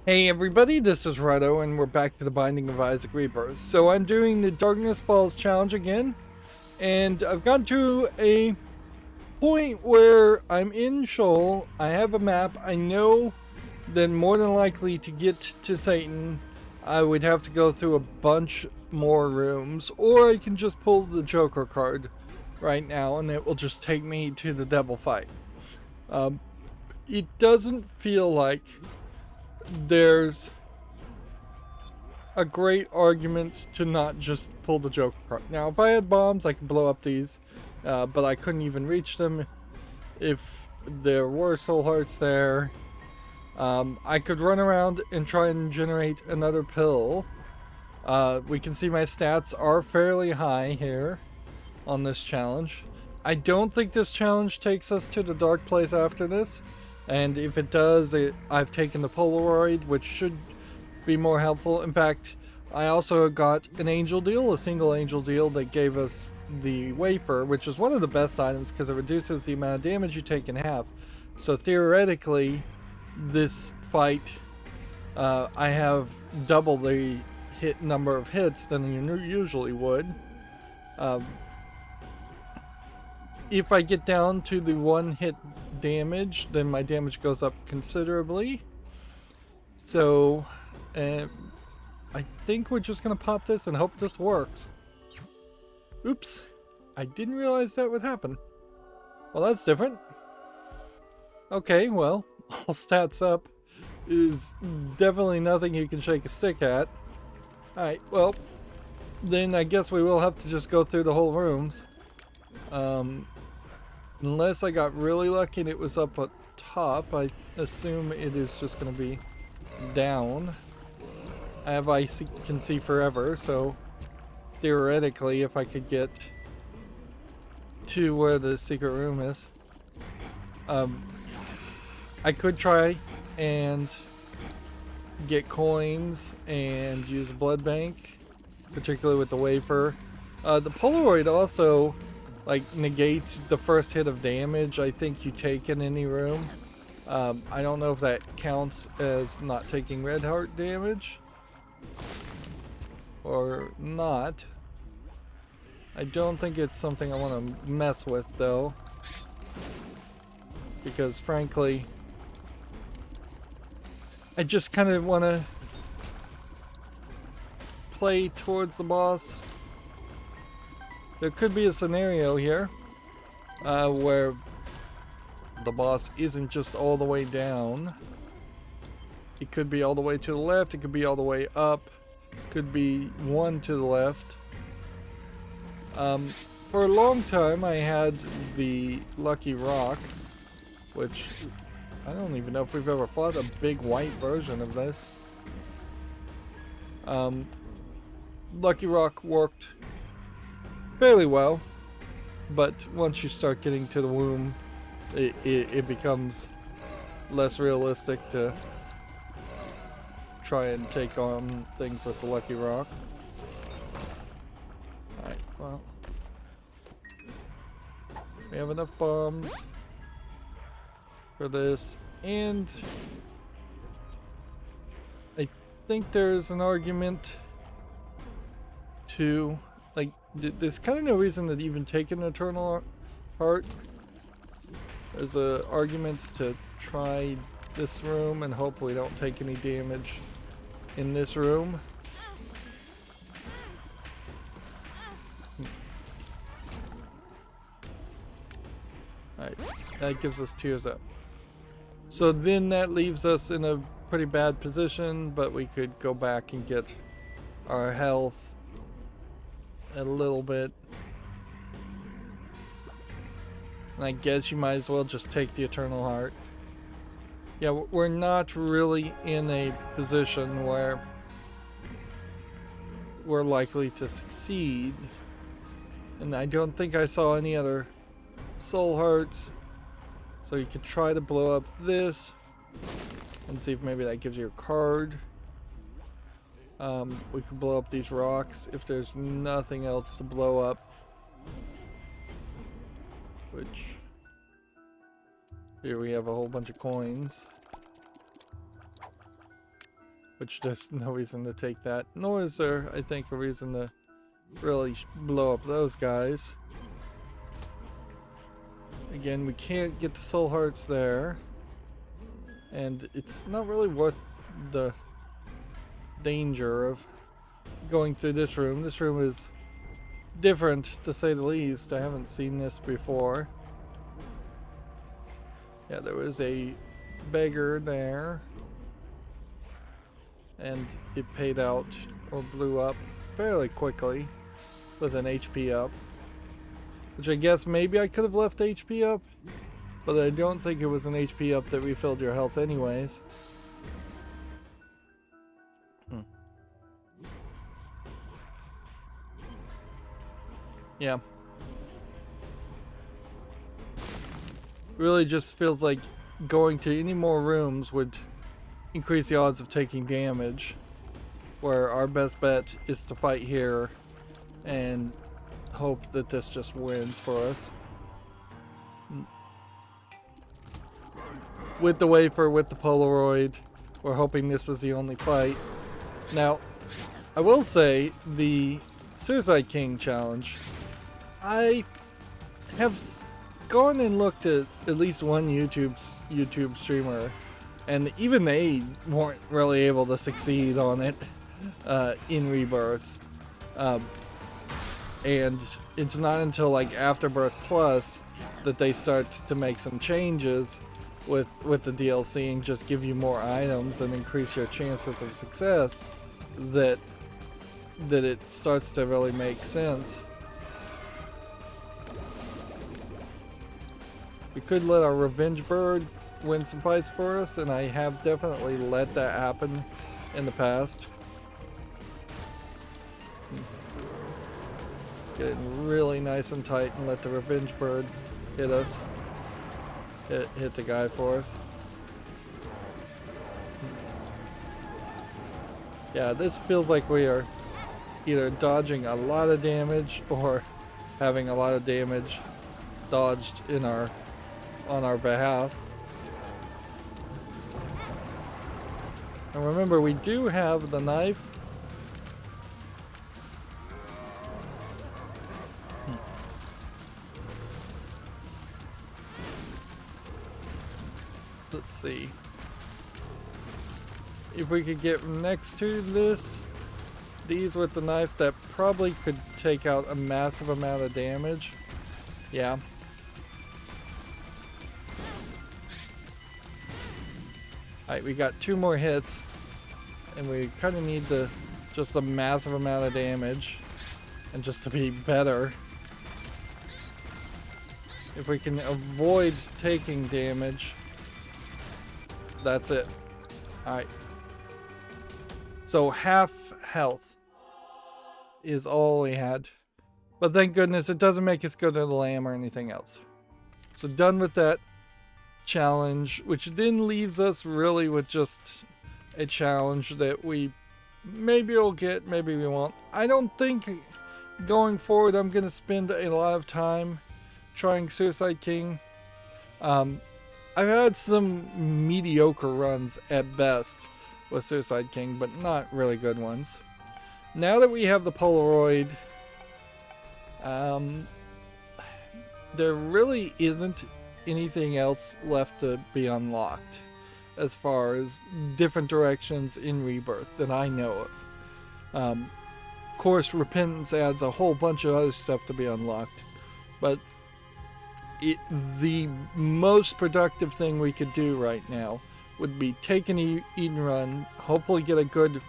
Hey everybody, this is Rydo, and we're back to the Binding of Isaac Rebirth. So I'm doing the Darkness Falls challenge again, and I've gotten to a point where I'm in Sheol. I have a map. I know that more than likely to get to Satan, I would have to go through a bunch more rooms, or I can just pull the Joker card right now, and it will just take me to the devil fight. It doesn't feel like there's a great argument to not just pull the Joker card. Now, if I had bombs, I could blow up these, but I couldn't even reach them if there were soul hearts there. I could run around and try and generate another pill. We can see my stats are fairly high here on this challenge. I don't think this challenge takes us to the dark place after this. And if it does, I've taken the Polaroid, which should be more helpful. In fact, I also got an angel deal, a single angel deal that gave us the wafer, which is one of the best items because it reduces the amount of damage you take in half. So theoretically, this fight, I have double the number of hits than you usually would. If I get down to the one hit damage, then my damage goes up considerably. So I think we're just gonna pop this and hope this works. Oops, I didn't realize that would happen. Well, that's different. Okay, well, all stats up is definitely nothing you can shake a stick at. Alright, well, then I guess we will have to just go through the whole rooms. Unless I got really lucky and it was up at top, I assume it is just going to be down. I have can see forever, so theoretically if I could get to where the secret room is, I could try and get coins and use a blood bank, particularly with the wafer. The Polaroid also negates the first hit of damage I think you take in any room. I don't know if that counts as not taking red heart damage or not. I don't think it's something I want to mess with though, because frankly I just kind of want to play towards the boss. There could be a scenario here where the boss isn't just all the way down. It could be all the way to the left, it could be all the way up, could be one to the left. For a long time I had the Lucky Rock, which I don't even know if we've ever fought a big white version of this. Lucky Rock worked fairly well, but once you start getting to the womb, it becomes less realistic to try and take on things with the Lucky Rock. Alright, well, we have enough bombs for this, and I think there's an argument to, there's kind of no reason to even take an Eternal Heart. There's arguments to try this room and hope we don't take any damage in this room. Alright, that gives us tears up. So then that leaves us in a pretty bad position, but we could go back and get our health a little bit. And I guess you might as well just take the Eternal Heart. Yeah, we're not really in a position where we're likely to succeed. And I don't think I saw any other soul hearts. So you could try to blow up this and see if maybe that gives you a card. We could blow up these rocks if there's nothing else to blow up. Which, here we have a whole bunch of coins. which there's no reason to take that, nor is there, I think, a reason to really blow up those guys. Again, we can't get the soul hearts there, and it's not really worth the danger of going through this room. This room is different, to say the least. I haven't seen this before. Yeah, there was a beggar there, and it paid out or blew up fairly quickly with an HP up, which I guess maybe I could have left HP up, but I don't think it was an HP up that refilled your health anyways. Yeah. Really just feels like going to any more rooms would increase the odds of taking damage, where our best bet is to fight here and hope that this just wins for us. With the wafer, with the Polaroid, we're hoping this is the only fight. Now, I will say, the Suicide King challenge, I have gone and looked at least one YouTube streamer, and even they weren't really able to succeed on it in Rebirth. And it's not until like Afterbirth Plus that they start to make some changes with the DLC and just give you more items and increase your chances of success that it starts to really make sense. We could let our Revenge Bird win some fights for us, and I have definitely let that happen in the past. Get it really nice and tight and let the Revenge Bird hit us. Hit the guy for us. Yeah, this feels like we are either dodging a lot of damage or having a lot of damage dodged on our behalf. And remember, we do have the knife. Let's see if we could get next to these with the knife. That probably could take out a massive amount of damage. Yeah. Alright, we got 2 more hits, and we kind of need just a massive amount of damage, and just to be better. If we can avoid taking damage, that's it. Alright. So half health is all we had. But thank goodness it doesn't make us go to the lamb or anything else. So done with that challenge, which then leaves us really with just a challenge that we maybe will get, maybe we won't. I don't think going forward I'm going to spend a lot of time trying Suicide King. I've had some mediocre runs at best with Suicide King, but not really good ones. Now that we have the Polaroid, there really isn't anything else left to be unlocked as far as different directions in Rebirth that I know of. Of course, Repentance adds a whole bunch of other stuff to be unlocked, but the most productive thing we could do right now would be take an Eden run, hopefully get a good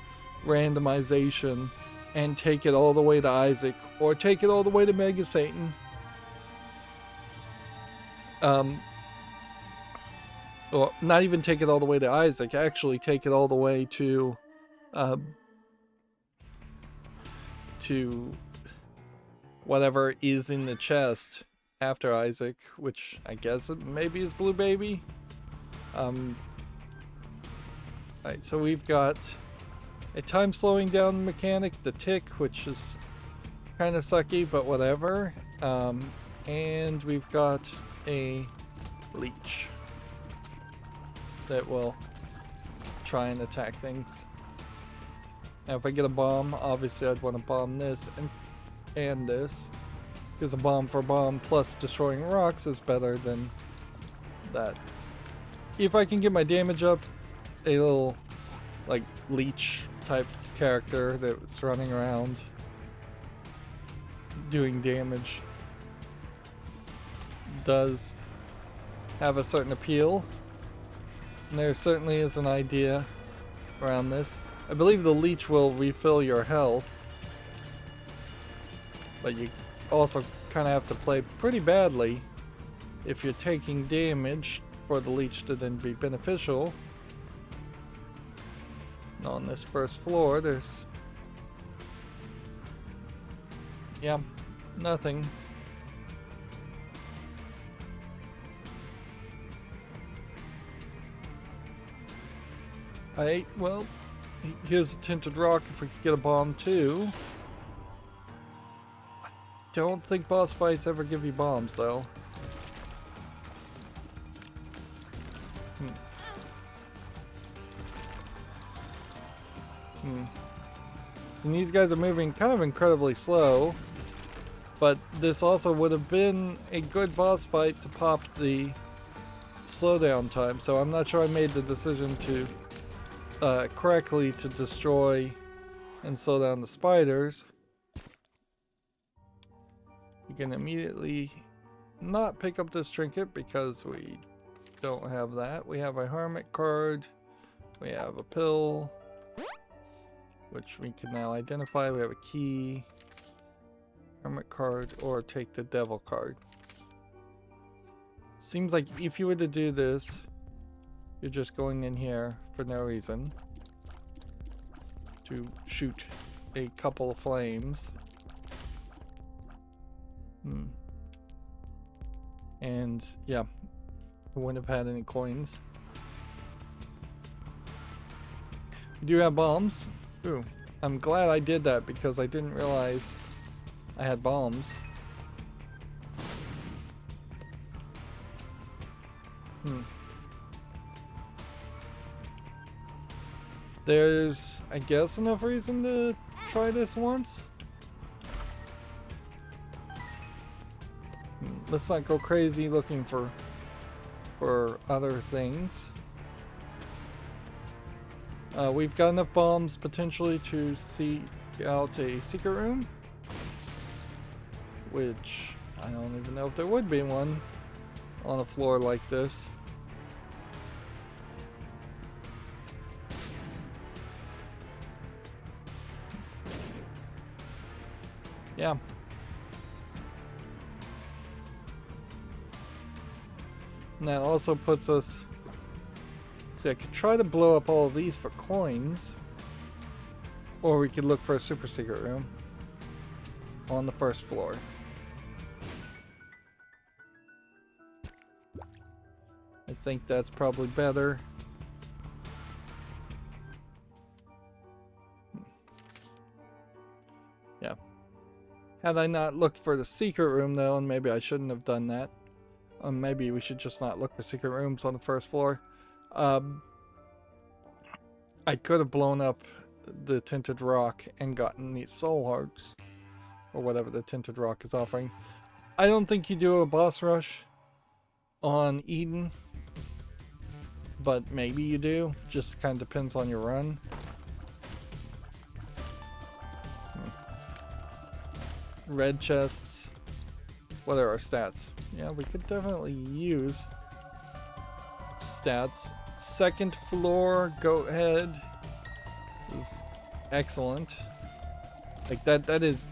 randomization, and take it all the way to Isaac, or take it all the way to Mega Satan. Well, not even take it all the way to Isaac, actually take it all the way to whatever is in the chest after Isaac, which I guess maybe is Blue Baby. Alright, so we've got a time slowing down mechanic, the tick, which is kind of sucky, but whatever. And we've got a leech that will try and attack things. Now if I get a bomb, obviously I'd want to bomb this and this. Because a bomb for bomb plus destroying rocks is better than that. If I can get my damage up, a little like leech type character that's running around doing damage does have a certain appeal. And there certainly is an idea around this. I believe the leech will refill your health, but you also kind of have to play pretty badly if you're taking damage for the leech to then be beneficial. And on this first floor, there's... yeah, nothing. Well, here's a tinted rock if we could get a bomb too. I don't think boss fights ever give you bombs though. So these guys are moving kind of incredibly slow, but this also would have been a good boss fight to pop the slowdown time, so I'm not sure I made the decision to correctly to destroy and slow down the spiders. You can immediately not pick up this trinket because we don't have that. We have a hermit card, we have a pill, which we can now identify. We have a key, hermit card, or take the devil card. Seems like if you were to do this, you're just going in here for no reason to shoot a couple of flames. And yeah, we wouldn't have had any coins. We do have bombs. Ooh, I'm glad I did that because I didn't realize I had bombs. There's, I guess, enough reason to try this once. Let's not go crazy looking for other things. We've got enough bombs potentially to see out a secret room, which I don't even know if there would be one on a floor like this. Yeah. And that also puts us... see, I could try to blow up all of these for coins. Or we could look for a super secret room on the first floor. I think that's probably better. Yeah. Had I not looked for the secret room though, and maybe I shouldn't have done that. Maybe we should just not look for secret rooms on the first floor. I could have blown up the tinted rock and gotten the soul hearts, or whatever the tinted rock is offering. I don't think you do a boss rush on Eden, but maybe you do. Just kind of depends on your run. Red chests. What are our stats? Yeah, we could definitely use stats. Second floor goat head is excellent. Like that is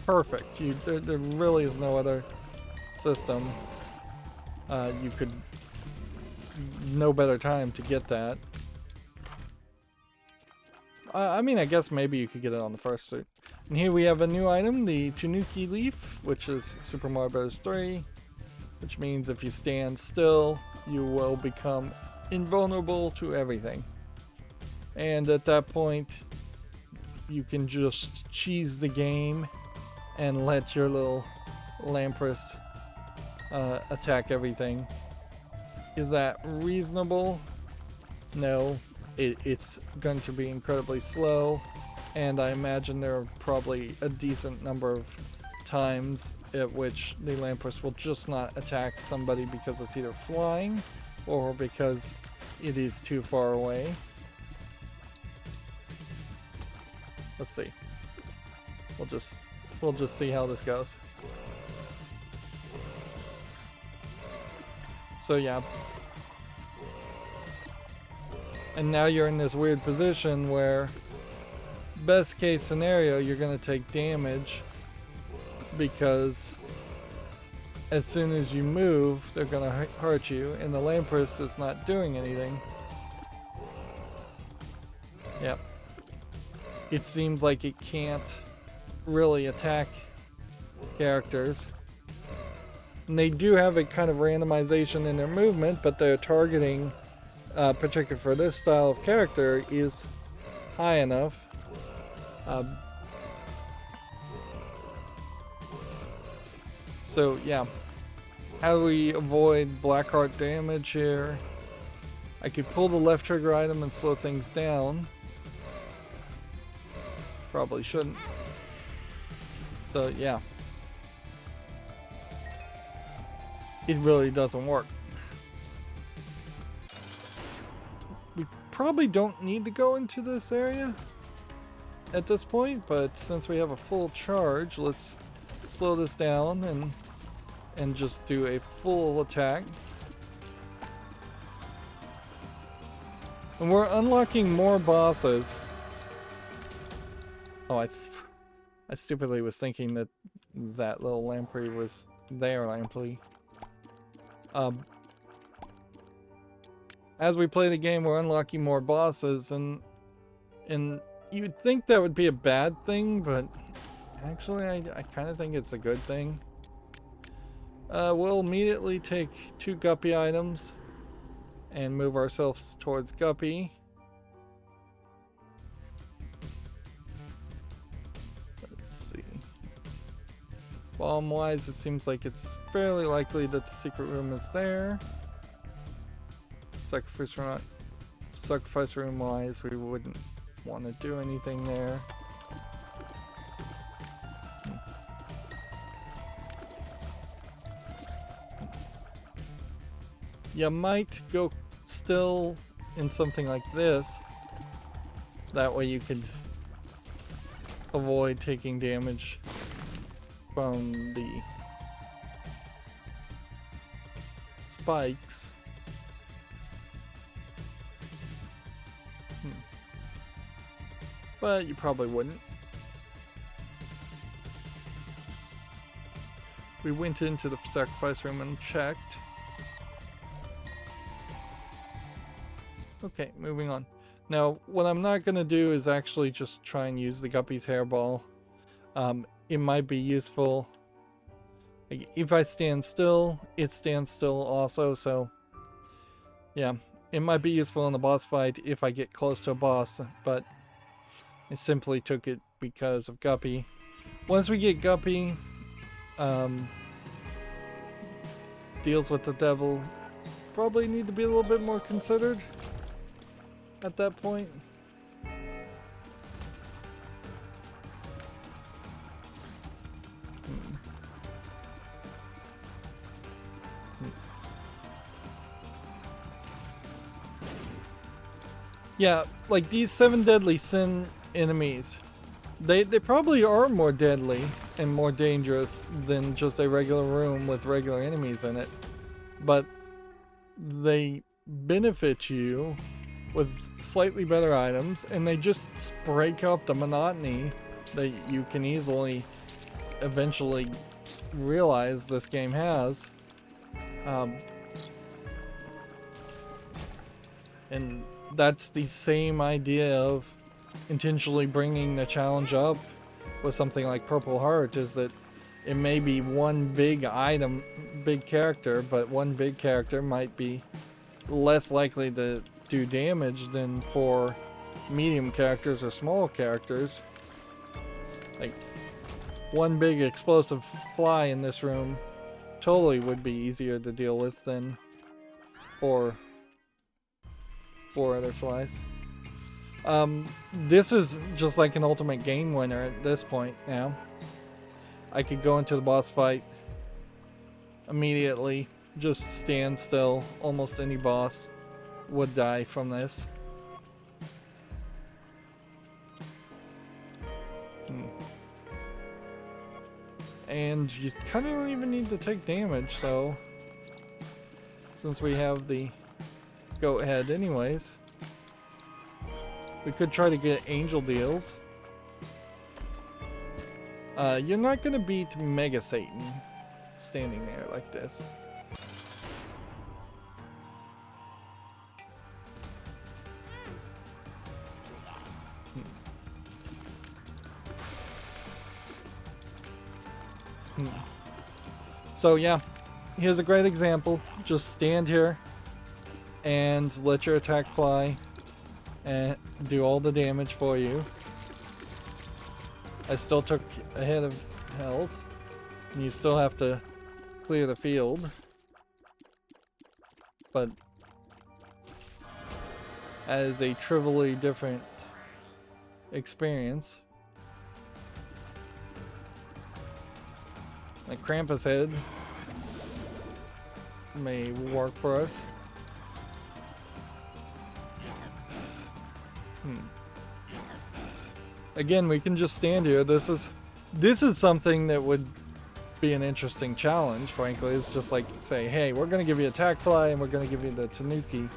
perfect. There really is no other system. You could no better time to get that. I mean, I guess maybe you could get it on the first suit. And here we have a new item, the Tanuki Leaf, which is Super Mario Bros. 3, which means if you stand still, you will become invulnerable to everything. And at that point, you can just cheese the game and let your little Lampress attack everything. Is that reasonable? No. it's going to be incredibly slow, and I imagine there are probably a decent number of times at which the lamprey will just not attack somebody because it's either flying or because it is too far away. Let's see. We'll just see how this goes. So yeah. And now you're in this weird position where, best case scenario, you're going to take damage because as soon as you move, they're going to hurt you, and the lamprey is not doing anything. Yep. It seems like it can't really attack characters. And they do have a kind of randomization in their movement, but their targeting, particularly for this style of character, is high enough. So yeah, how do we avoid Blackheart damage here? I could pull the left trigger item and slow things down. Probably shouldn't. So yeah, it really doesn't work. We probably don't need to go into this area at this point, but since we have a full charge, let's slow this down and just do a full attack. And we're unlocking more bosses. Oh, I stupidly was thinking that that little lamprey was their lamprey. As we play the game, we're unlocking more bosses, and you'd think that would be a bad thing, but actually I kind of think it's a good thing. We'll immediately take 2 Guppy items and move ourselves towards Guppy. Let's see. Bomb-wise, it seems like it's fairly likely that the secret room is there. Sacrifice room-wise, we wouldn't want to do anything there. You might go still in something like this. That way you could avoid taking damage from the spikes. But you probably wouldn't. We went into the sacrifice room and checked. Okay, moving on. Now, what I'm not going to do is actually just try and use the Guppy's hairball. It might be useful. If I stand still, it stands still also, so yeah, it might be useful in the boss fight if I get close to a boss, but I simply took it because of Guppy. Once we get Guppy, deals with the devil, probably need to be a little bit more considered at that point. Yeah, like these 7 deadly sin enemies, they probably are more deadly and more dangerous than just a regular room with regular enemies in it, but they benefit you with slightly better items, and they just break up the monotony that you can easily eventually realize this game has. And that's the same idea of intentionally bringing the challenge up with something like Purple Heart, is that it may be one big item, big character, but one big character might be less likely to do damage than for medium characters or small characters. Like, one big explosive fly in this room totally would be easier to deal with than 4 other flies. This is just like an ultimate game winner at this point now. I could go into the boss fight immediately, just stand still. Almost any boss would die from this. And you kind of don't even need to take damage, so since we have the goat head anyways, we could try to get angel deals. You're not gonna beat Mega Satan standing there like this. So yeah, here's a great example. Just stand here and let your attack fly and do all the damage for you. I still took a hit of health, and you still have to clear the field. But as a trivially different experience. Like Krampus head may work for us. Again, we can just stand here. This is something that would be an interesting challenge, frankly. It's just like say, hey, we're gonna give you attack fly and we're gonna give you the Tanuki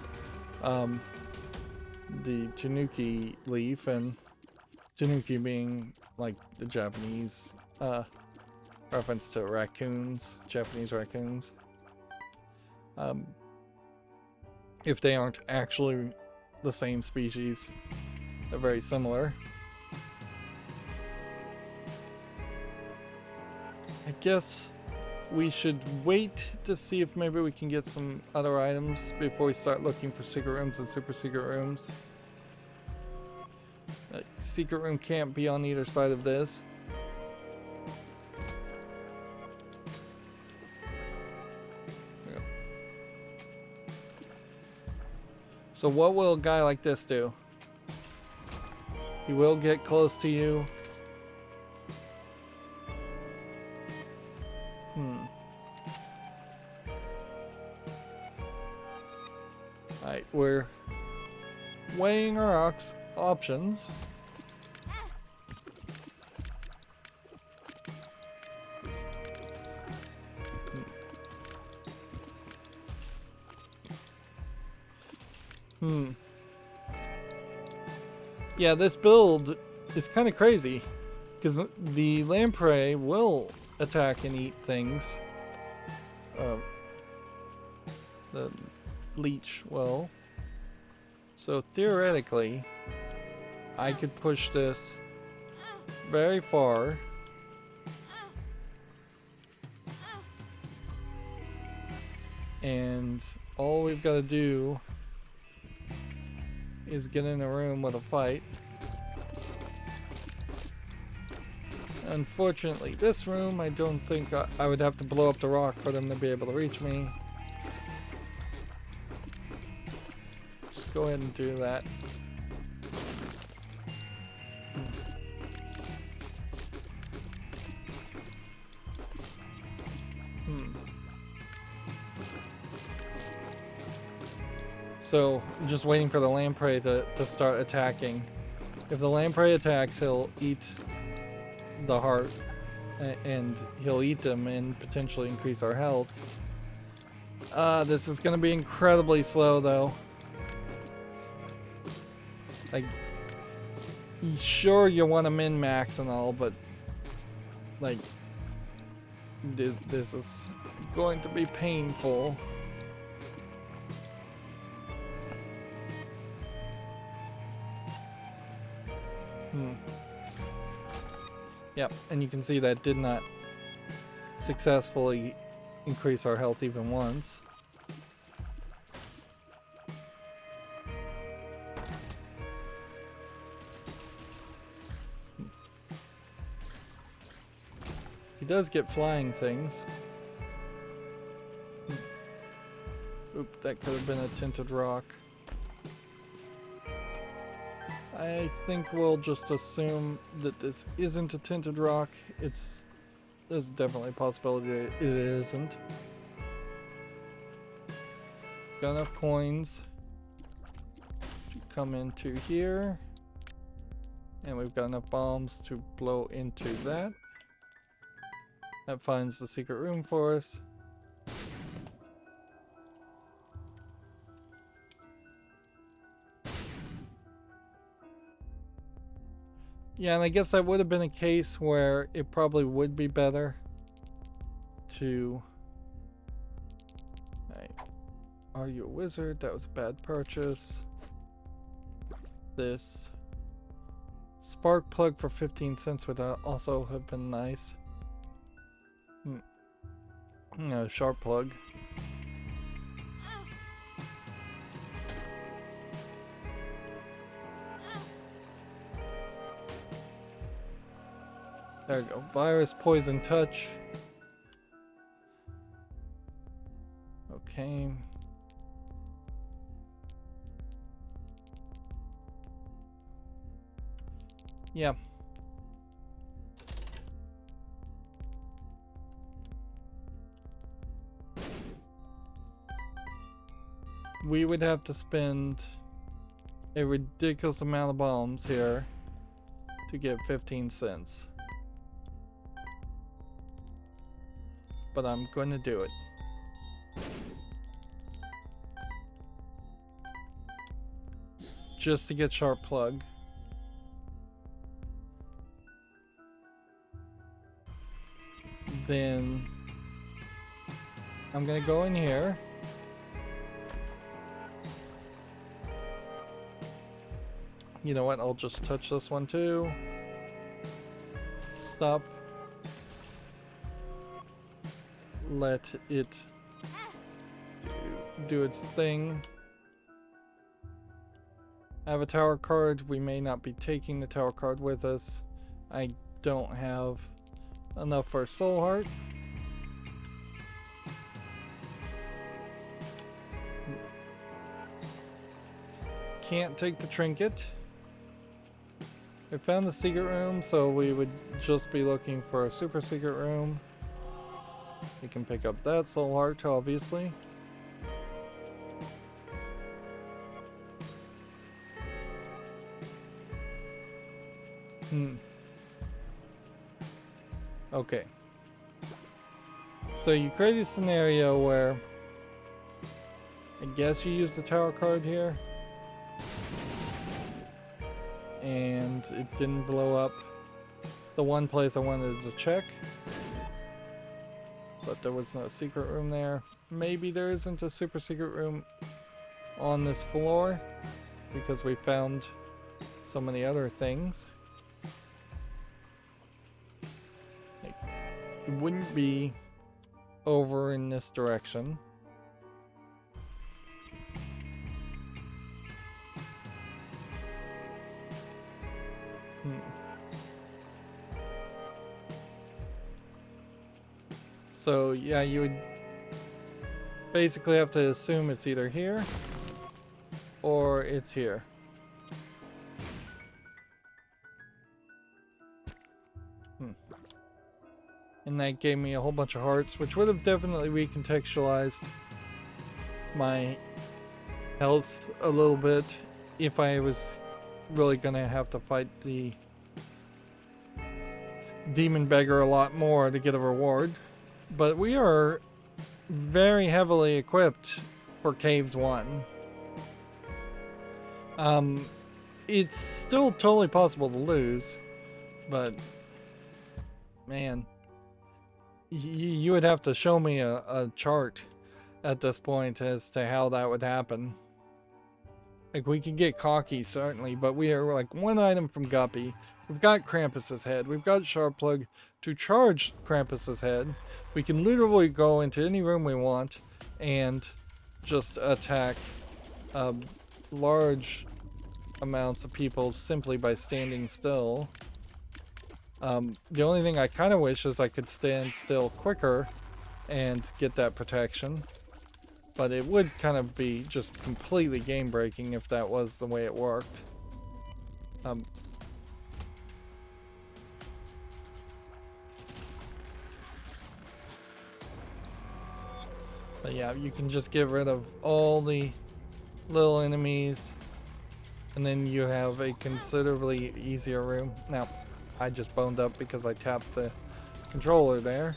Leaf, and Tanuki being like the Japanese reference to raccoons, Japanese raccoons. If they aren't actually the same species, they're very similar. I guess we should wait to see if maybe we can get some other items before we start looking for secret rooms and super secret rooms. Secret room can't be on either side of this. So what will a guy like this do? He will get close to you. Alright, we're weighing our options. Yeah, this build is kind of crazy because the lamprey will attack and eat things. The leech will. So theoretically, I could push this very far. And all we've got to do is get in a room with a fight. Unfortunately, this room, I don't think I would have to blow up the rock for them to be able to reach me. Just go ahead and do that. So, I'm just waiting for the lamprey to start attacking. If the lamprey attacks, he'll eat the heart, and he'll eat them and potentially increase our health. This is gonna be incredibly slow though. Like, sure you want to min-max and all, but like, this is going to be painful. Yep, and you can see that did not successfully increase our health even once. He does get flying things. Oop, that could have been a tinted rock. I think we'll just assume that this isn't a tinted rock. There's definitely a possibility that it isn't. Got enough coins to come into here. And we've got enough bombs to blow into that. That finds the secret room for us. Yeah, and I guess that would have been a case where it probably would be better to... Right. Are you a wizard? That was a bad purchase. This spark plug for 15 cents would also have been nice. No, sharp plug. There we go. Virus, poison, touch. Okay. Yeah. We would have to spend a ridiculous amount of bombs here to get 15 cents. But I'm going to do it. Just to get sharp plug. Then I'm going to go in here. You know what? I'll just touch this one too. Stop. Let it do its thing. I have a tower card. We may not be taking the tower card with us. I don't have enough for a soul heart. Can't take the trinket. We found the secret room, so we would just be looking for a super secret room. We can pick up that soul heart, obviously. Okay. So you create a scenario where I guess you use the tower card here. And it didn't blow up the one place I wanted to check. But there was no secret room there. Maybe there isn't a super secret room on this floor because we found so many other things. It wouldn't be over in this direction. So yeah, you would basically have to assume it's either here or it's here. And that gave me a whole bunch of hearts, which would have definitely recontextualized my health a little bit if I was really gonna have to fight the demon beggar a lot more to get a reward. But we are very heavily equipped for Caves 1. It's still totally possible to lose, but man, you would have to show me a chart at this point as to how that would happen. Like, we could get cocky, certainly, but we are like one item from Guppy. We've got Krampus's head. We've got Sharp Plug to charge Krampus's head. We can literally go into any room we want and just attack large amounts of people simply by standing still. The only thing I kind of wish is I could stand still quicker and get that protection. But it would kind of be just completely game breaking if that was the way it worked. Um, but yeah, you can just get rid of all the little enemies, and then you have a considerably easier room. Now, I just boned up because I tapped the controller there.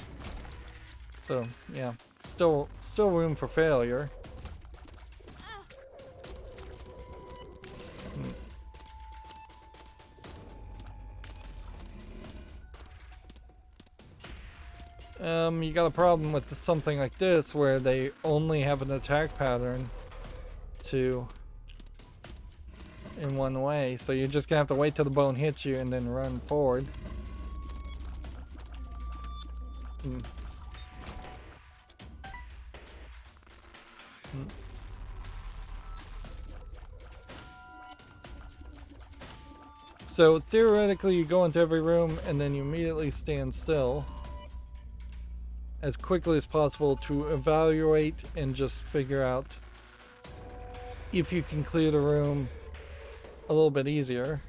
So yeah, still room for failure. You got a problem with something like this where they only have an attack pattern in one way, so you're just gonna have to wait till the bone hits you and then run forward. So theoretically you go into every room and then you immediately stand still as quickly as possible to evaluate and just figure out if you can clear the room a little bit easier.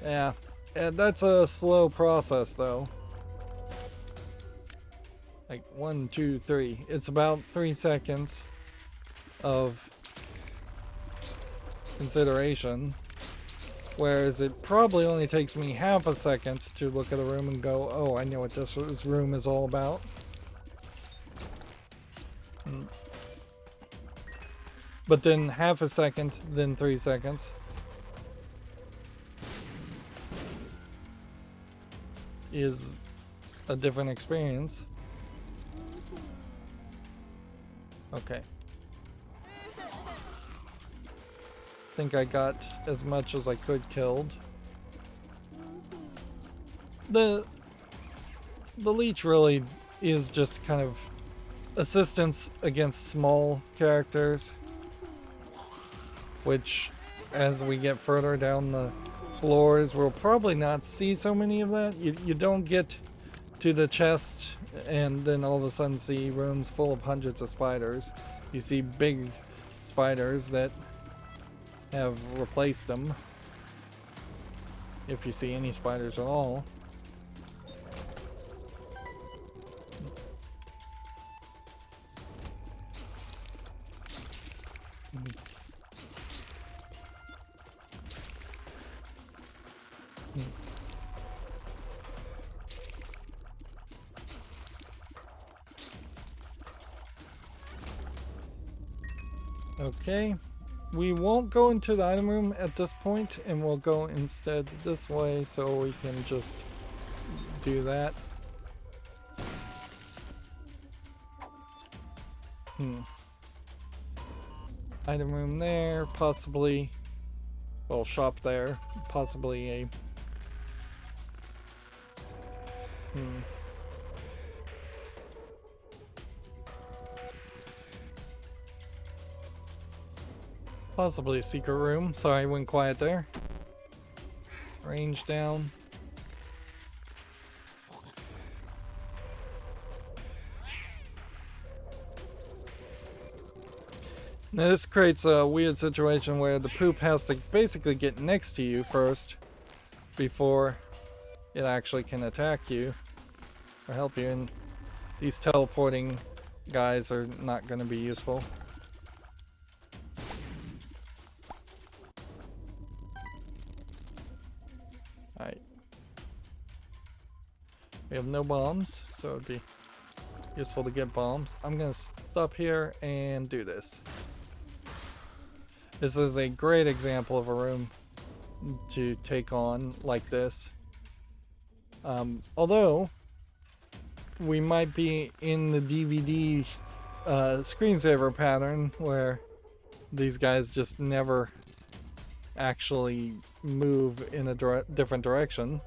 Yeah, and that's a slow process though. Like 1, 2, 3. It's about 3 seconds of consideration. Whereas it probably only takes me half a second to look at a room and go, oh, I know what this room is all about. But then half a second, then 3 seconds. Is a different experience. Okay. I think I got as much as I could killed. The leech really is just kind of assistance against small characters, which as we get further down the floors we'll probably not see so many of that. You don't get to the chest and then all of a sudden see rooms full of hundreds of spiders. You see big spiders that have replaced them, if you see any spiders at all. Okay. We won't go into the item room at this point, and we'll go instead this way so we can just do that. Item room there, possibly, well, shop there, possibly a possibly a secret room. Sorry, I went quiet there. Range down. Now this creates a weird situation where the poop has to basically get next to you first before it actually can attack you or help you, and these teleporting guys are not going to be useful. Alright. We have no bombs, so it'd be useful to get bombs. I'm going to stop here and do this. This is a great example of a room to take on like this. Although we might be in the DVD screensaver pattern where these guys just never actually move in a different direction.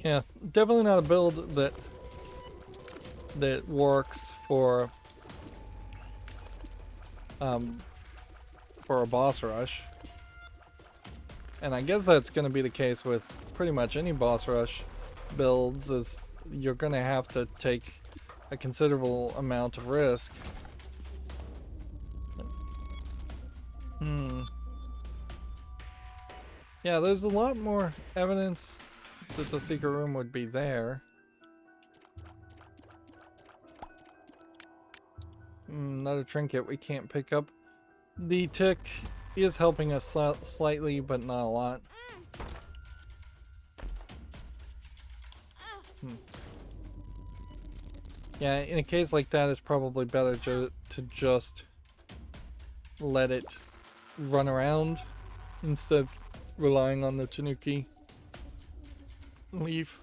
Yeah, definitely not a build that works for a boss rush. And I guess that's going to be the case with pretty much any boss rush builds, is you're going to have to take a considerable amount of risk. Yeah, there's a lot more evidence that the secret room would be there. Another trinket we can't pick up. The tick is helping us slightly, but not a lot. Yeah, in a case like that, it's probably better to just let it run around instead of relying on the Tanuki Leaf.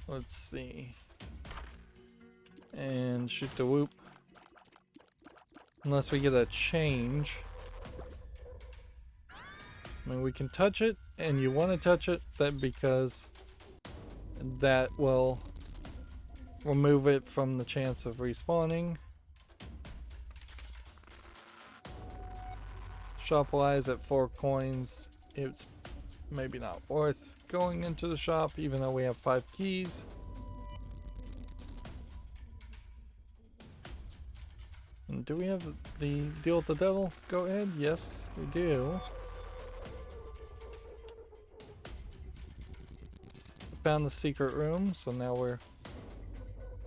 Let's see. And shoot the whoop. Unless we get a change. I mean, we can touch it, and you want to touch it that because that will remove it from the chance of respawning. Shop-wise at 4 coins, it's maybe not worth going into the shop even though we have 5 keys. And do we have the deal with the devil? Go ahead. Yes, we do. Found the secret room, so now we're,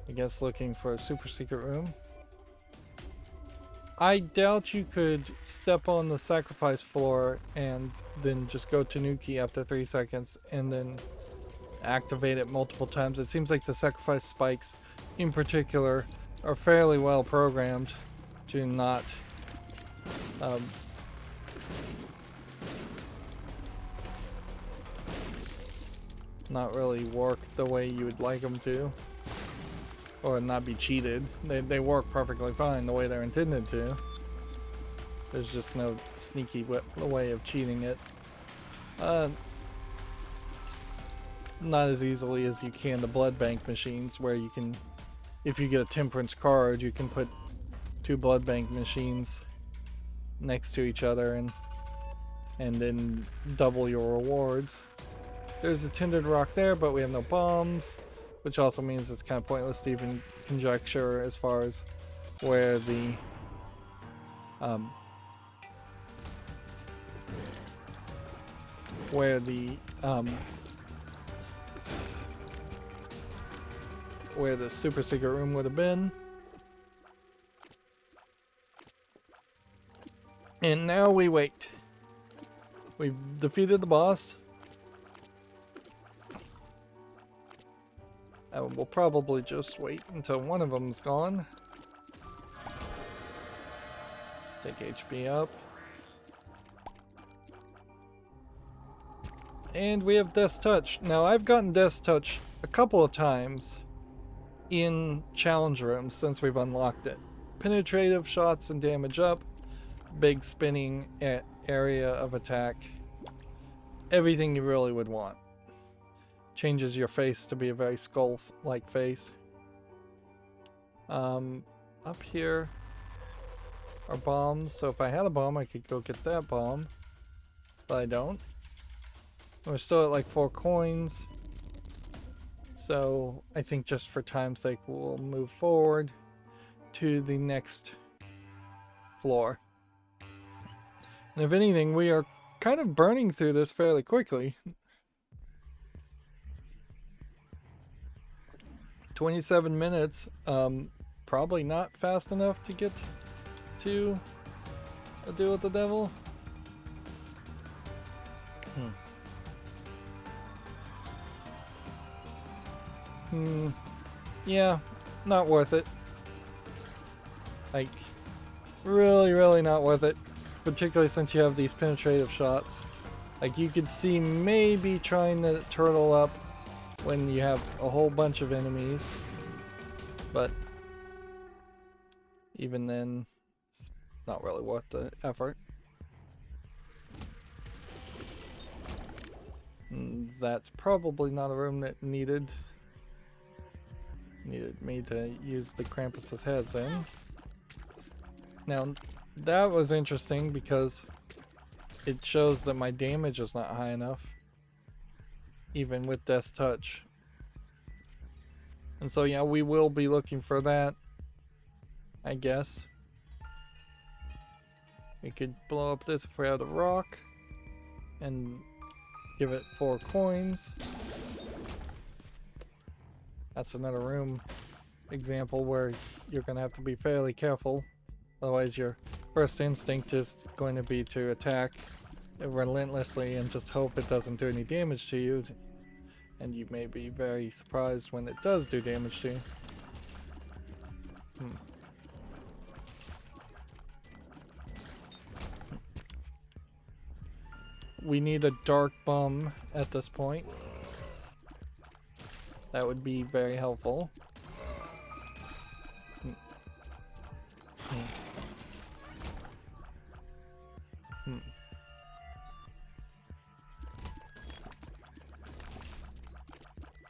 I guess, looking for a super secret room. I doubt you could step on the sacrifice floor and then just go Tanuki after 3 seconds and then activate it multiple times. It seems like the sacrifice spikes in particular are fairly well programmed to not not really work the way you would like them to, or not be cheated. They work perfectly fine the way they're intended to. There's just no sneaky way of cheating it. Not as easily as you can the blood bank machines, where you can, if you get a temperance card, you can put 2 blood bank machines next to each other and then double your rewards. There's a tindered rock there, but we have no bombs, which also means it's kind of pointless to even conjecture as far as where the super secret room would have been. And now we wait. We've defeated the boss. We'll probably just wait until one of them's gone. Take HP up. And we have Death's Touch. Now, I've gotten Death's Touch a couple of times in challenge rooms since we've unlocked it. Penetrative shots and damage up. Big spinning area of attack. Everything you really would want. Changes your face to be a very skull-like face. Up here are bombs, so if I had a bomb I could go get that bomb, but I don't. We're still at like 4 coins, so I think just for time's sake we'll move forward to the next floor. And if anything, we are kind of burning through this fairly quickly. 27 minutes, probably not fast enough to get to a deal with the devil. Yeah, not worth it. Like, really not worth it. Particularly since you have these penetrative shots. Like, you could see maybe trying to turtle up when you have a whole bunch of enemies, but even then it's not really worth the effort. And that's probably not a room that needed me to use the Krampus's heads in. Now that was interesting because it shows that my damage is not high enough. even with Death's Touch. And so yeah, we will be looking for that, I guess. We could blow up this if we have the rock and give it 4 coins. That's another room example where you're going to have to be fairly careful. Otherwise your first instinct is going to be to attack relentlessly and just hope it doesn't do any damage to you. And you may be very surprised when it does do damage to you. We need a dark bomb at this point. That would be very helpful.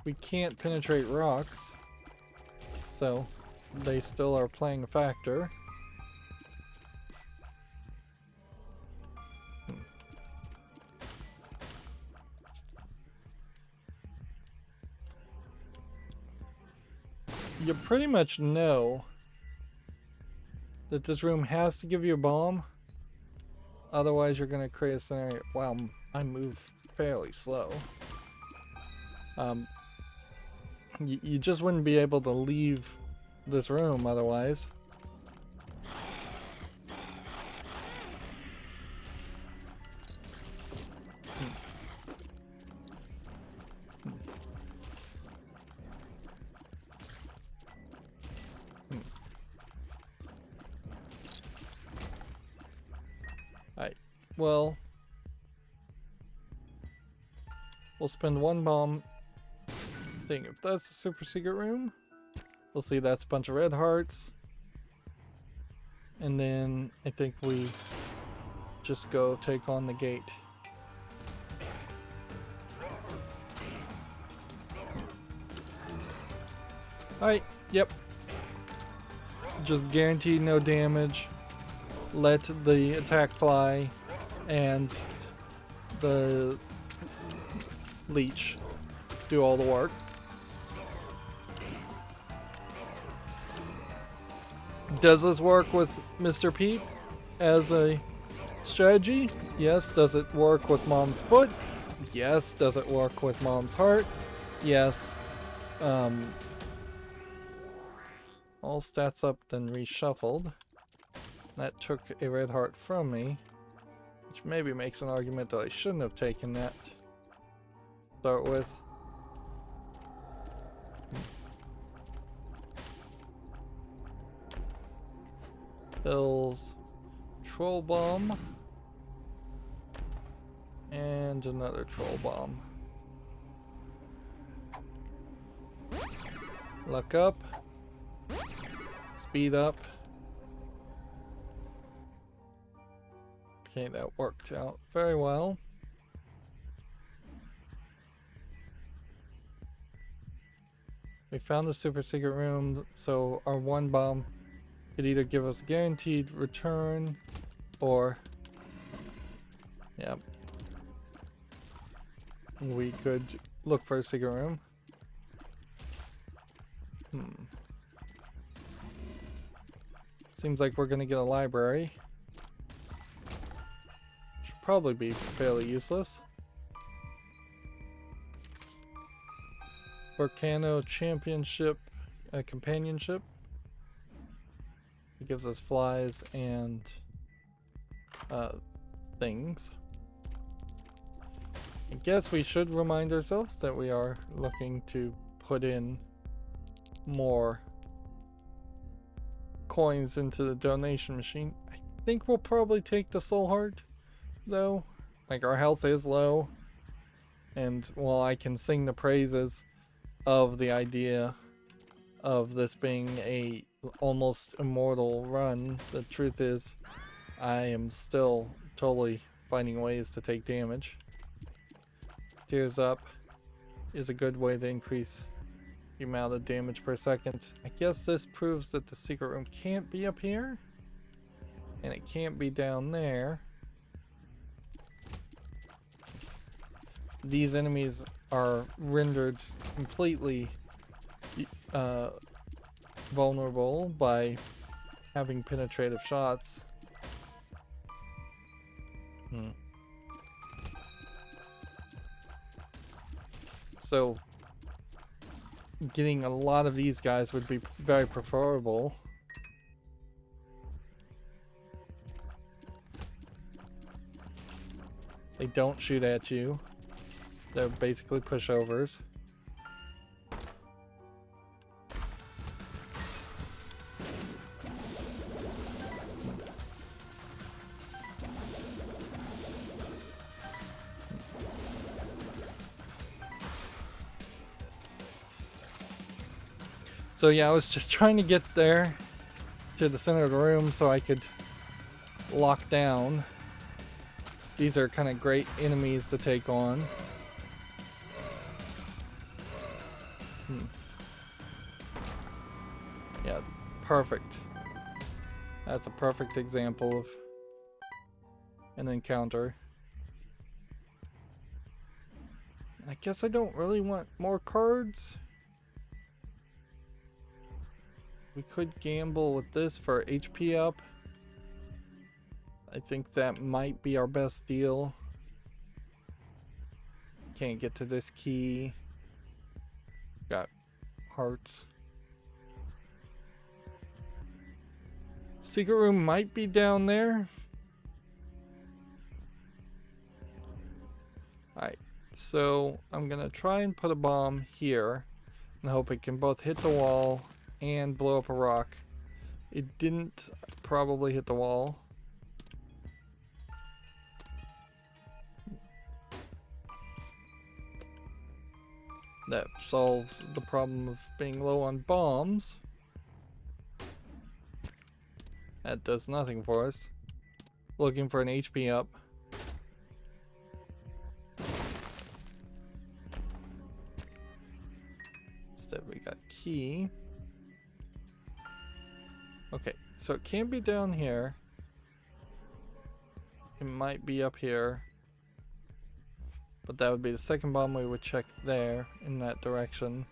We can't penetrate rocks, so they still are playing a factor. You pretty much know that this room has to give you a bomb, otherwise you're going to create a scenario. Wow, I move fairly slow. You just wouldn't be able to leave this room otherwise. Alright, well, we'll spend 1 bomb seeing if that's a super secret room. We'll see that's a bunch of red hearts. And then I think we just go take on the gate. Alright, yep. Just guaranteed no damage. Let the attack fly and the leech do all the work. Does this work with Mr. Peep as a strategy? Yes. Does it work with Mom's foot? Yes. Does it work with Mom's heart? Yes. All stats up, then reshuffled. That took a red heart from me, which maybe makes an argument that I shouldn't have taken that to start with. Bill's troll bomb and another troll bomb. Luck up, speed up. Okay, that worked out very well. We found the super secret room, so our 1 bomb could either give us a guaranteed return or, yep, we could look for a secret room. Seems like we're gonna get a library. Should probably be fairly useless. Volcano Championship, companionship. It gives us flies and things. I guess we should remind ourselves that we are looking to put in more coins into the donation machine. I think we'll probably take the soul heart, though. Like, our health is low, and while I can sing the praises of the idea of this being a almost immortal run, the truth is I am still totally finding ways to take damage. Tears up is a good way to increase the amount of damage per second. I guess this proves that the secret room can't be up here and it can't be down there. These enemies are rendered completely vulnerable by having penetrative shots. So getting a lot of these guys would be very preferable. They don't shoot at you. They're basically pushovers. So yeah, I was just trying to get there to the center of the room so I could lock down. These are kind of great enemies to take on. Yeah, perfect. That's a perfect example of an encounter. I guess I don't really want more cards. We could gamble with this for HP up. I think that might be our best deal. Can't get to this key. Got hearts. Secret room might be down there. Alright, so I'm gonna try and put a bomb here and hope it can both hit the wall and blow up a rock. It didn't probably hit the wall. That solves the problem of being low on bombs. That does nothing for us. Looking for an HP up. Instead we got key. Okay, so it can't be down here. It might be up here. But that would be the second bomb we would check there, in that direction.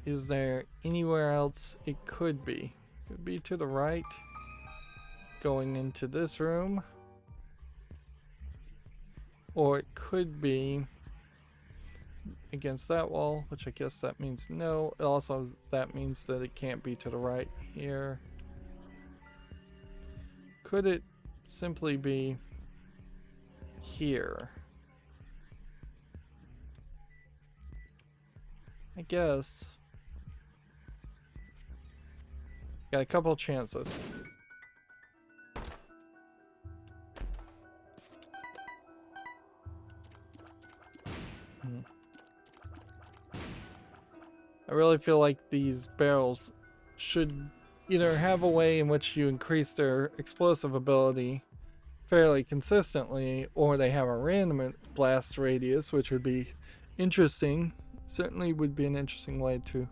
Is there anywhere else it could be? Could be to the right. Going into this room. Or it could be against that wall, which I guess that means no. Also, that means that it can't be to the right here. Could it simply be here? I guess. Got a couple chances. I really feel like these barrels should either have a way in which you increase their explosive ability fairly consistently, or they have a random blast radius, which would be interesting. Certainly would be an interesting way to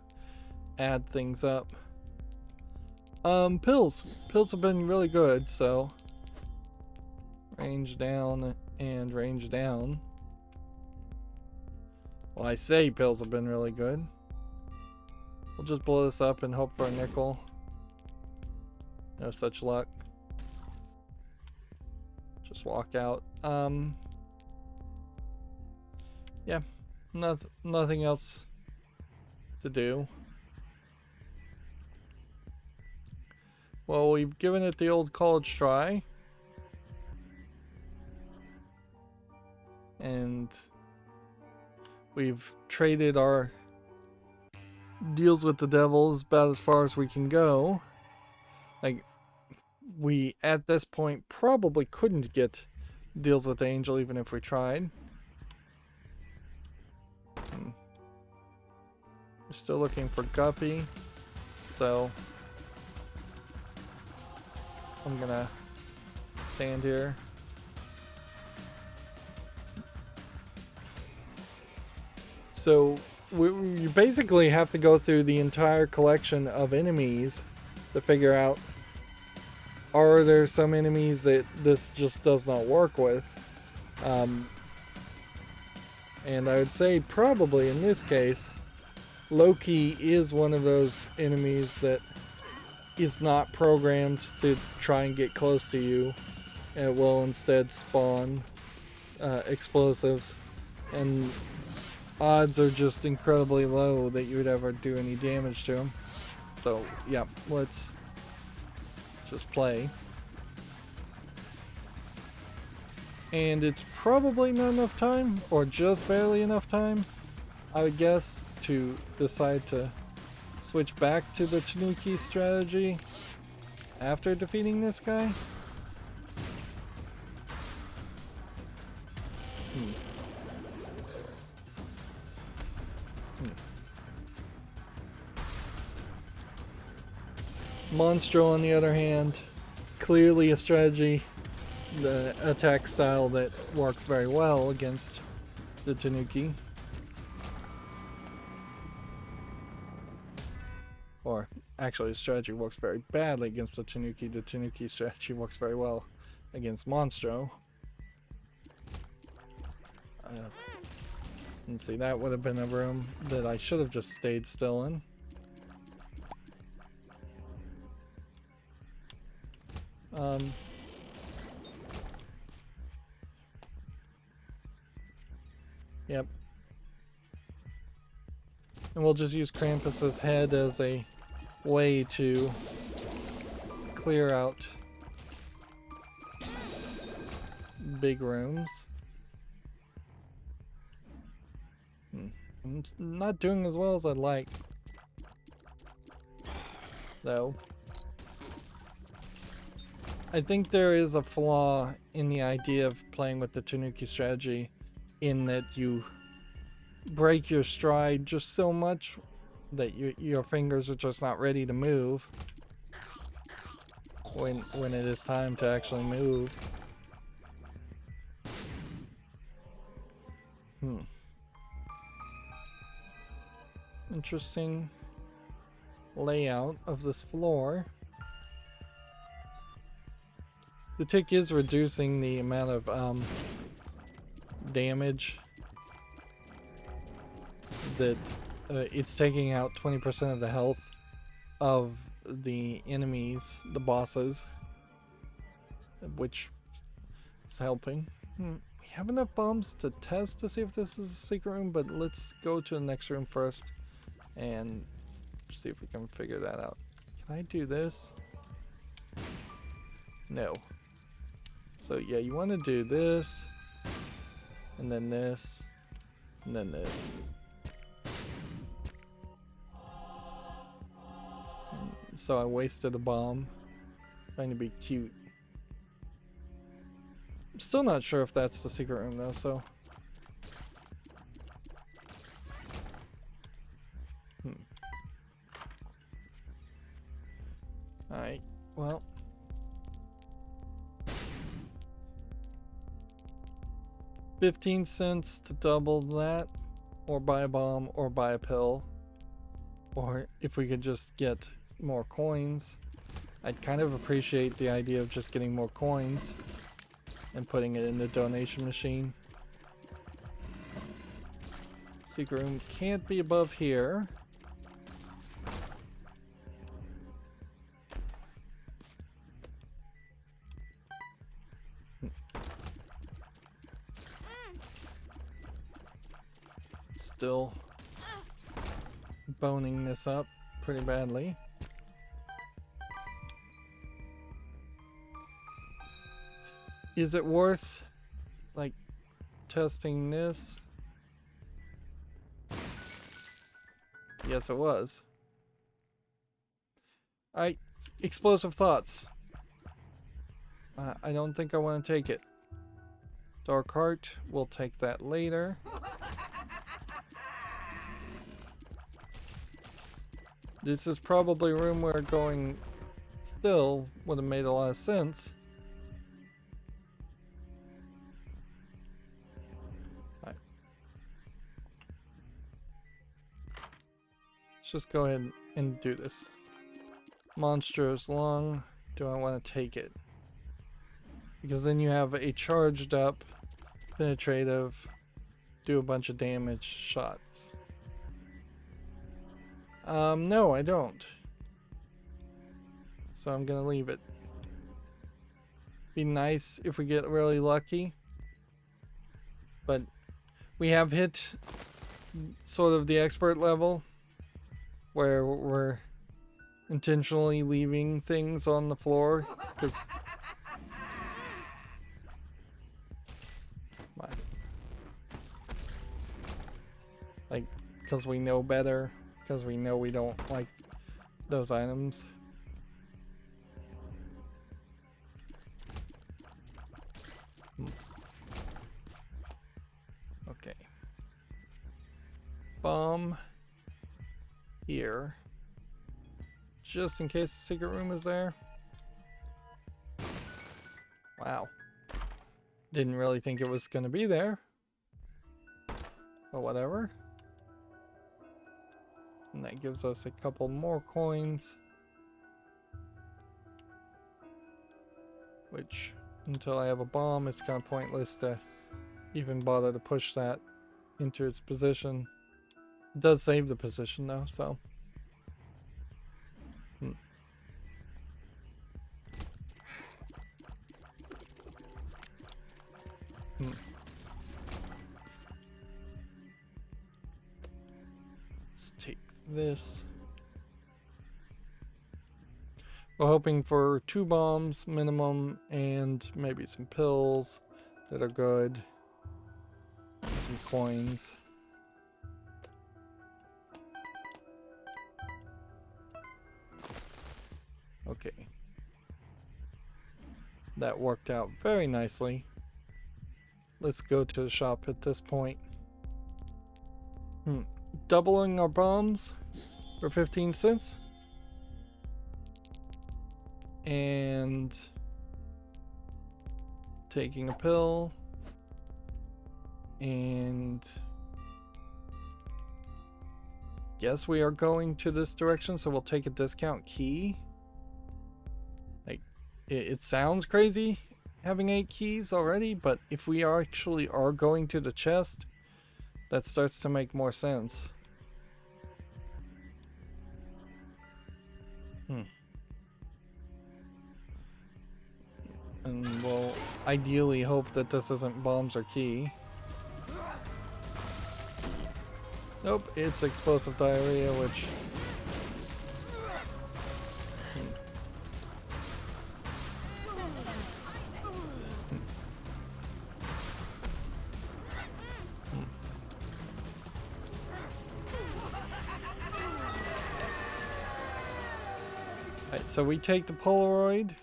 add things up. Pills. Pills have been really good, so range down and range down. Well, I say pills have been really good. We'll just blow this up and hope for a nickel. No such luck. Just walk out. Yeah. Nothing else to do. Well, we've given it the old college try. And we've traded our deals with the devil about as far as we can go. Like, we at this point probably couldn't get deals with the angel even if we tried. We're still looking for Guppy, so I'm gonna stand here. So you basically have to go through the entire collection of enemies to figure out, are there some enemies that this just does not work with? And I would say probably in this case, Loki is one of those enemies that is not programmed to try and get close to you. It will instead spawn explosives, and odds are just incredibly low that you would ever do any damage to him. So yeah, let's just play. And it's probably not enough time, or just barely enough time, I would guess, to decide to switch back to the Tanuki strategy after defeating this guy. Monstro, on the other hand, clearly a strategy, the attack style that works very well against the Tanuki. Or actually, the strategy works very badly against the Tanuki. The Tanuki strategy works very well against Monstro. And see, that would have been a room that I should have just stayed still in. Yep. And we'll just use Krampus's head as a way to clear out big rooms. I'm not doing as well as I'd like, though. I think there is a flaw in the idea of playing with the Tanuki strategy, in that you break your stride just so much that your fingers are just not ready to move when it is time to actually move. Interesting layout of this floor. The tick is reducing the amount of damage that it's taking out 20% of the health of the enemies, the bosses, which is helping. We have enough bombs to test to see if this is a secret room, but let's go to the next room first and see if we can figure that out. Can I do this? No. So yeah, you want to do this, and then this, and then this. And so I wasted a bomb trying to be cute. I'm still not sure if that's the secret room though, so. Alright, well. $0.15 to double that, or buy a bomb, or buy a pill. Or if we could just get more coins. I'd kind of appreciate the idea of just getting more coins and putting it in the donation machine. Secret room can't be above here. Still boning this up pretty badly. Is it worth, like, testing this? Yes, it was. Alright, explosive thoughts. I don't think I want to take it. Dark Heart, we'll take that later. This is probably a room where going still would have made a lot of sense. Right. Let's just go ahead and do this. Monstro's lung. Do I want to take it? Because then you have a charged up, penetrative, do a bunch of damage shots. No, I don't. So I'm gonna leave it. Be nice if we get really lucky. But we have hit sort of the expert level where we're intentionally leaving things on the floor because because we know better, because we know we don't like those items. Okay. Bomb here. Just in case the secret room is there. Wow. Didn't really think it was going to be there. But whatever. And that gives us a couple more coins. Which, until I have a bomb, it's kind of pointless to even bother to push that into its position. It does save the position though, so. Let's take this. We're hoping for 2 bombs minimum and maybe some pills that are good. Some coins. Okay. That worked out very nicely. Let's go to the shop at this point. Doubling our bombs for 15 cents. And taking a pill. And guess we are going to this direction, so we'll take a discount key. Like, it sounds crazy having 8 keys already, but if we actually are going to the chest, that starts to make more sense. And we'll ideally hope that this isn't bombs or key. Nope, it's explosive diarrhea, which... Alright, so we take the Polaroid.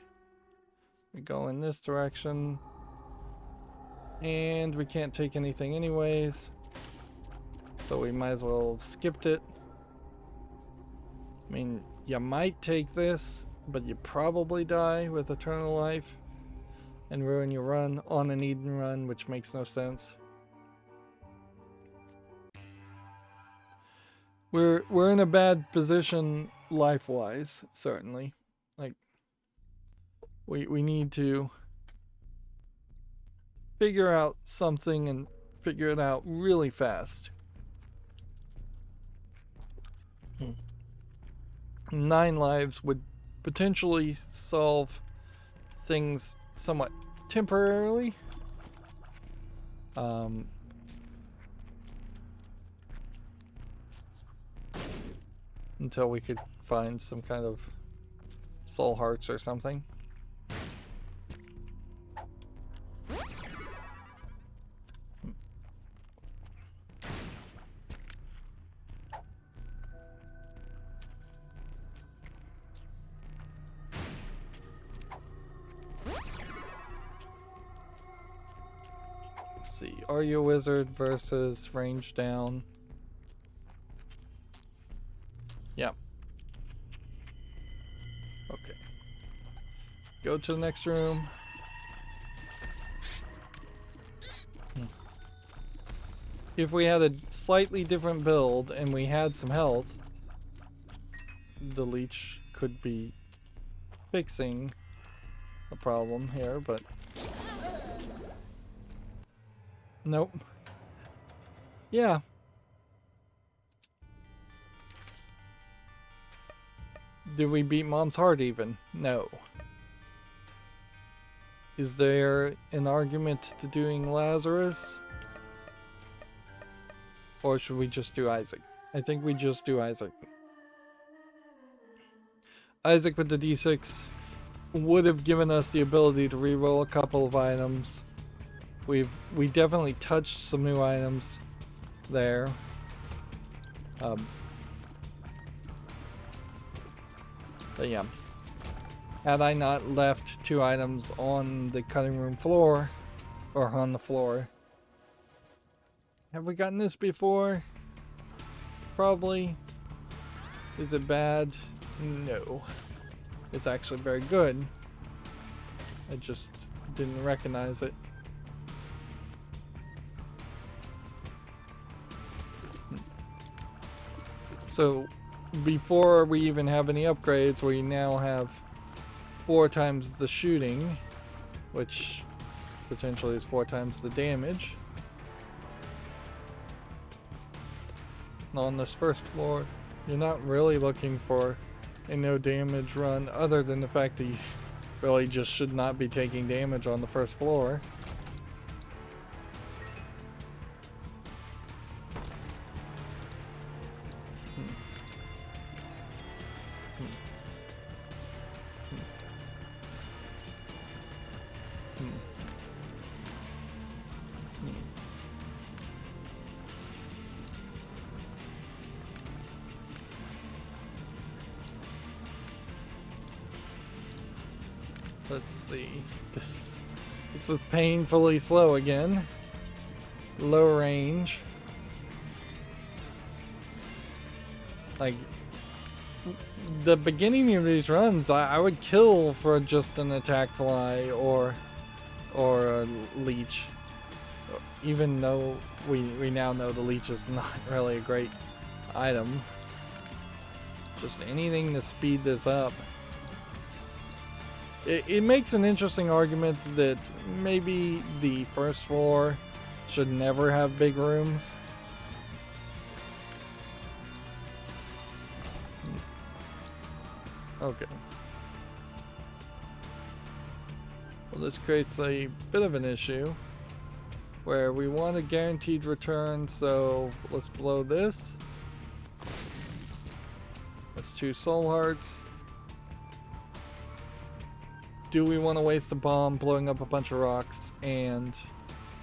We go in this direction. And we can't take anything anyways. So we might as well have skipped it. I mean, you might take this, but you probably die with Eternal Life and ruin your run on an Eden run, which makes no sense. We're in a bad position life-wise, certainly. Like, we need to figure out something and figure it out really fast. 9 lives would potentially solve things somewhat temporarily. Until we could find some kind of soul hearts or something. See, are you a wizard versus range down? Yeah. Okay. Go to the next room. If we had a slightly different build and we had some health, the leech could be fixing a problem here, but nope. Yeah. Did we beat Mom's heart even? No. Is there an argument to doing Lazarus? Or should we just do Isaac? I think we just do Isaac. Isaac with the D6 would have given us the ability to reroll a couple of items. We definitely touched some new items there. But yeah. Had I not left 2 items on the cutting room floor, or on the floor. Have we gotten this before? Probably. Is it bad? No. It's actually very good. I just didn't recognize it. So, before we even have any upgrades, we now have 4 times the shooting, which potentially is 4 times the damage. On this first floor, you're not really looking for a no damage run, other than the fact that you really just should not be taking damage on the first floor. Let's see. This is painfully slow again. Low range. Like, the beginning of these runs, I would kill for just an attack fly or a leech. Even though we now know the leech is not really a great item. Just anything to speed this up. It makes an interesting argument that maybe the first floor should never have big rooms. Okay. Well, this creates a bit of an issue where we want a guaranteed return, so let's blow this. That's 2 soul hearts. Do we want to waste a bomb blowing up a bunch of rocks and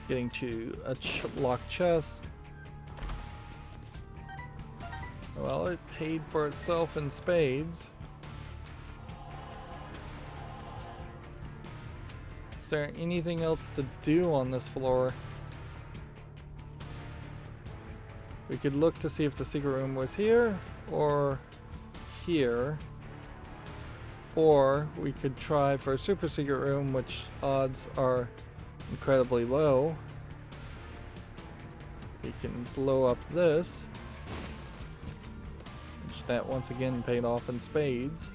getting to a locked chest? Well, it paid for itself in spades. Is there anything else to do on this floor? We could look to see if the secret room was here or here. Or we could try for a super secret room, which odds are incredibly low. We can blow up this, which that once again paid off in spades.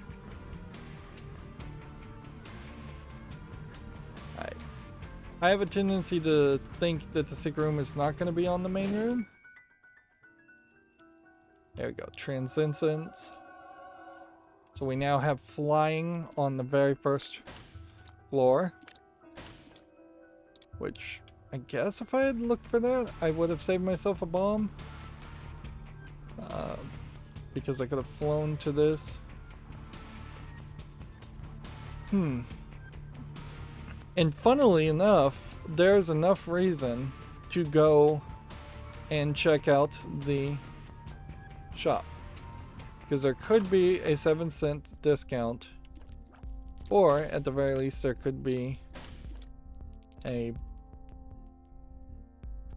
I have a tendency to think that the secret room is not going to be on the main room. There we go, Transcendence. So we now have flying on the very first floor. Which, I guess if I had looked for that, I would have saved myself a bomb. Because I could have flown to this. And funnily enough, there's enough reason to go and check out the shop. Because there could be a 7-cent discount, or at the very least there could be a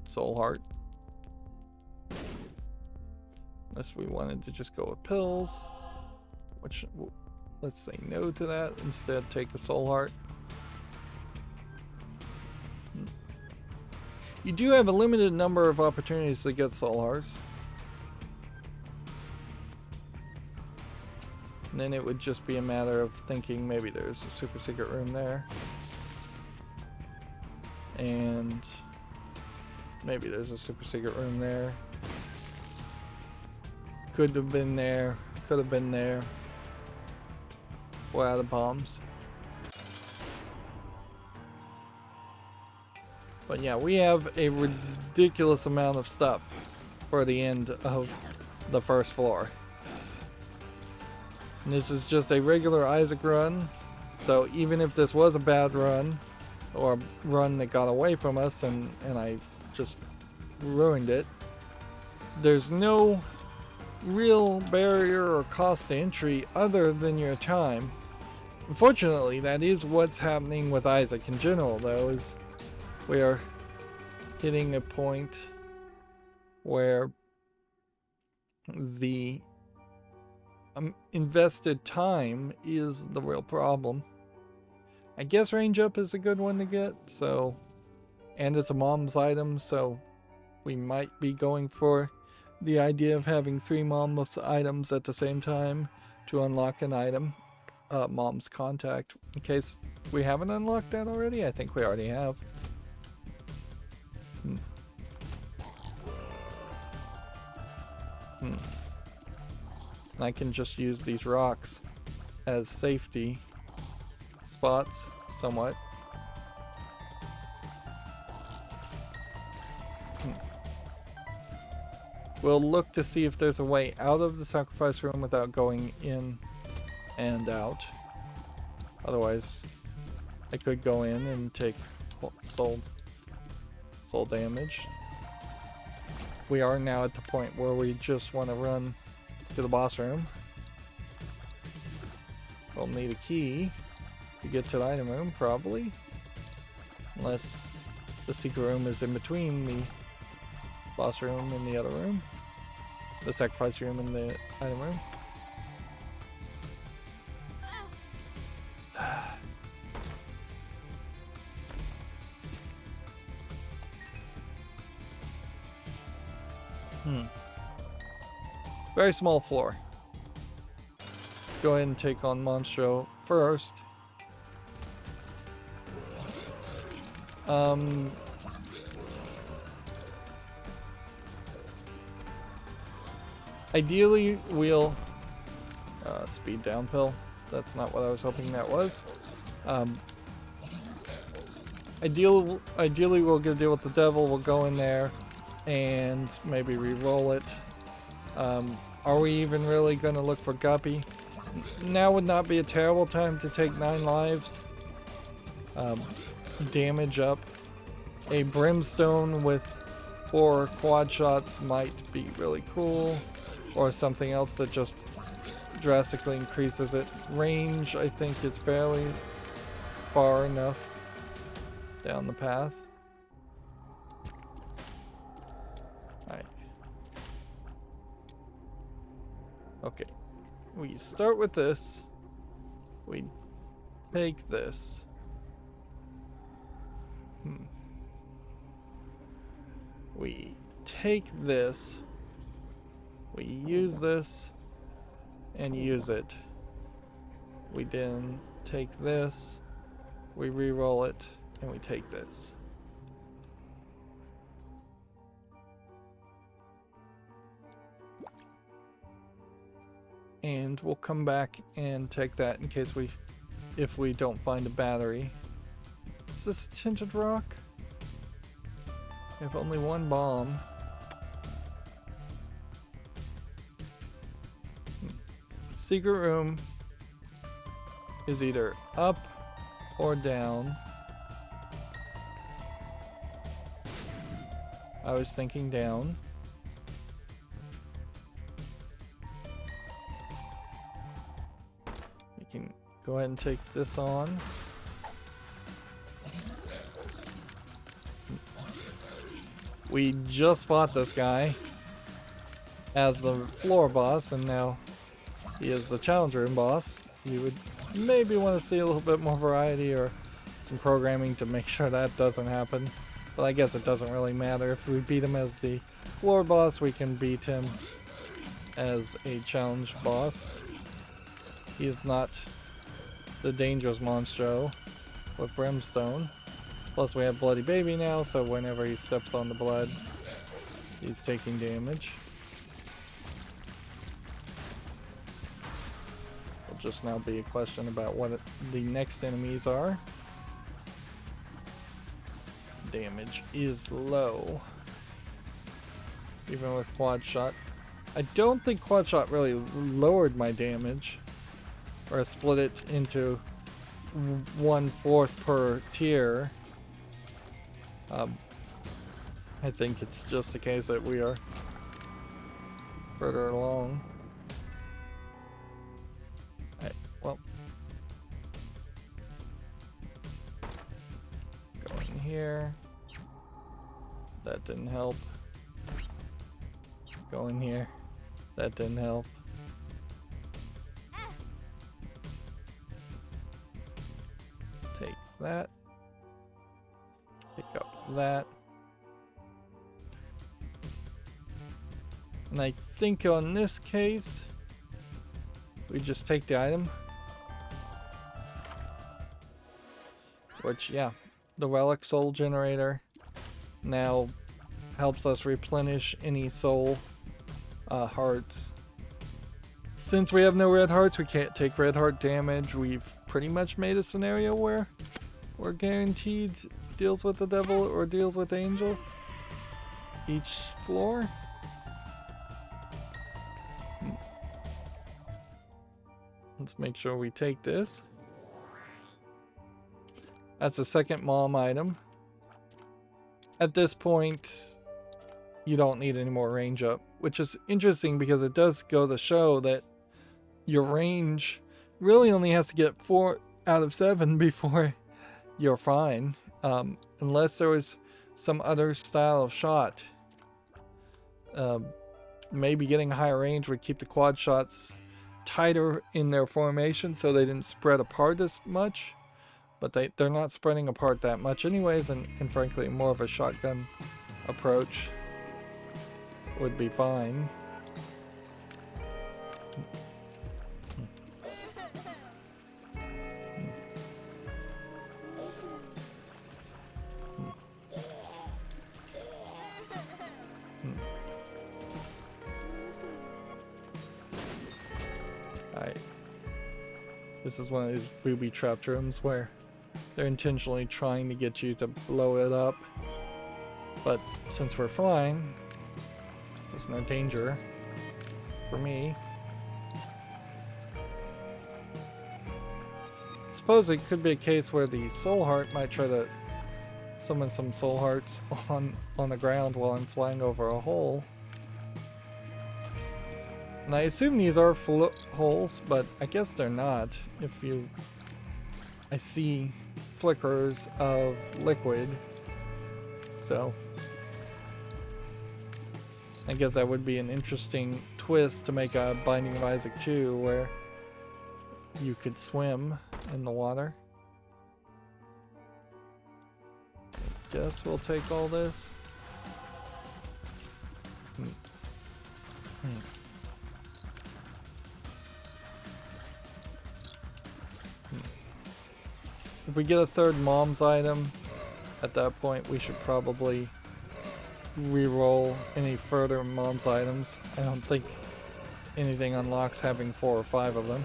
soul heart. Unless we wanted to just go with pills, which let's say no to that, instead take a soul heart. You do have a limited number of opportunities to get soul hearts. And then it would just be a matter of thinking maybe there's a super secret room there. And Maybe there's a super secret room there. Could have been there. Could have been there. We're out of bombs. But yeah, we have a ridiculous amount of stuff for the end of the first floor. And this is just a regular Isaac run. So even if this was a bad run, or a run that got away from us and I just ruined it, there's no real barrier or cost to entry other than your time. Unfortunately, that is what's happening with Isaac in general, though, is we are hitting a point where the invested time is the real problem. I guess range up is a good one to get, so, and it's a mom's item, so we might be going for the idea of having 3 mom's items at the same time to unlock an item. Mom's contact, in case we haven't unlocked that already. I think we already have. I can just use these rocks as safety spots somewhat. We'll look to see if there's a way out of the sacrifice room without going in and out. Otherwise, I could go in and take soul damage. We are now at the point where we just want to run to the boss room. We'll need a key to get to the item room, probably. Unless the secret room is in between the boss room and the other room. The sacrifice room and the item room. Very small floor. Let's go ahead and take on Monstro first. Ideally, we'll speed down pill. That's not what I was hoping that was. Ideally, we'll get a deal with the devil. We'll go in there and maybe re-roll it. Are we even really going to look for Guppy? Now would not be a terrible time to take 9 lives. Damage up. A brimstone with 4 quad shots might be really cool. Or something else that just drastically increases it. Range, I think, is fairly far enough down the path. Alright. Okay. We start with this. We take this. We take this. We use this and use it. We then take this, we re-roll it, and we take this. And we'll come back and take that in case if we don't find a battery. Is this a tinted rock? I have only 1 bomb. Secret room is either up or down. I was thinking down. We can go ahead and take this on. We just fought this guy as the floor boss, and now he is the challenge room boss. You would maybe want to see a little bit more variety or some programming to make sure that doesn't happen. But I guess it doesn't really matter. If we beat him as the floor boss, we can beat him as a challenge boss. He is not the dangerous Monstro with brimstone. Plus we have Bloody Baby now, so whenever he steps on the blood, he's taking damage. It'll just now be a question about what the next enemies are. Damage is low. Even with Quad Shot. I don't think Quad Shot really lowered my damage. Or split it into 1/4 per tier. I think it's just the case that we are further along. Alright, well. Go in here. That didn't help. Go in here. That didn't help. Take that. Pick up that. And I think on this case, we just take the item. Which, yeah, the relic soul generator now helps us replenish any soul hearts. Since we have no red hearts, we can't take red heart damage. We've pretty much made a scenario where we're guaranteed deals with the devil or deals with the angel each floor. Let's make sure we take this. That's a second mom item. At this point, you don't need any more range up, which is interesting because it does go to show that your range really only has to get 4 out of 7 before you're fine. Unless there was some other style of shot. Maybe getting a higher range would keep the quad shots tighter in their formation so they didn't spread apart as much. But they're not spreading apart that much anyways, and frankly more of a shotgun approach would be fine. Alright. This is one of these booby trapped rooms where they're intentionally trying to get you to blow it up. But since we're flying, there's no danger for me. I suppose it could be a case where the soul heart might try to summon some soul hearts on the ground while I'm flying over a hole. And I assume these are holes, but I guess they're not. I see flickers of liquid, so I guess that would be an interesting twist to make a Binding of Isaac 2 where you could swim in the water. I guess we'll take all this. If we get a third mom's item, at that point we should probably re-roll any further mom's items. I don't think anything unlocks having 4 or 5 of them.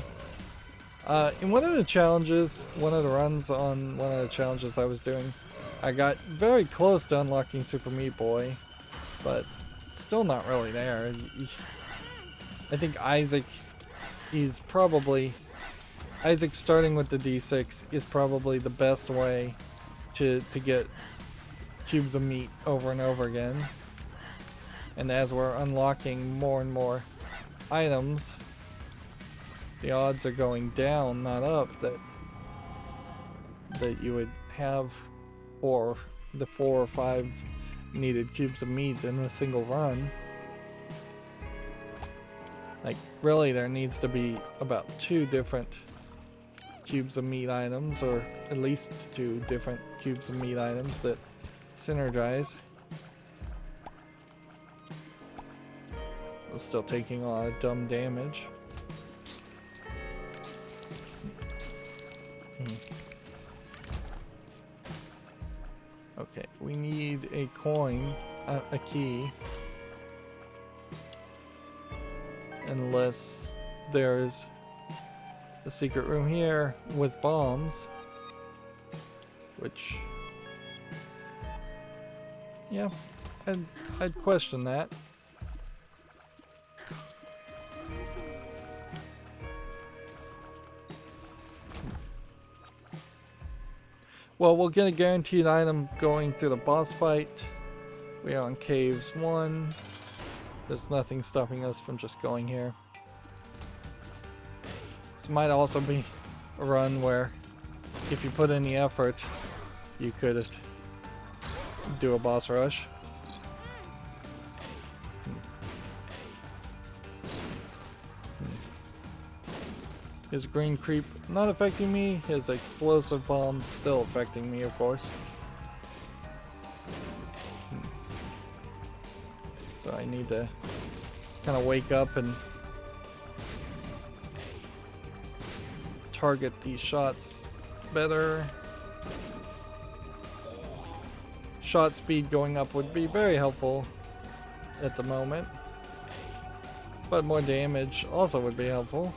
In one of the challenges, one of the runs on one of the challenges I was doing, I got very close to unlocking Super Meat Boy, but still not really there. I think Isaac starting with the D6 is probably the best way to get cubes of meat over and over again. And as we're unlocking more and more items, the odds are going down, not up, that you would have the 4 or 5 needed cubes of meat in a single run. Like, really, there needs to be about 2 different cubes of meat items, or at least 2 different cubes of meat items that synergize. I'm still taking a lot of dumb damage. Okay, we need a coin, a key. Unless there's a secret room here with bombs. Which... yeah, I'd question that. Well, we'll get a guaranteed item going through the boss fight. We are on Caves 1. There's nothing stopping us from just going here. This might also be a run where if you put in the effort, you could do a boss rush. His green creep not affecting me, his explosive bombs still affecting me, of course. So I need to kind of wake up and target these shots better. Shot speed going up would be very helpful at the moment, but more damage also would be helpful.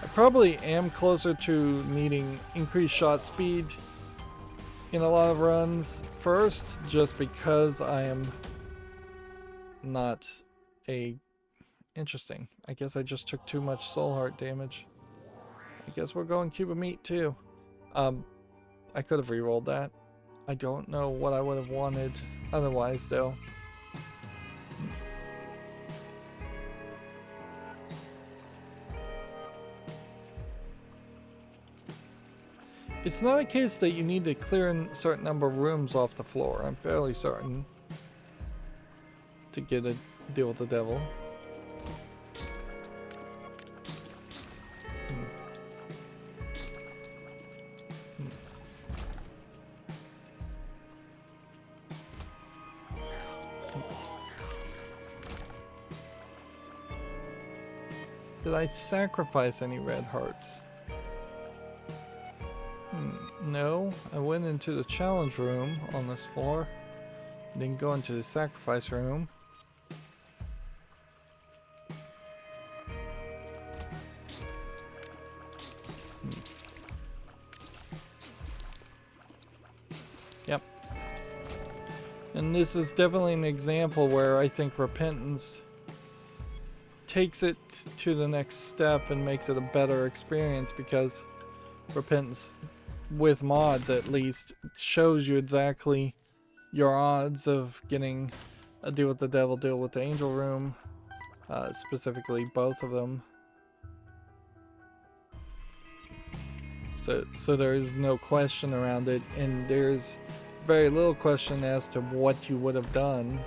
I probably am closer to needing increased shot speed in a lot of runs first, just because I am not a... interesting. I guess I just took too much soul heart damage. I guess we're going cube of meat too. I could have re-rolled that. I don't know what I would have wanted otherwise though. It's not a case that you need to clear a certain number of rooms off the floor. I'm fairly certain to get a deal with the devil. Did I sacrifice any red hearts? No, I went into the challenge room on this floor. Didn't go into the sacrifice room. Yep. And this is definitely an example where I think repentance takes it to the next step and makes it a better experience, because repentance, with mods at least, shows you exactly your odds of getting a deal with the devil, deal with the angel room, specifically both of them. So there is no question around it, and there's very little question as to what you would have done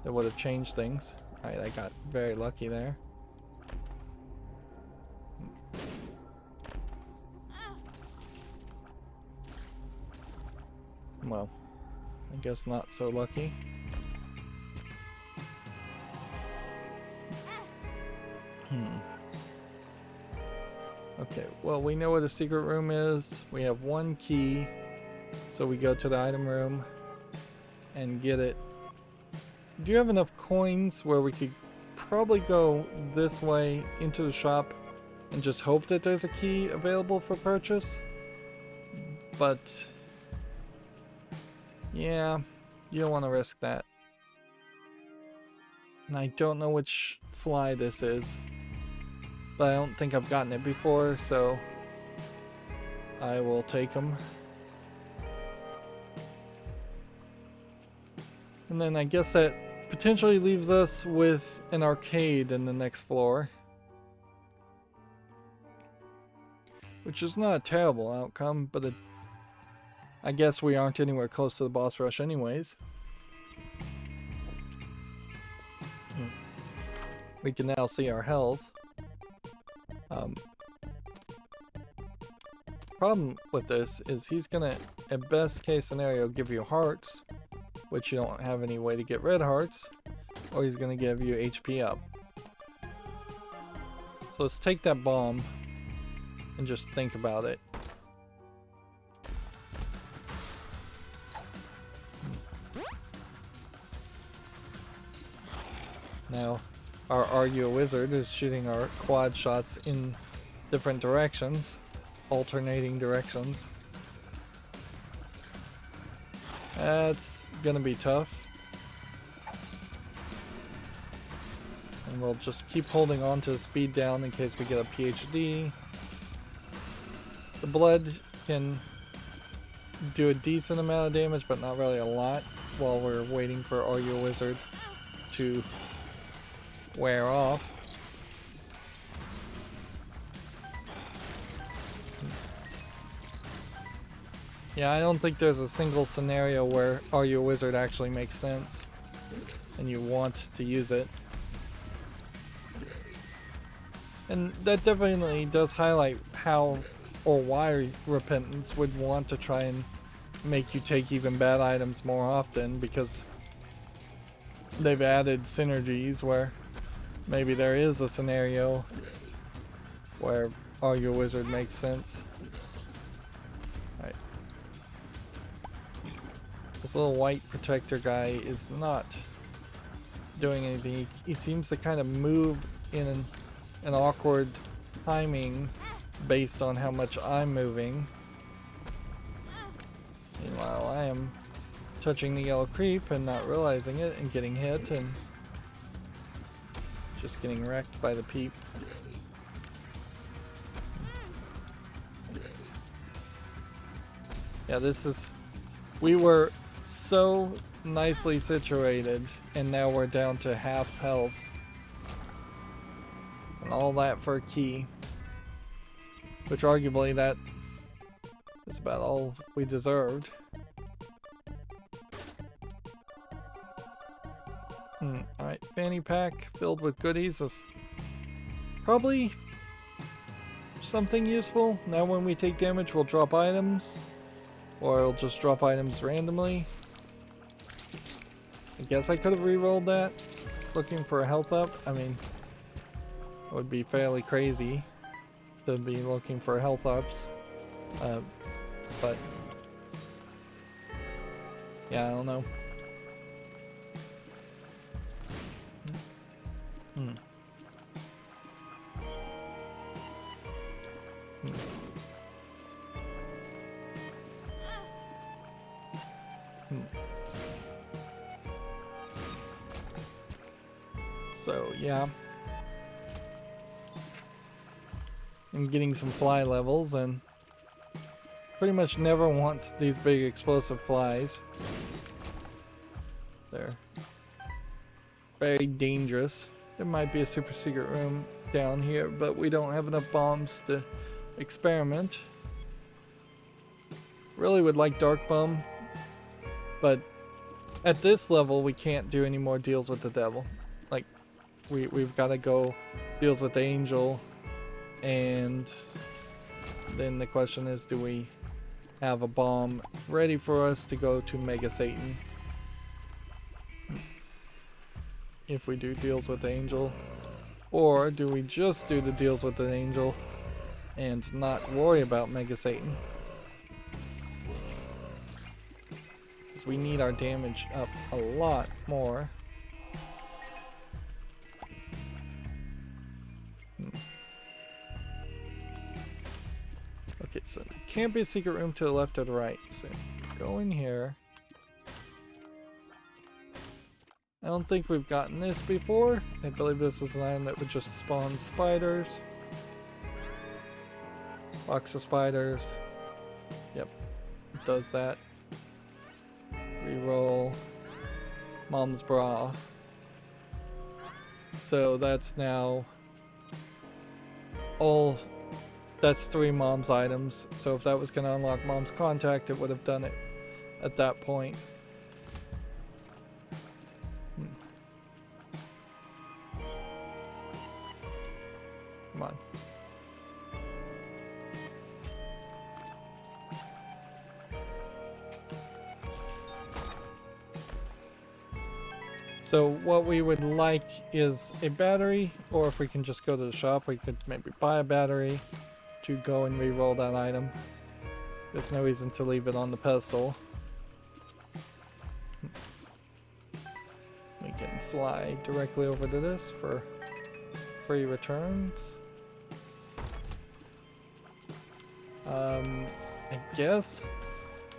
that would have changed things. Alright, I got very lucky there. Well, I guess not so lucky. Okay, well, we know what a secret room is. We have one key, so we go to the item room and get it. Do you have enough coins where we could probably go this way into the shop and just hope that there's a key available for purchase? But yeah, you don't want to risk that. And I don't know which fly this is, but I don't think I've gotten it before, so I will take them. And then I guess that potentially leaves us with an arcade in the next floor, which is not a terrible outcome, but I guess we aren't anywhere close to the boss rush anyways. We can now see our health. Problem with this is he's gonna, at best case scenario, give you hearts, which you don't have any way to get red hearts, or he's gonna give you HP up. So let's take that bomb and just think about it. Now, our Argue Wizard is shooting our quad shots in different directions, alternating directions. That's gonna be tough. And we'll just keep holding on to speed down in case we get a PhD. The blood can do a decent amount of damage, but not really a lot, while we're waiting for Argue Wizard to wear off. Yeah, I don't think there's a single scenario where Argue Wizard actually makes sense and you want to use it. And that definitely does highlight how or why Repentance would want to try and make you take even bad items more often, because they've added synergies where maybe there is a scenario where Argue Wizard makes sense. Alright. This little white protector guy is not doing anything. He seems to kind of move in an awkward timing based on how much I'm moving. Meanwhile, I am touching the yellow creep and not realizing it and getting hit and just getting wrecked by the peep. Yeah, we were so nicely situated and now we're down to half health. And all that for a key. Which arguably that is about all we deserved. Alright, fanny pack filled with goodies is probably something useful. Now when we take damage we'll drop items, or it'll just drop items randomly. I guess I could have re-rolled that, looking for a health up. I mean, it would be fairly crazy to be looking for health ups, but yeah, I don't know. So yeah, I'm getting some fly levels and pretty much never want these big explosive flies. They're very dangerous. There might be a super secret room down here, but we don't have enough bombs to experiment. Really would like Dark Bum, but at this level we can't do any more deals with the devil. Like, we've got to go deals with the angel, and then the question is, do we have a bomb ready for us to go to Mega Satan if we do deals with the angel, or do we just do the deals with the angel and not worry about Mega Satan? Because we need our damage up a lot more. Okay, so there can't be a secret room to the left or the right, so go in here. I don't think we've gotten this before. I believe this is an item that would just spawn spiders. Box of spiders. Yep, it does that. Reroll. Mom's bra. So that's now all. That's 3 Mom's items. So if that was going to unlock Mom's contact, it would have done it at that point. Come on. So what we would like is a battery, or if we can just go to the shop, we could maybe buy a battery, to go and re-roll that item. There's no reason to leave it on the pedestal. We can fly directly over to this for free returns. I guess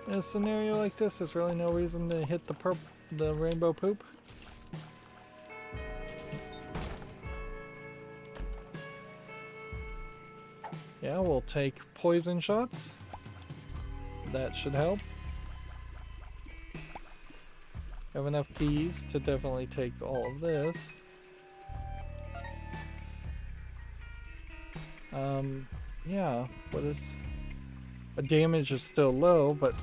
in a scenario like this, there's really no reason to hit the rainbow poop. Yeah, we'll take poison shots. That should help. Have enough keys to definitely take all of this. Yeah, what is... damage is still low, but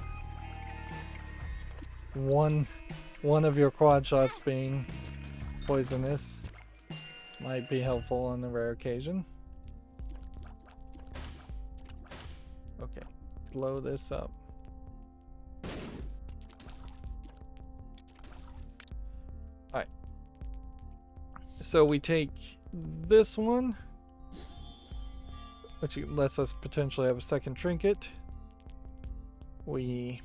one of your quad shots being poisonous might be helpful on a rare occasion. Okay, blow this up. Alright. So we take this one, which lets us potentially have a second trinket. We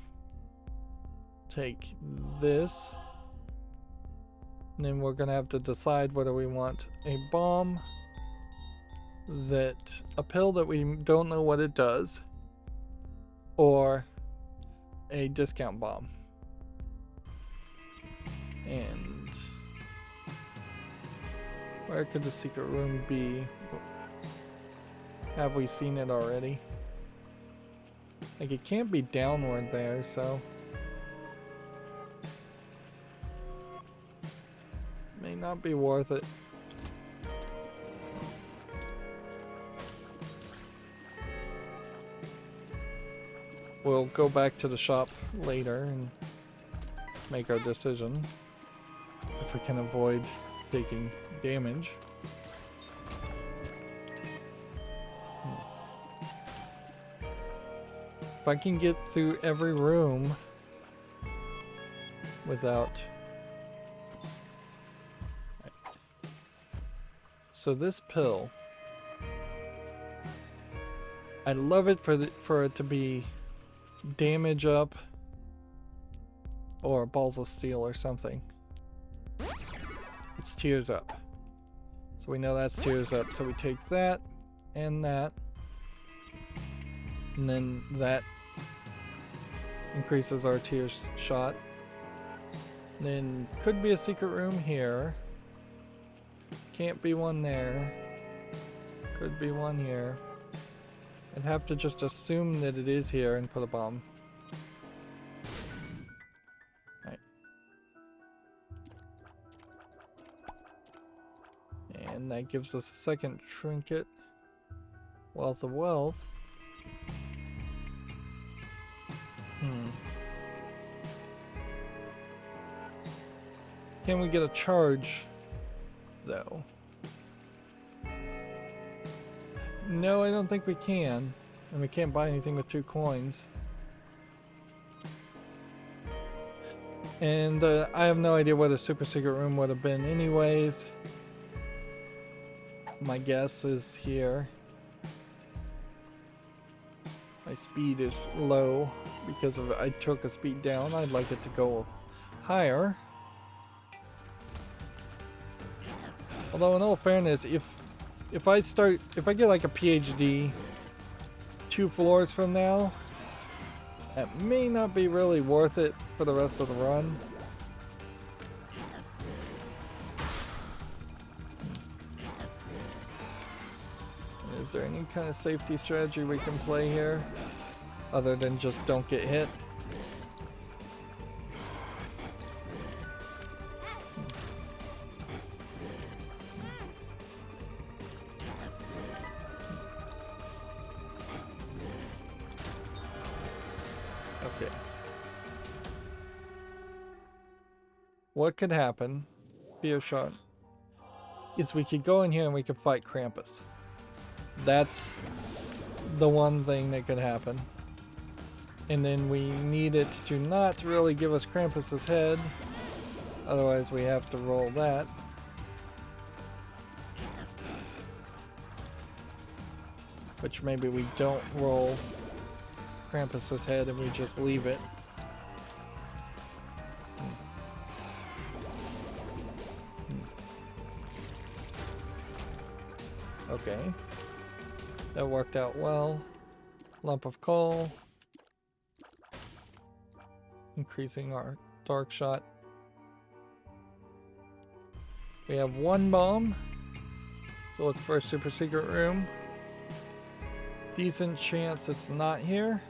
take this, and then we're gonna have to decide whether we want a bomb, a pill that we don't know what it does, or a discount bomb. And where could the secret room be? Have we seen it already? Like, it can't be downward there, so may not be worth it. We'll go back to the shop later and make our decision if we can avoid taking damage. If I can get through every room without... So this pill, I love it for it to be damage up or balls of steel or something. It's tears up. So we know that's tears up. So we take that and that. And then that increases our tears shot. Then could be a secret room here. Can't be one there. Could be one here. I'd have to just assume that it is here and put a bomb. Right. And that gives us a second trinket. Wealth of wealth. Can we get a charge, though? No, I don't think we can. And we can't buy anything with 2 coins. And I have no idea what a super secret room would have been anyways. My guess is here. My speed is low because of I took a speed down. I'd like it to go higher. Although in all fairness, if I get like a PhD 2 floors from now, that may not be really worth it for the rest of the run. Is there any kind of safety strategy we can play here other than just don't get hit? Okay. What could happen, fear shot, is we could go in here and we could fight Krampus. That's the one thing that could happen. And then we need it to not really give us Krampus's head. Otherwise we have to roll that. Which maybe we don't roll Krampus's head and we just leave it. Okay. That worked out well. Lump of coal. Increasing our dark shot. We have one bomb to look for a super secret room. Decent chance it's not here.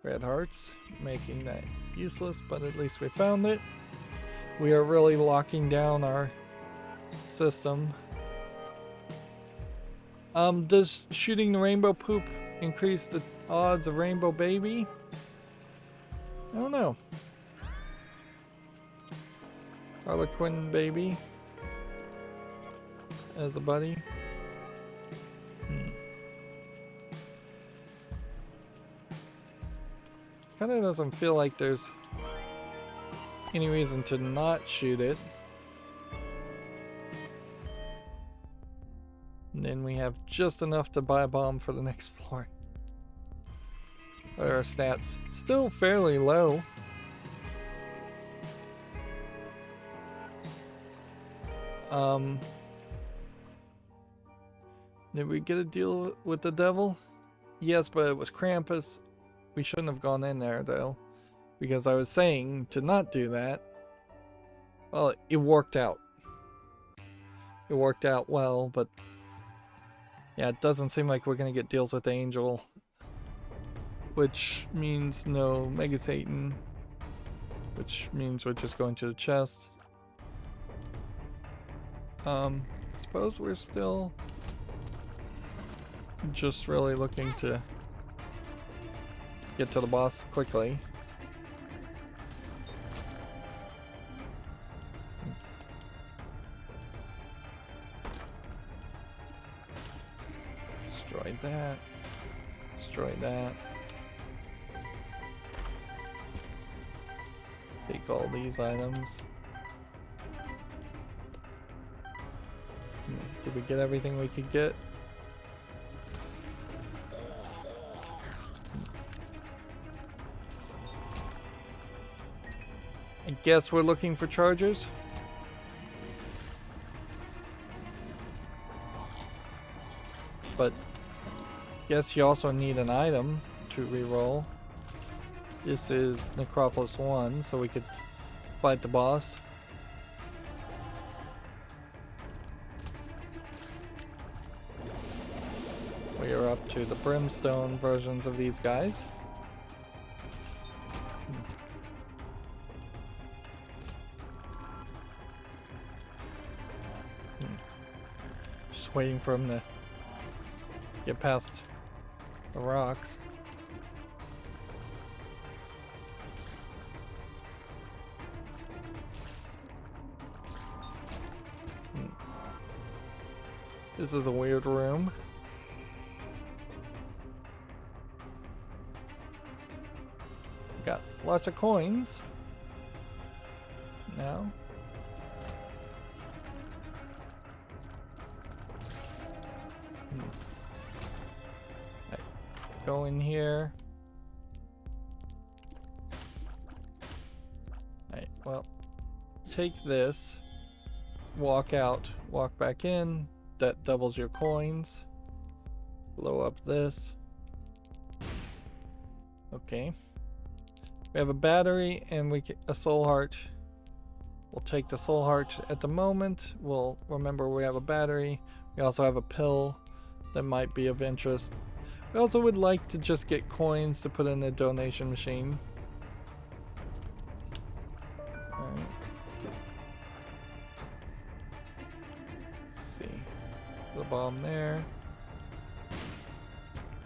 Red hearts, making that useless, but at least we found it. We are really locking down our system. Does shooting the rainbow poop increase the odds of rainbow baby? I don't know. Harlequin baby as a buddy. Kinda doesn't feel like there's any reason to not shoot it. And then we have just enough to buy a bomb for the next floor. But our stats still fairly low. Did we get a deal with the devil? Yes, but it was Krampus. We shouldn't have gone in there though, because I was saying to not do that. Well, it worked out. It worked out well, but yeah, it doesn't seem like we're gonna get deals with the angel, which means no Mega Satan, which means we're just going to the chest. Suppose we're still just really looking to get to the boss quickly. Destroy that. Destroy that. Take all these items. Did we get everything we could get? I guess we're looking for chargers. But guess you also need an item to reroll. This is Necropolis 1, so we could fight the boss. We are up to the brimstone versions of these guys. Just waiting for him to get past the rocks. This is a weird room. Got lots of coins. Now. Right. Go in here. Right, well, take this. Walk out. Walk back in. That doubles your coins. Blow up this. Okay. We have a battery and a soul heart. We'll take the soul heart at the moment. We'll remember we have a battery. We also have a pill that might be of interest. We also would like to just get coins to put in the donation machine. Alright. Let's see. Put a bomb there.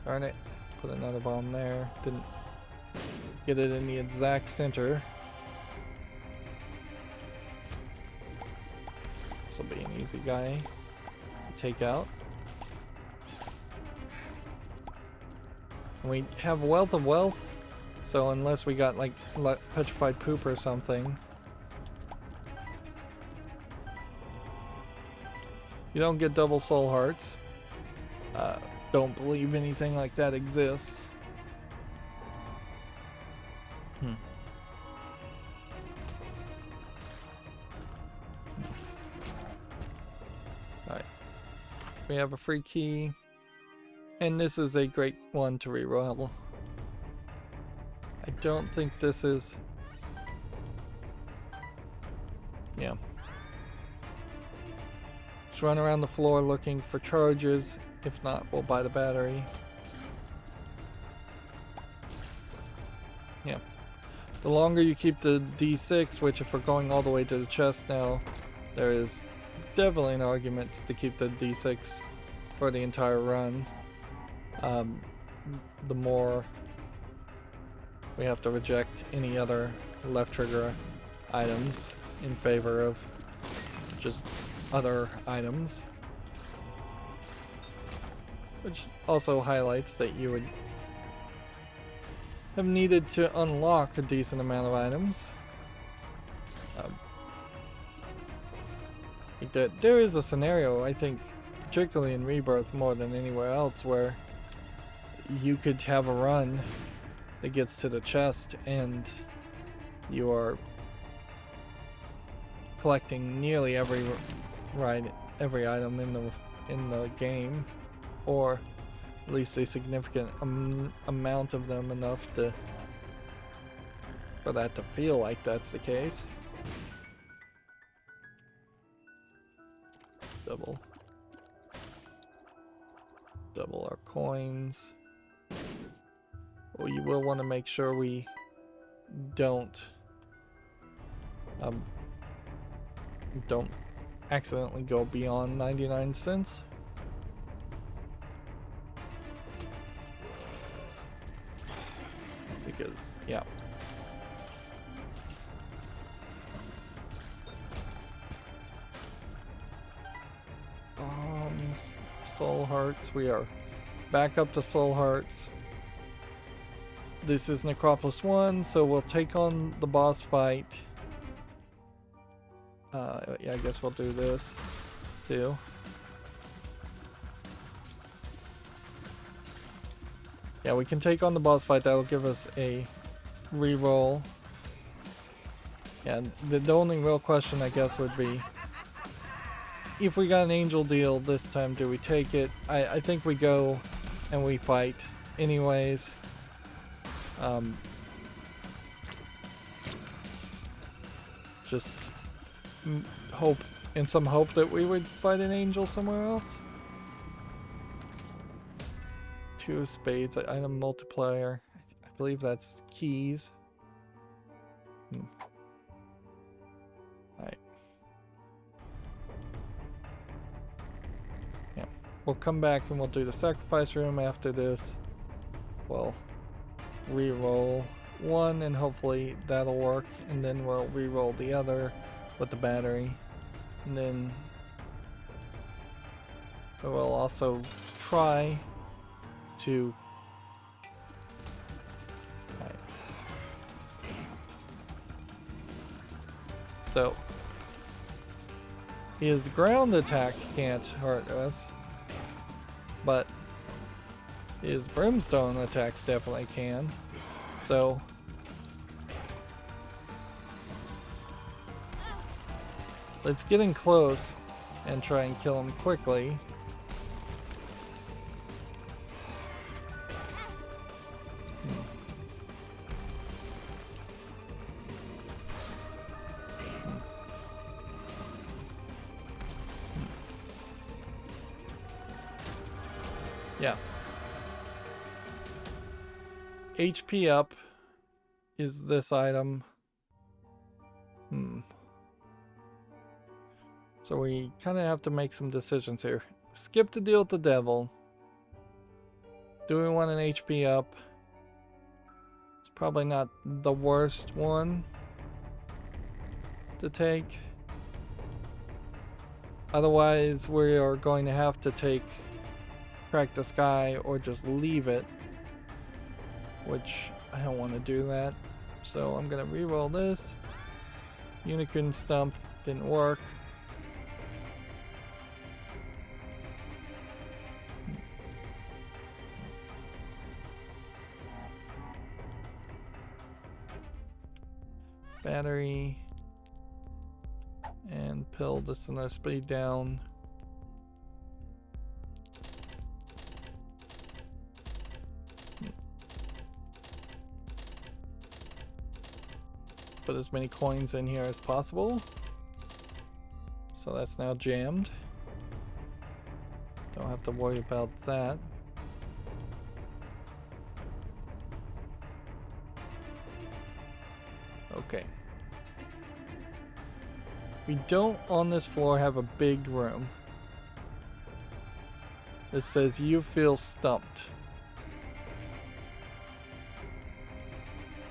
Darn it. Put another bomb there. Didn't get it in the exact center. This will be an easy guy to take out. And we have wealth of wealth, so unless we got like petrified poop or something, You don't get double soul hearts. Don't believe anything like that exists. Alright. We have a free key. And this is a great one to reroll. I don't think this is... Yeah. Let's run around the floor looking for charges. If not, we'll buy the battery. Yeah. The longer you keep the D6, which if we're going all the way to the chest now, there is definitely an argument to keep the D6 for the entire run. The more we have to reject any other left trigger items in favor of just other items. Which also highlights that you would have needed to unlock a decent amount of items. There is a scenario, I think, particularly in Rebirth more than anywhere else, where you could have a run that gets to the chest and you are collecting nearly every item in the game, or at least a significant amount of them, enough for that to feel like that's the case. Double our coins. Well, you will want to make sure we don't accidentally go beyond 99 cents. Because, yeah. Soul hearts. We are back up to soul hearts. This is Necropolis 1, so we'll take on the boss fight. Yeah, I guess we'll do this too. Yeah, we can take on the boss fight. That'll give us a reroll. Yeah, the only real question, I guess, would be, if we got an angel deal this time, do we take it? I think we go and we fight anyways. Just hope, in some hope that we would fight an angel somewhere else. 2 of spades, item multiplier. I believe that's keys. Alright. Yeah. We'll come back and we'll do the sacrifice room after this. We'll re-roll one and hopefully that'll work, and then we'll re-roll the other with the battery, and then we'll also try to so his ground attack can't hurt us, but his brimstone attack definitely can. So let's get in close and try and kill him quickly. Yeah. HP up is this item. So we kind of have to make some decisions here. Skip the deal with the devil. Do we want an HP up? It's probably not the worst one to take. Otherwise, we are going to have to take Crack the Sky or just leave it, which I don't want to do that. So I'm going to re-roll this. Unicorn Stump didn't work. Battery. And pill, that's another speed down. Put as many coins in here as possible. So that's now jammed. Don't have to worry about that. Okay. We don't on this floor have a big room. It says you feel stumped.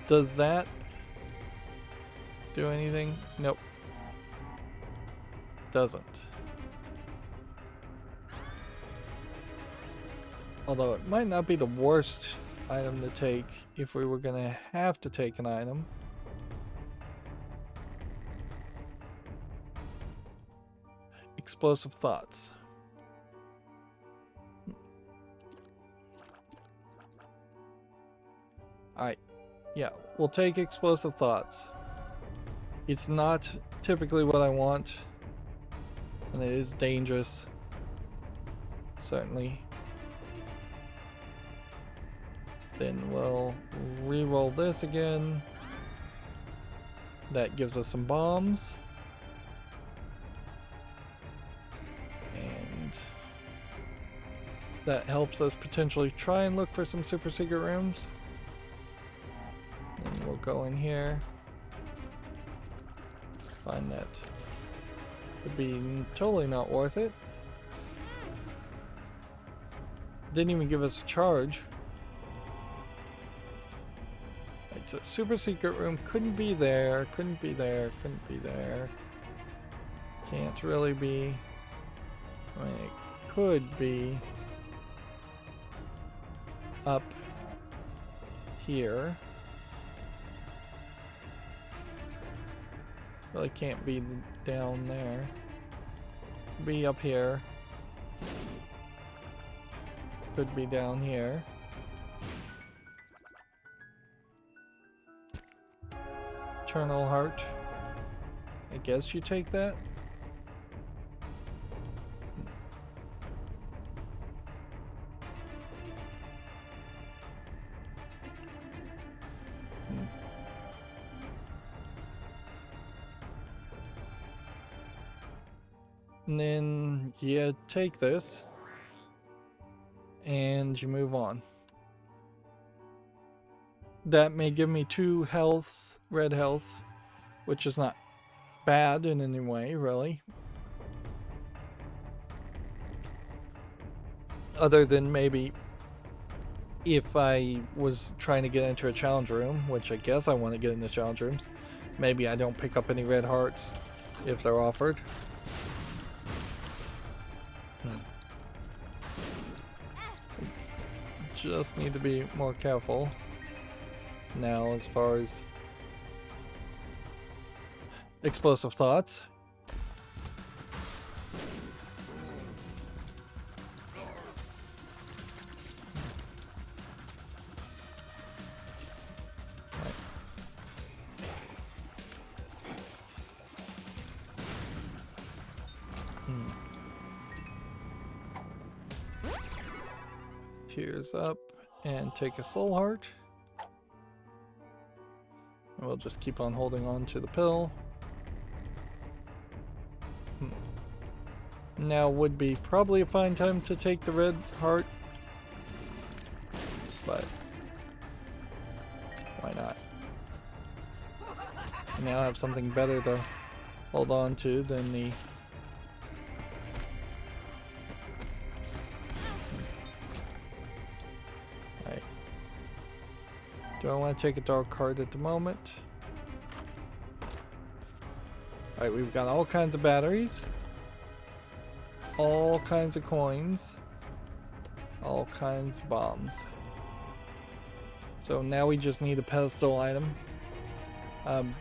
Does that do anything? Nope. Doesn't. Although it might not be the worst item to take if we were gonna have to take an item. Explosive thoughts. Alright. Yeah, we'll take explosive thoughts. It's not typically what I want. And it is dangerous. Certainly. Then we'll re-roll this again. That gives us some bombs. And that helps us potentially try and look for some super secret rooms. And we'll go in here. Find that. Would be totally not worth it. Didn't even give us a charge. It's a super secret room. Couldn't be there. Couldn't be there. Couldn't be there. Can't really be. I mean, it could be up here. Really can't be down there. Be up here. Could be down here. Eternal heart. I guess you take that. And then you take this and you move on. That may give me 2 health, red health, which is not bad in any way, really. Other than maybe if I was trying to get into a challenge room, which I guess I want to get into challenge rooms, maybe I don't pick up any red hearts if they're offered. Just need to be more careful now as far as explosive thoughts. Tears up and take a soul heart. And we'll just keep on holding on to the pill. Now would be probably a fine time to take the red heart, but why not? Now I have something better to hold on to than the do I want to take a dark card at the moment? Alright, we've got all kinds of batteries. All kinds of coins. All kinds of bombs. So now we just need a pedestal item. And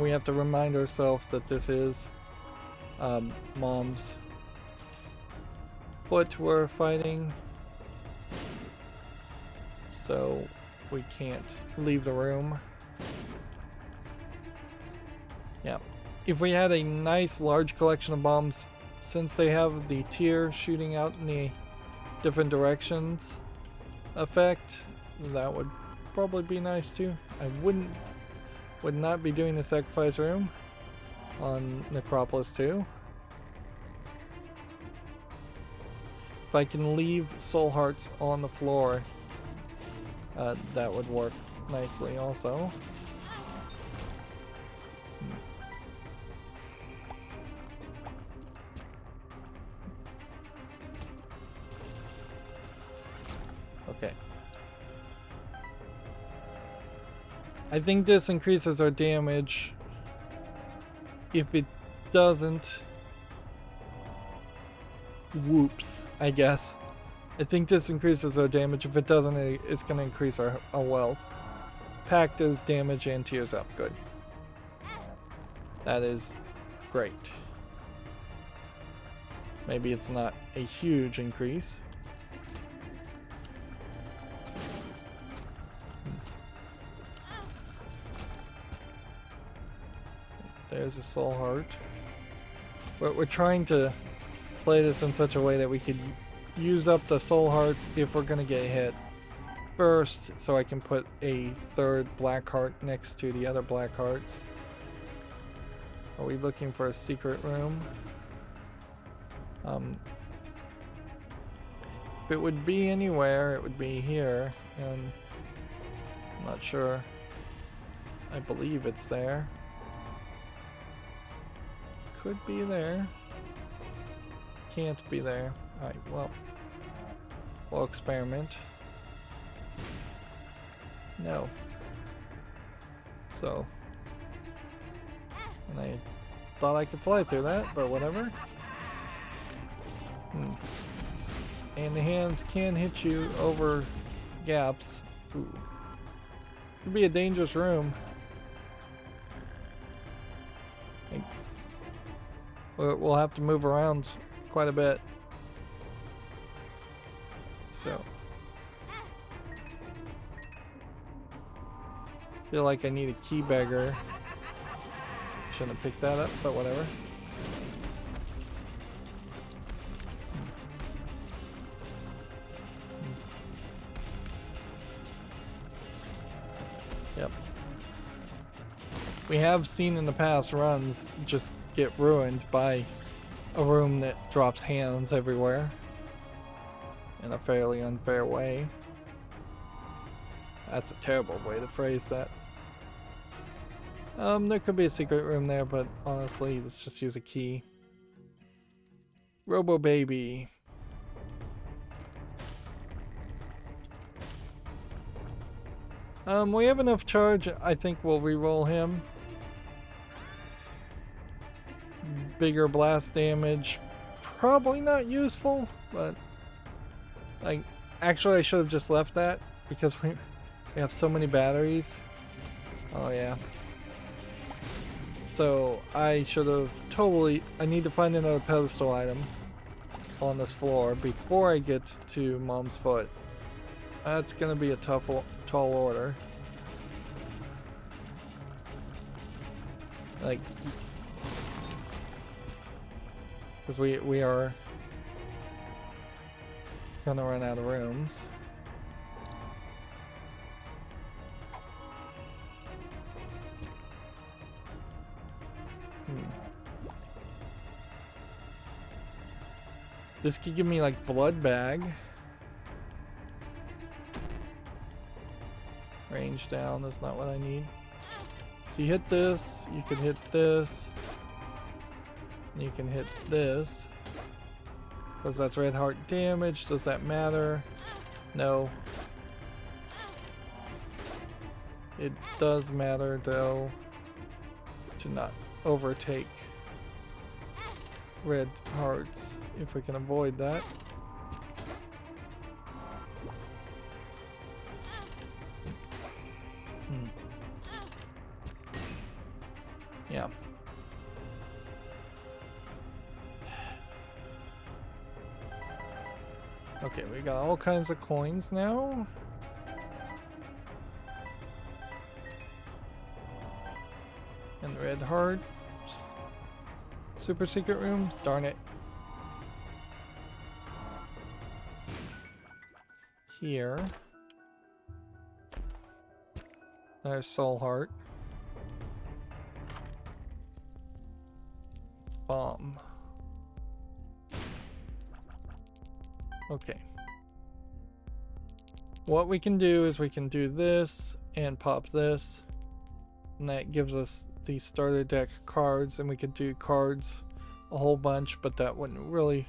we have to remind ourselves that this is Mom's foot we're fighting. So we can't leave the room. Yeah. If we had a nice large collection of bombs, since they have the tier shooting out in the different directions effect, that would probably be nice too. I would not be doing the sacrifice room on Necropolis 2. If I can leave soul hearts on the floor, that would work nicely also. Okay. I think this increases our damage. If it doesn't, whoops, I guess. I think this increases our damage. If it doesn't, it's going to increase our wealth. Pact does damage and tears up. Good. That is great. Maybe it's not a huge increase. There's a soul heart. But we're trying to play this in such a way that we could use up the soul hearts if we're going to get hit first, so I can put a third black heart next to the other black hearts. Are we looking for a secret room? If it would be anywhere, it would be here, and I'm not sure. I believe it's there. Could be there. Can't be there. Alright, well. We'll experiment. No. So. And I thought I could fly through that, but whatever. And the hands can hit you over gaps. Ooh. Could be a dangerous room. We'll have to move around quite a bit. So. Feel like I need a key beggar. Shouldn't have picked that up, but whatever. Yep. We have seen in the past runs just get ruined by a room that drops hands everywhere in a fairly unfair way. That's a terrible way to phrase that. There could be a secret room there, but honestly, let's just use a key. Robo Baby. We have enough charge. I think we'll re-roll him. Bigger blast damage. Probably not useful, but actually I should have just left that because we have so many batteries. Oh yeah. So I should have totally. I need to find another pedestal item on this floor before I get to Mom's Foot. That's gonna be a tall order. Like, because we are gonna run out of rooms. This could give me like blood bag. Range down, that's not what I need. So you hit this, you can hit this, and you can hit this. Because that's red heart damage, does that matter? No. It does matter though to not overtake red hearts if we can avoid that. Yeah. Okay, we got all kinds of coins now. And red heart. Super secret room. Darn it. Here. There's soul heart. Bomb. Okay. What we can do is we can do this and pop this. And that gives us the starter deck cards, and we could do cards a whole bunch, but that wouldn't really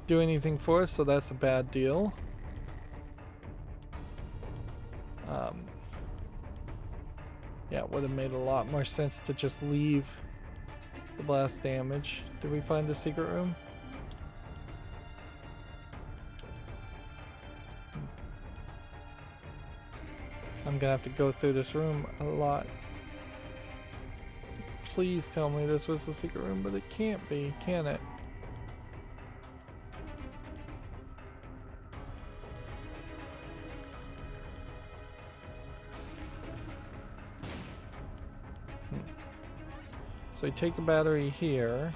do anything for us, so that's a bad deal. Yeah, it would have made a lot more sense to just leave the blast damage. Did we find the secret room? I'm gonna have to go through this room a lot. Please tell me this was the secret room, but it can't be, can it? So we take a battery here.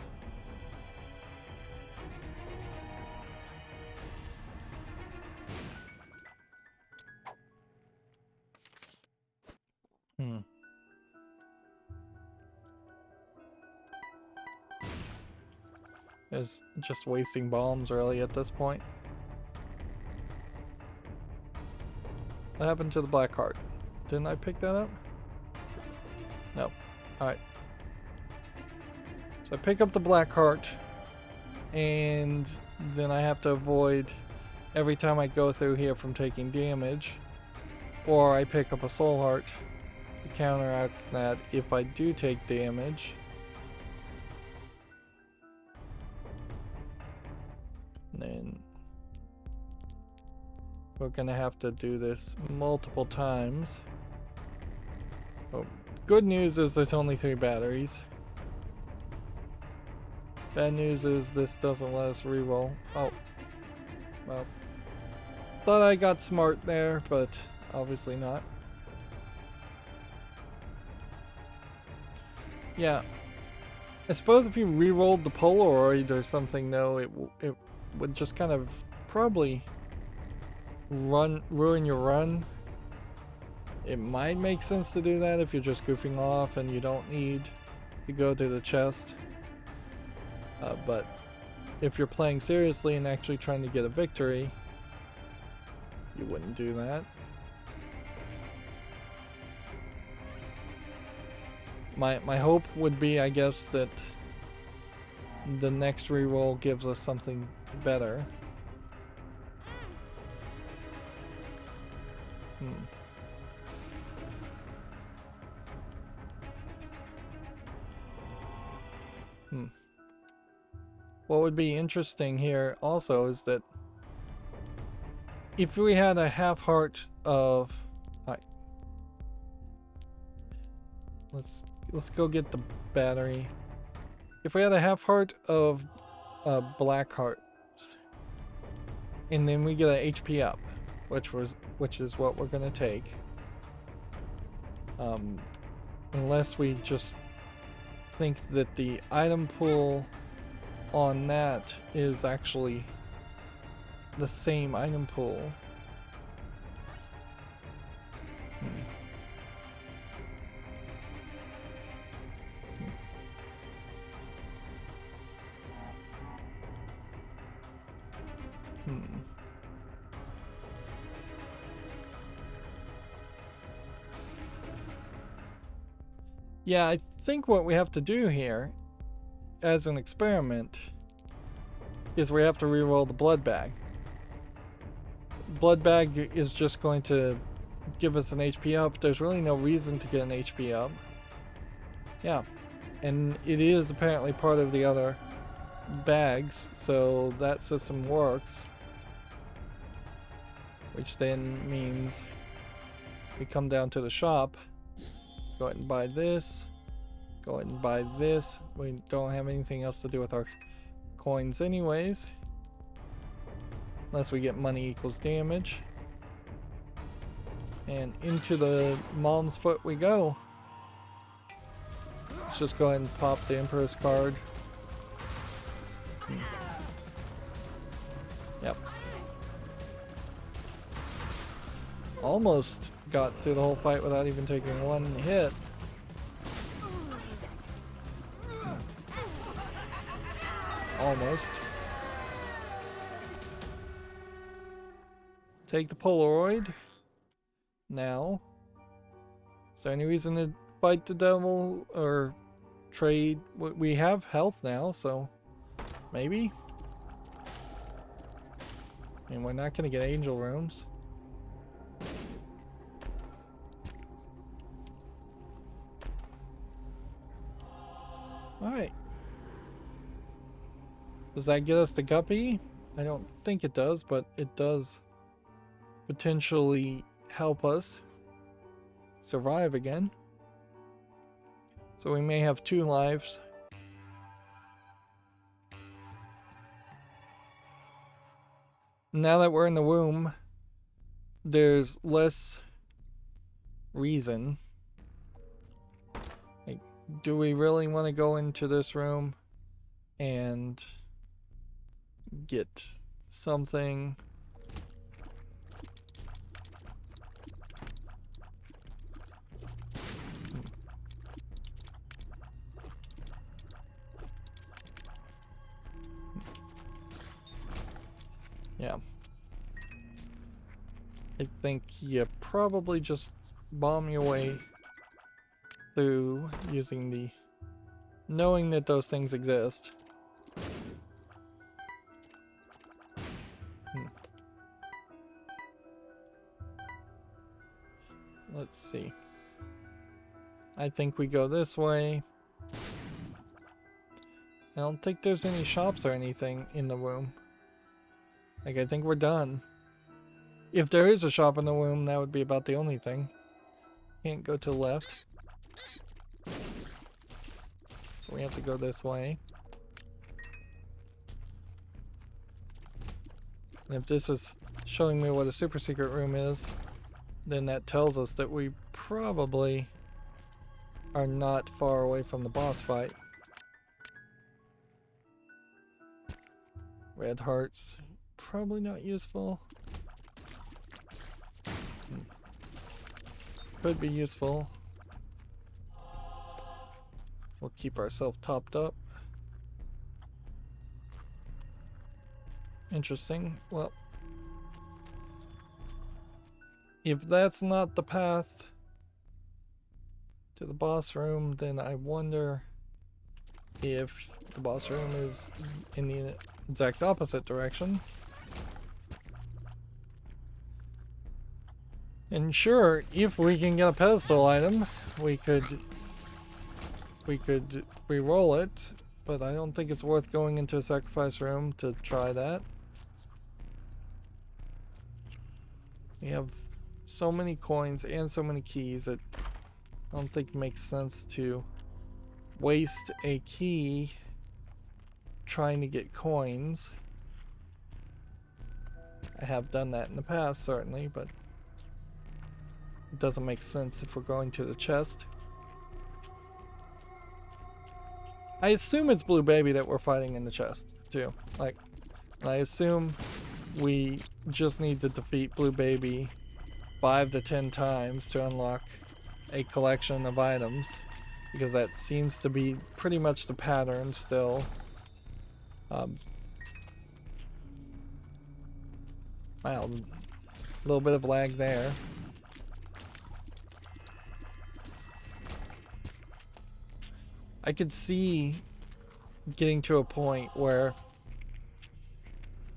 It's just wasting bombs really at this point. What happened to the black heart? Didn't I pick that up? No. Alright. So I pick up the black heart, and then I have to avoid every time I go through here from taking damage. Or I pick up a soul heart to counteract that if I do take damage. And we're gonna have to do this multiple times. Oh, good news is there's only 3 batteries. Bad news is this doesn't let us reroll. Oh, well, thought I got smart there, but obviously not. Yeah, I suppose if you rerolled the Polaroid or something, though, it would just kind of probably ruin your run. It might make sense to do that if you're just goofing off and you don't need to go to the chest. But if you're playing seriously and actually trying to get a victory, you wouldn't do that. My hope would be, I guess, that the next reroll gives us something better. What would be interesting here also is that if we had a half heart of... Alright. Let's go get the battery. If we had a half heart of black hearts, and then we get an HP up, which is what we're gonna take. Unless we just think that the item pool on that is actually the same item pool. Yeah, I think what we have to do here as an experiment is we have to reroll the blood bag. Blood bag is just going to give us an HP up. There's really no reason to get an HP up. Yeah, and it is apparently part of the other bags, so that system works. Which then means we come down to the shop, go ahead and buy this, go ahead and buy this. We don't have anything else to do with our coins anyways, unless we get money equals damage. And into the mom's foot we go. Let's just go ahead and pop the Emperor's card. Yep. Almost got through the whole fight without even taking one hit. Almost. Take the Polaroid. Now. Is there any reason to fight the devil or trade? We have health now, so maybe. I mean, we're not going to get angel rooms. Alright. Does that get us to Guppy? I don't think it does, but it does potentially help us survive again. So we may have 2 lives. Now that we're in the womb, there's less reason. Like, do we really want to go into this room and get something? Yeah. I think you probably just bomb your way through using the... knowing that those things exist. Let's see. I think we go this way. I don't think there's any shops or anything in the room. Like, I think we're done. If there is a shop in the womb, that would be about the only thing. Can't go to the left. So we have to go this way. And if this is showing me what a super secret room is, then that tells us that we probably are not far away from the boss fight. Red hearts. Probably not useful. Could be useful. We'll keep ourselves topped up. Interesting. Well, if that's not the path to the boss room, then I wonder if the boss room is in the exact opposite direction. And sure, if we can get a pedestal item, we could re-roll it, but I don't think it's worth going into a sacrifice room to try that. We have so many coins and so many keys that I don't think it makes sense to waste a key trying to get coins. I have done that in the past, certainly, but it doesn't make sense if we're going to the chest. I assume it's Blue Baby that we're fighting in the chest, too. Like, I assume we just need to defeat Blue Baby 5 to 10 times to unlock a collection of items, because that seems to be pretty much the pattern still. Wow, a little bit of lag there. I could see getting to a point where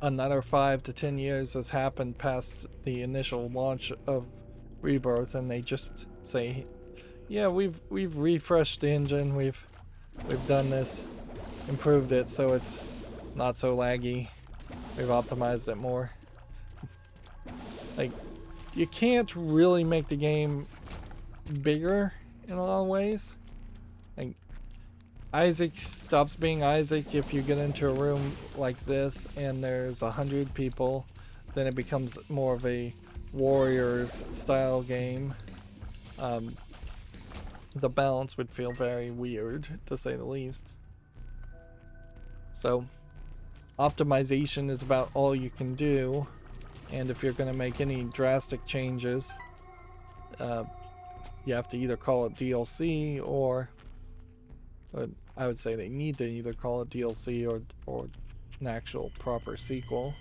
another 5 to 10 years has happened past the initial launch of Rebirth, and they just say, yeah, we've refreshed the engine, we've done this, improved it so it's not so laggy, we've optimized it more. Like, you can't really make the game bigger in a lot of ways. Like, Isaac stops being Isaac if you get into a room like this and there's 100 people. Then it becomes more of a Warriors style game. the balance would feel very weird, to say the least. So optimization is about all you can do, and if you're going to make any drastic changes, you have to either call it DLC or I would say they need to either call it DLC or an actual proper sequel.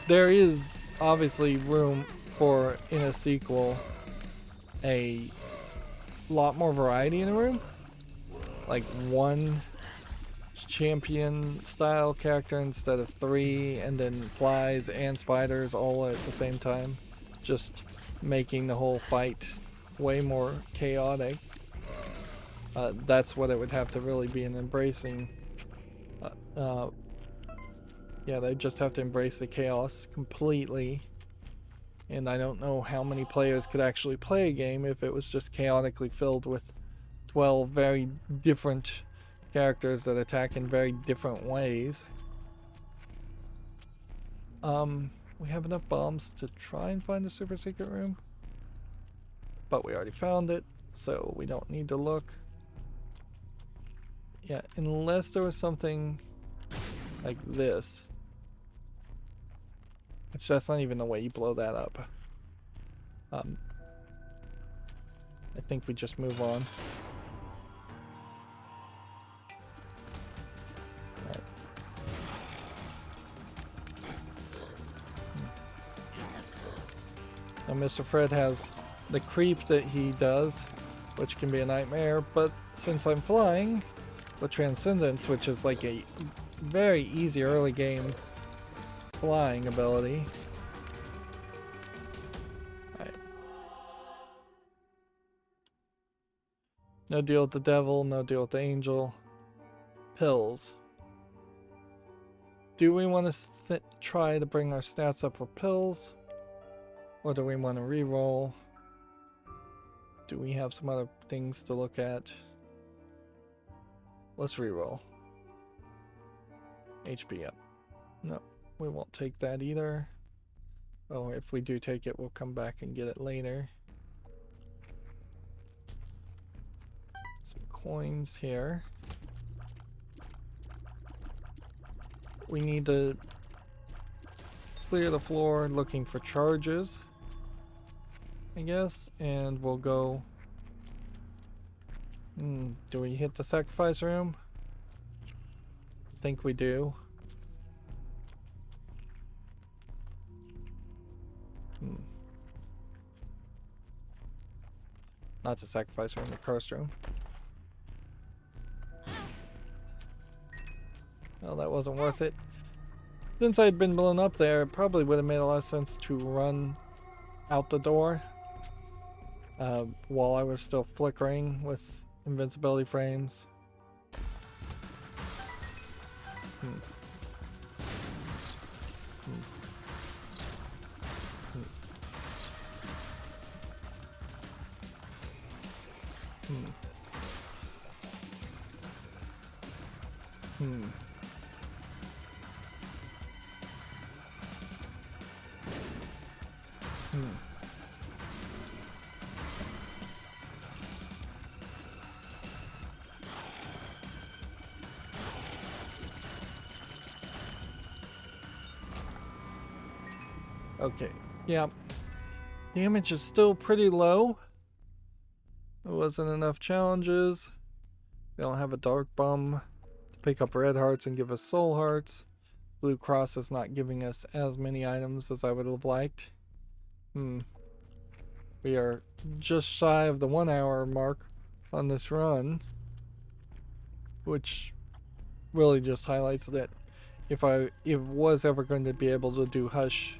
There is obviously room for, in a sequel, a lot more variety in the room. Like one champion style character instead of 3, and then flies and spiders all at the same time, just making the whole fight way more chaotic. That's what it would have to really be an embracing. Yeah, they just have to embrace the chaos completely. And I don't know how many players could actually play a game if it was just chaotically filled with 12 very different characters that attack in very different ways. We have enough bombs to try and find the super secret room, but we already found it, so we don't need to look. Yeah, unless there was something like this, which that's not even the way you blow that up. I think we just move on. Right. Now Mr. Fred has the creep that he does, which can be a nightmare, but since I'm flying, the Transcendence, which is like a very easy early game flying ability. Right. No deal with the devil, no deal with the angel. Pills. Do we want to try to bring our stats up with pills? Or do we want to reroll? Do we have some other things to look at? Let's reroll. HP up. No, we won't take that either. Oh, if we do take it, we'll come back and get it later. Some coins here. We need to clear the floor looking for charges, I guess, and we'll go. Do we hit the sacrifice room? I think we do. Not the sacrifice room, the curse room. Well, that wasn't worth it. Since I'd been blown up there, it probably would have made a lot of sense to run out the door while I was still flickering with invincibility frames. Okay, yeah, damage is still pretty low. There wasn't enough challenges. We don't have a dark bum to pick up red hearts and give us soul hearts. Blue cross is not giving us as many items as I would have liked. We are just shy of the 1 hour mark on this run, which really just highlights that if I was ever going to be able to do Hush,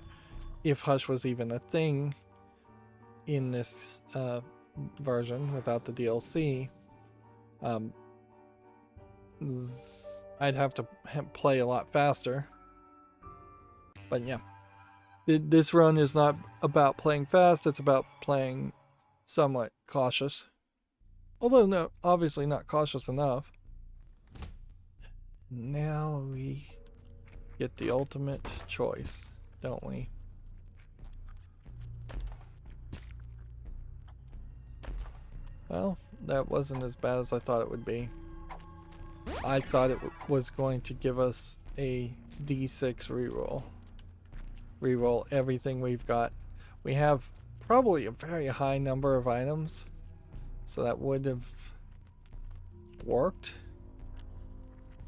if Hush was even a thing in this version without the DLC, I'd have to play a lot faster. But yeah, this run is not about playing fast, it's about playing somewhat cautious. Although no, obviously not cautious enough. Now we get the ultimate choice, don't we? Well, that wasn't as bad as I thought it would be. I thought it was going to give us a D6 reroll. Reroll everything we've got. We have probably a very high number of items, so that would have worked.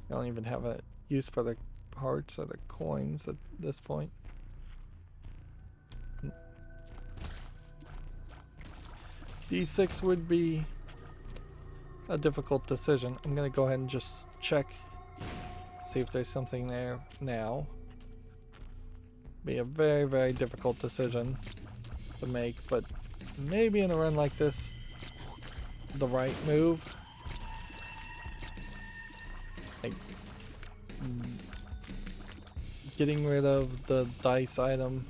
I don't even have a use for the hearts or the coins at this point. D6 would be a difficult decision. I'm gonna go ahead and just check, see if there's something there now. Be a very, very difficult decision to make, but maybe in a run like this, the right move. Like getting rid of the dice item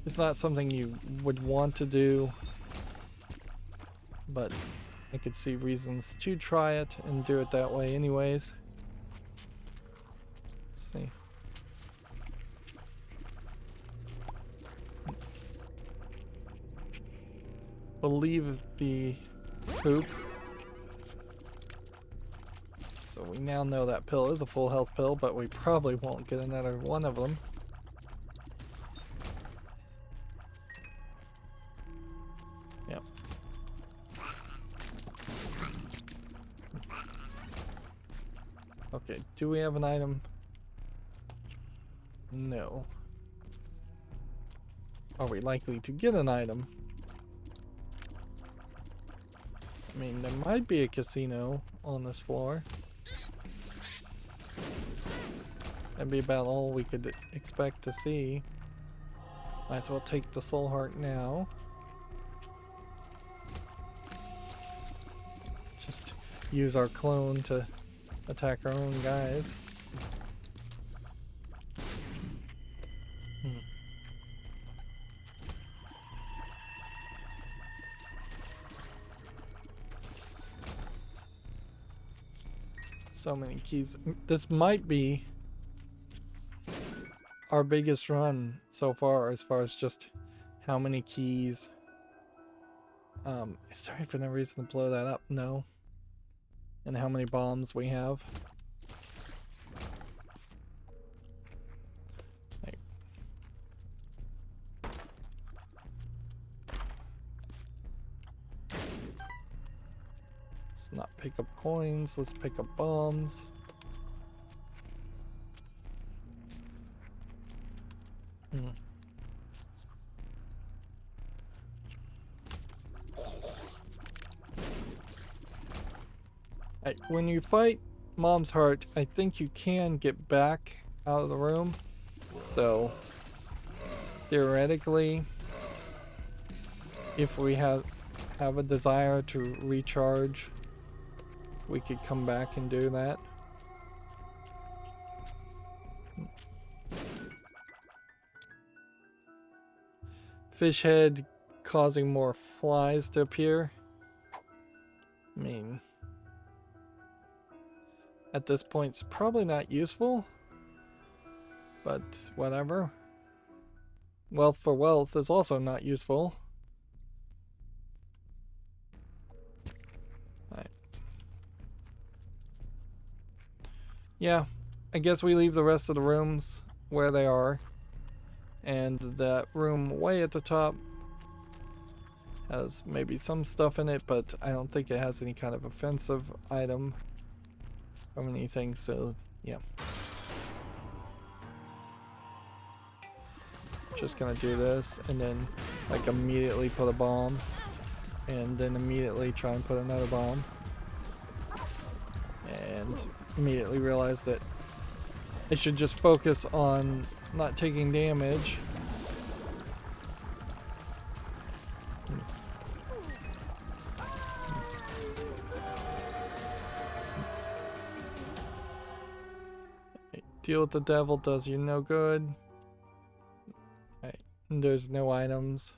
is not something you would want to do, but I could see reasons to try it and do it that way anyways. Let's see. We'll leave the hoop. So we now know that pill is a full health pill, but we probably won't get another one of them. Yep. Okay, do we have an item? No. Are we likely to get an item? I mean, there might be a casino on this floor. That'd be about all we could expect to see. Might as well take the soul heart now. Just use our clone to attack our own guys. So many keys. This might be our biggest run so far as just how many keys. Is there even a reason to blow that up? No. And how many bombs we have. Like, let's not pick up coins, let's pick up bombs. When you fight Mom's Heart, I think you can get back out of the room. So, theoretically, if we have a desire to recharge, we could come back and do that. Fish head causing more flies to appear. I mean, at this point it's probably not useful, but whatever. Wealth for wealth is also not useful. Right. Yeah, I guess we leave the rest of the rooms where they are. And that room way at the top has maybe some stuff in it, but I don't think it has any kind of offensive item or anything, so yeah. Just gonna do this and then like immediately put a bomb and then immediately try and put another bomb and immediately realize that I should just focus on not taking damage. Deal with the devil does you no good. Right. There's no items.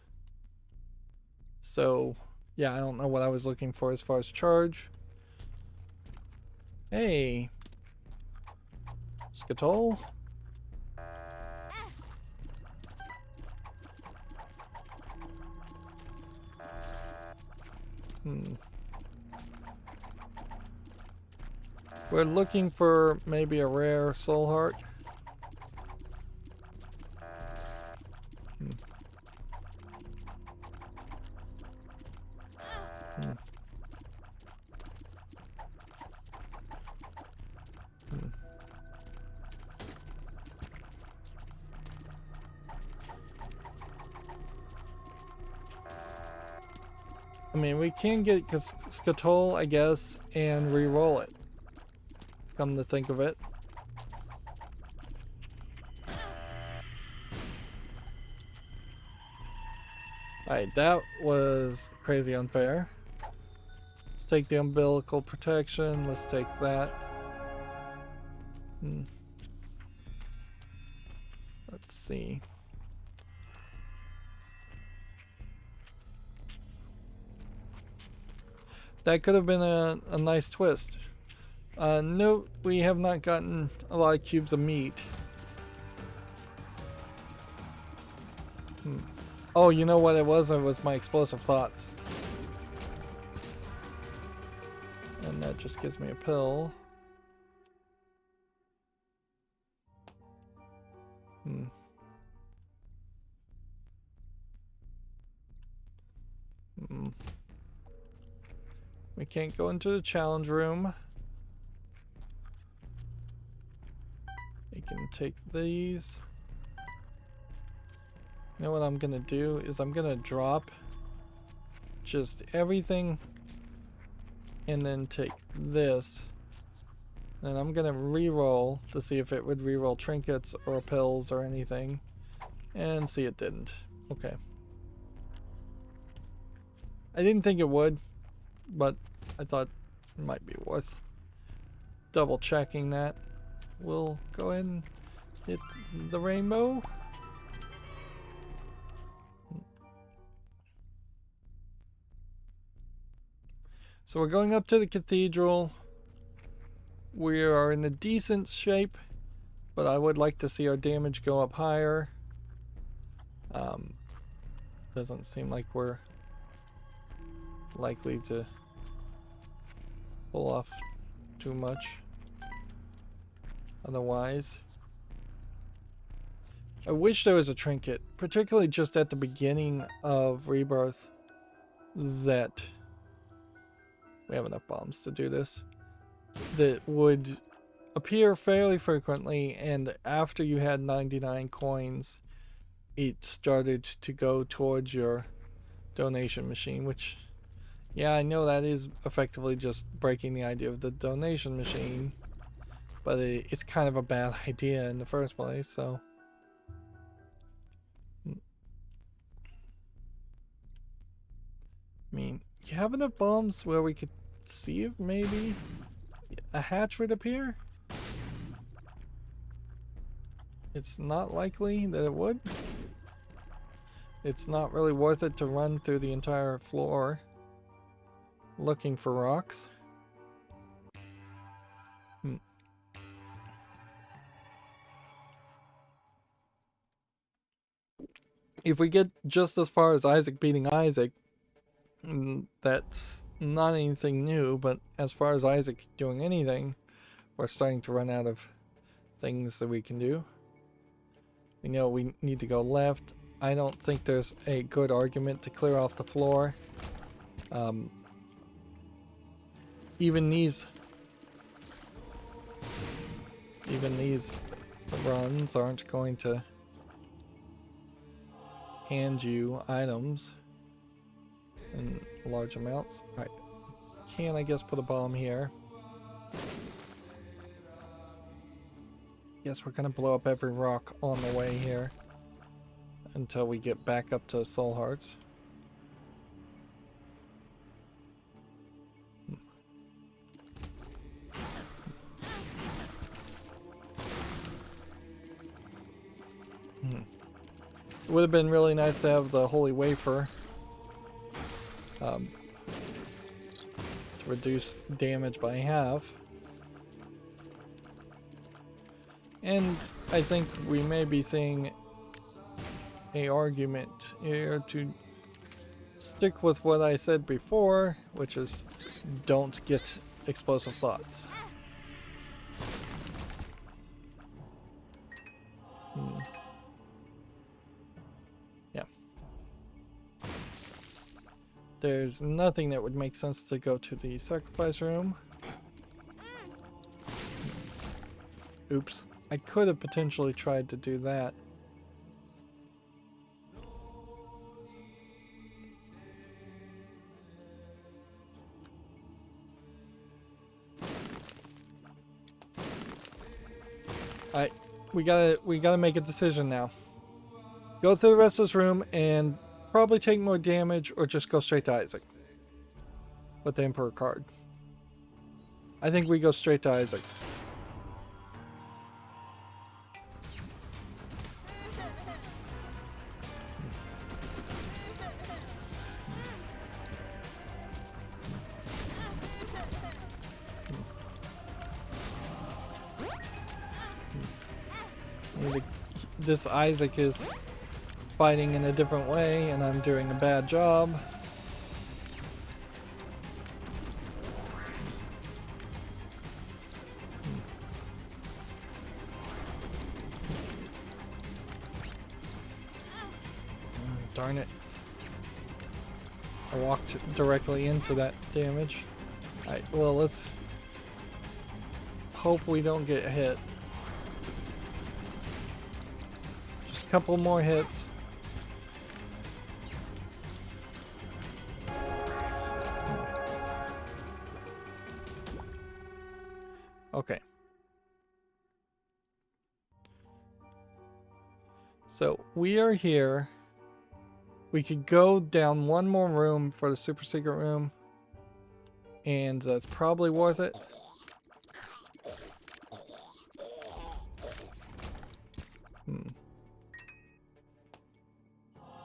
So, yeah, I don't know what I was looking for as far as charge. Hey. Skittle. We're looking for maybe a rare soul heart. I mean, we can get Skatol, I guess, and re-roll it. Come to think of it. Alright, that was crazy unfair. Let's take the umbilical protection. Let's take that. Let's see. That could have been a nice twist. Note, we have not gotten a lot of cubes of meat. Oh, you know what it was? It was my explosive thoughts. And that just gives me a pill. We can't go into the challenge room. We can take these. You know what I'm gonna do is I'm gonna drop just everything and then take this. And I'm gonna re-roll to see if it would re-roll trinkets or pills or anything. And see, it didn't. Okay. I didn't think it would, but I thought it might be worth double checking that. We'll go ahead and hit the rainbow. So we're going up to the cathedral. We are in a decent shape, but I would like to see our damage go up higher. Doesn't seem like we're likely to pull off too much otherwise. I wish there was a trinket, particularly just at the beginning of Rebirth, that we have enough bombs to do this, that would appear fairly frequently, and after you had 99 coins it started to go towards your donation machine, which, yeah, I know that is effectively just breaking the idea of the donation machine, but it's kind of a bad idea in the first place, so. I mean, you have enough bombs where we could see if maybe a hatch would appear? It's not likely that it would. It's not really worth it to run through the entire floor looking for rocks. If we get just as far as Isaac beating Isaac, that's not anything new, but as far as Isaac doing anything, we're starting to run out of things that we can do. We know we need to go left. I don't think there's a good argument to clear off the floor. Even these runs aren't going to hand you items in large amounts. Alright, can I guess put a bomb here? Guess we're gonna blow up every rock on the way here until we get back up to soul hearts. It would have been really nice to have the holy wafer to reduce damage by half. And I think we may be seeing an argument here to stick with what I said before, which is don't get explosive thoughts. Yeah. There's nothing that would make sense to go to the sacrifice room. Oops. I could have potentially tried to do that. Alright, we gotta make a decision now. Go through the rest of this room and probably take more damage, or just go straight to Isaac with the Emperor card. I think we go straight to Isaac. This Isaac is fighting in a different way, and I'm doing a bad job. Darn it. I walked directly into that damage. Alright, well, let's hope we don't get hit. Just a couple more hits. Okay. So we are here. We could go down one more room for the super secret room, and that's probably worth it.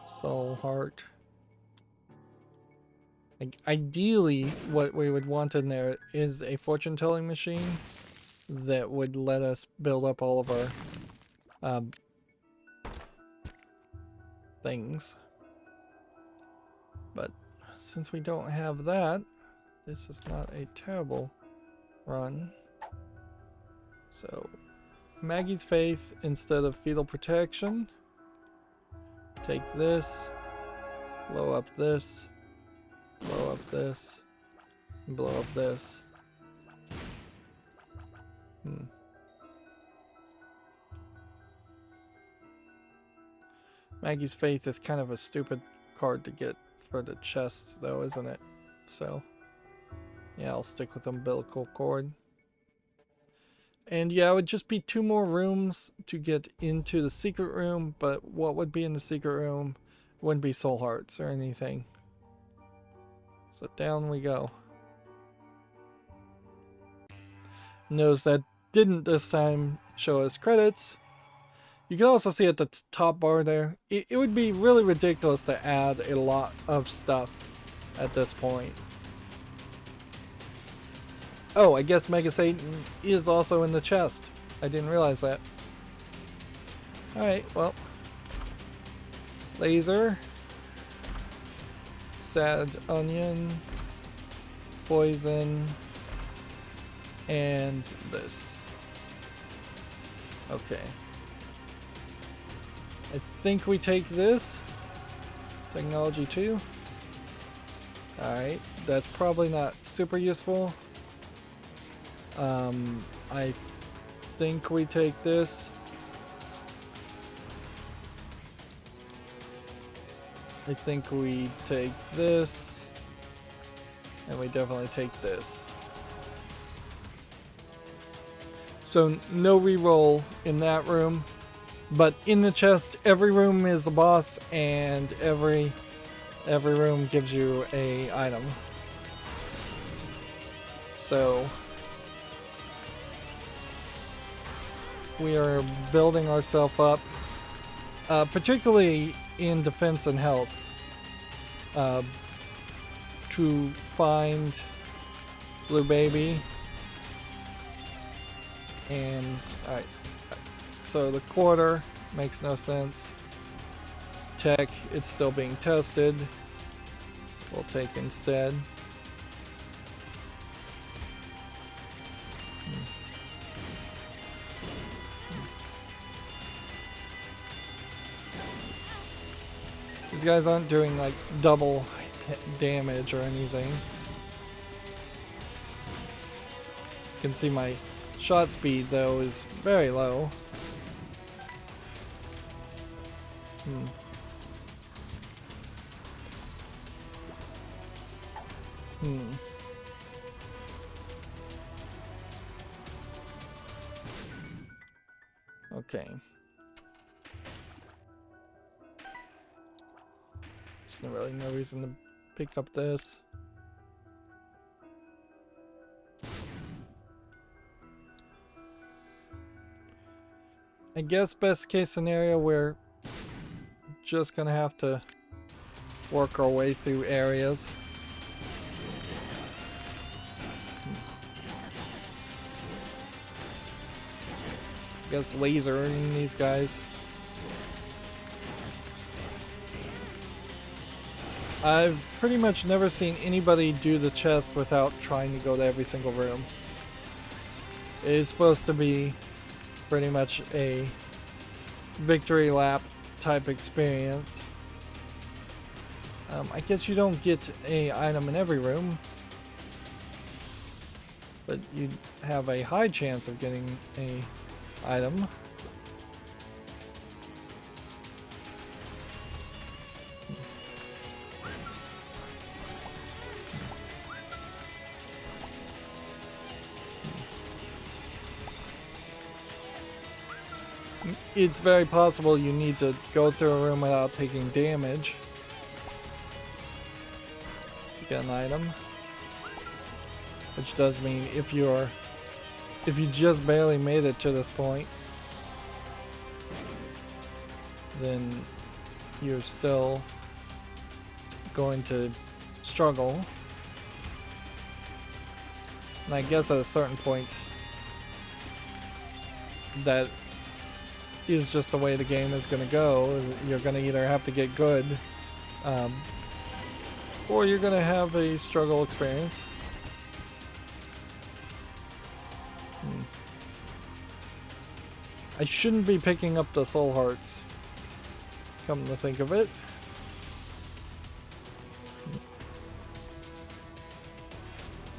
Soul heart. Ideally, what we would want in there is a fortune telling machine that would let us build up all of our things. But since we don't have that, this is not a terrible run. So, Maggie's Faith instead of Fetal Protection. Take this, blow up this, blow up this, and blow up this. Maggie's Faith is kind of a stupid card to get for the chests though, isn't it? So, yeah, I'll stick with umbilical cord. And yeah, it would just be 2 more rooms to get into the secret room, but what would be in the secret room wouldn't be soul hearts or anything. So down we go. Notice that didn't this time show us credits. You can also see at the top bar there, it would be really ridiculous to add a lot of stuff at this point. Oh, I guess Mega Satan is also in the chest. I didn't realize that. Alright, well. Laser. Sad onion. Poison. And this. Okay. I think we take this. Technology 2. Alright, that's probably not super useful. I think we take this. I think we take this. And we definitely take this. So no reroll in that room. But in the chest, every room is a boss, and every room gives you a item. So we are building ourselves up, particularly in defense and health, to find Blue Baby. And alright, so the quarter makes no sense. Tech, it's still being tested. we'll take instead. These guys aren't doing like double damage or anything. You can see my shot speed though is very low. Okay. There's not really no reason to pick up this. I guess best case scenario, we're just gonna have to work our way through areas. I guess lasering these guys. I've pretty much never seen anybody do the chest without trying to go to every single room. It is supposed to be pretty much a victory lap type experience. I guess you don't get an item in every room, but you have a high chance of getting a item. It's very possible you need to go through a room without taking damage to get an item, which does mean if you just barely made it to this point, then you're still going to struggle. And I guess at a certain point, that is just the way the game is going to go. You're going to either have to get good, or you're going to have a struggle experience. I shouldn't be picking up the soul hearts, come to think of it.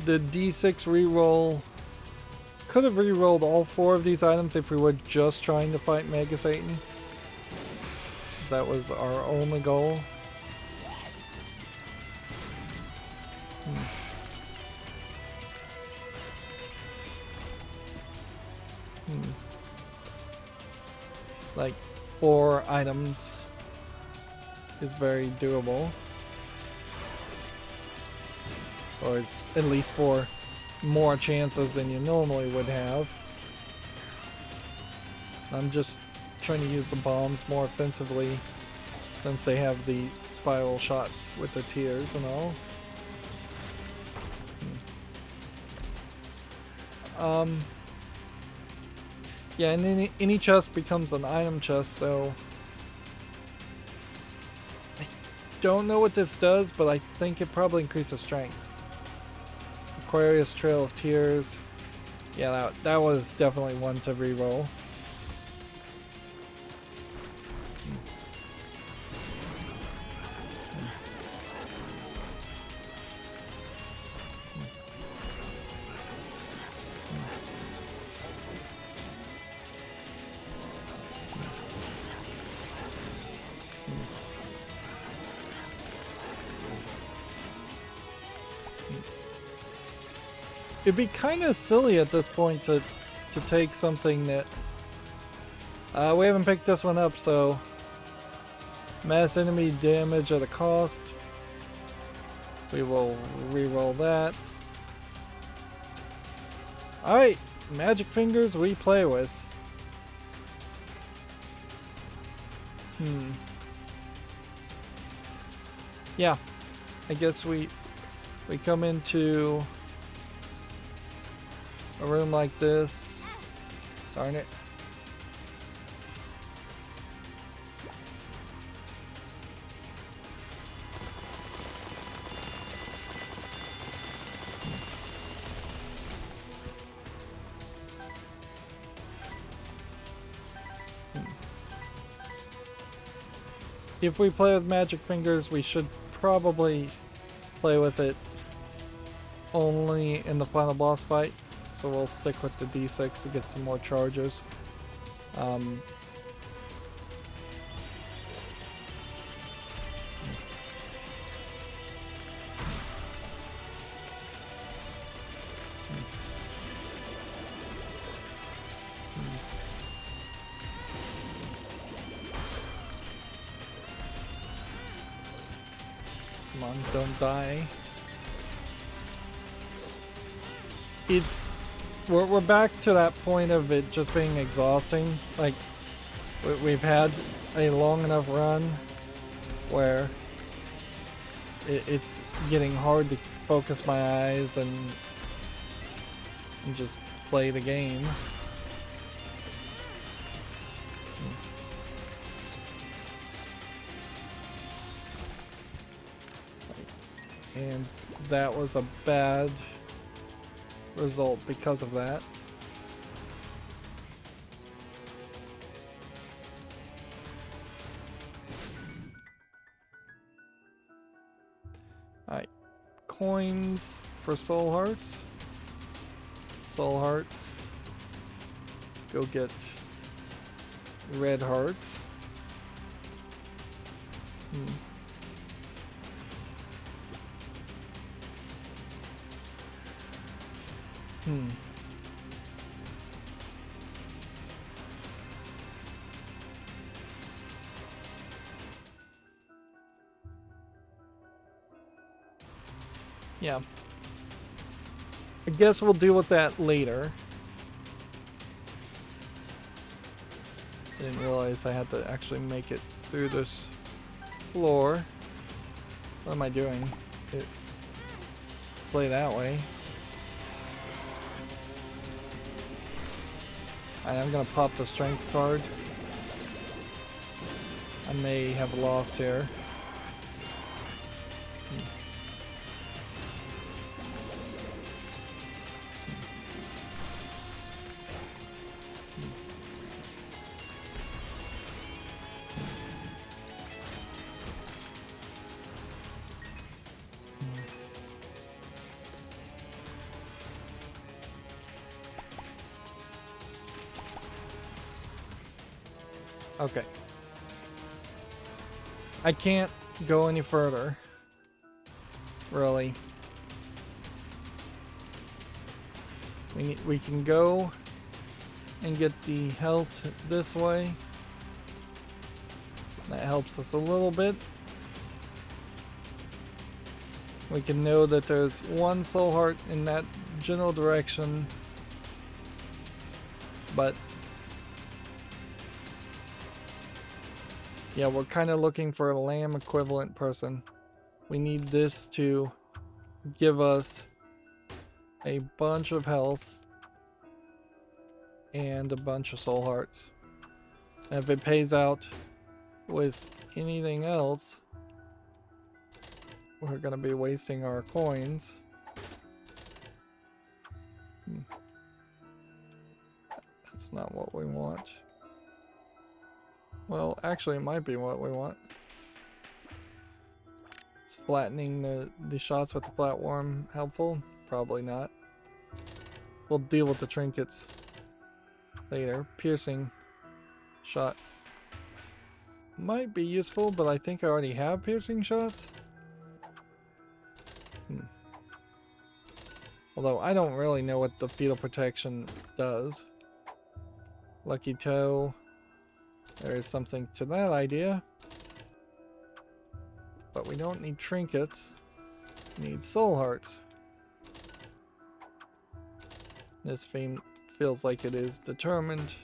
The D6 reroll could have re-rolled all 4 of these items if we were just trying to fight Mega Satan. That was our only goal. Like 4 items is very doable. Or it's at least 4 more chances than you normally would have. I'm just trying to use the bombs more offensively since they have the spiral shots with the tears and all. Yeah, and any chest becomes an item chest, so I don't know what this does, but I think it probably increases strength. Aquarius Trail of Tears. Yeah, that was definitely one to reroll. It'd be kind of silly at this point to take something that we haven't picked this one up, so mass enemy damage at a cost. We will re-roll that. Alright, magic fingers we play with. Yeah, I guess we come into a room like this. Darn it. if we play with magic fingers, we should probably play with it only in the final boss fight. So we'll stick with the D6 to get some more charges. Come on, don't die. We're back to that point of it just being exhausting. Like, we've had a long enough run where it's getting hard to focus my eyes and just play the game. And that was a bad result because of that. Alright, coins for soul hearts. Soul hearts. Let's go get red hearts. Yeah. I guess we'll deal with that later. I didn't realize I had to actually make it through this floor. What am I doing? Play that way. I'm gonna pop the strength card. I may have lost here. Okay. I can't go any further. Really. We can go and get the health this way. That helps us a little bit. We can know that there's one soul heart in that general direction. But yeah, we're kind of looking for a lamb equivalent person. We need this to give us a bunch of health and a bunch of soul hearts. And if it pays out with anything else, we're going to be wasting our coins. That's not what we want. Well, actually it might be what we want. Is flattening the shots with the flatworm helpful? Probably not. We'll deal with the trinkets later. Piercing shot might be useful, but I think I already have piercing shots. Although I don't really know what the fetal protection does. Lucky toe. There is something to that idea. But we don't need trinkets. We need soul hearts. This theme feels like it is determined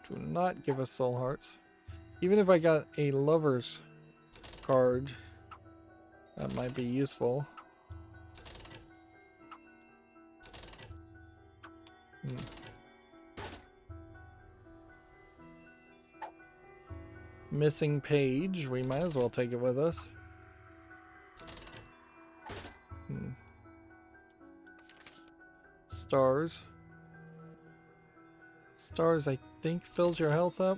to not give us soul hearts. Even if I got a lover's card, that might be useful. Missing page, we might as well take it with us. Stars. Stars, I think, fills your health up.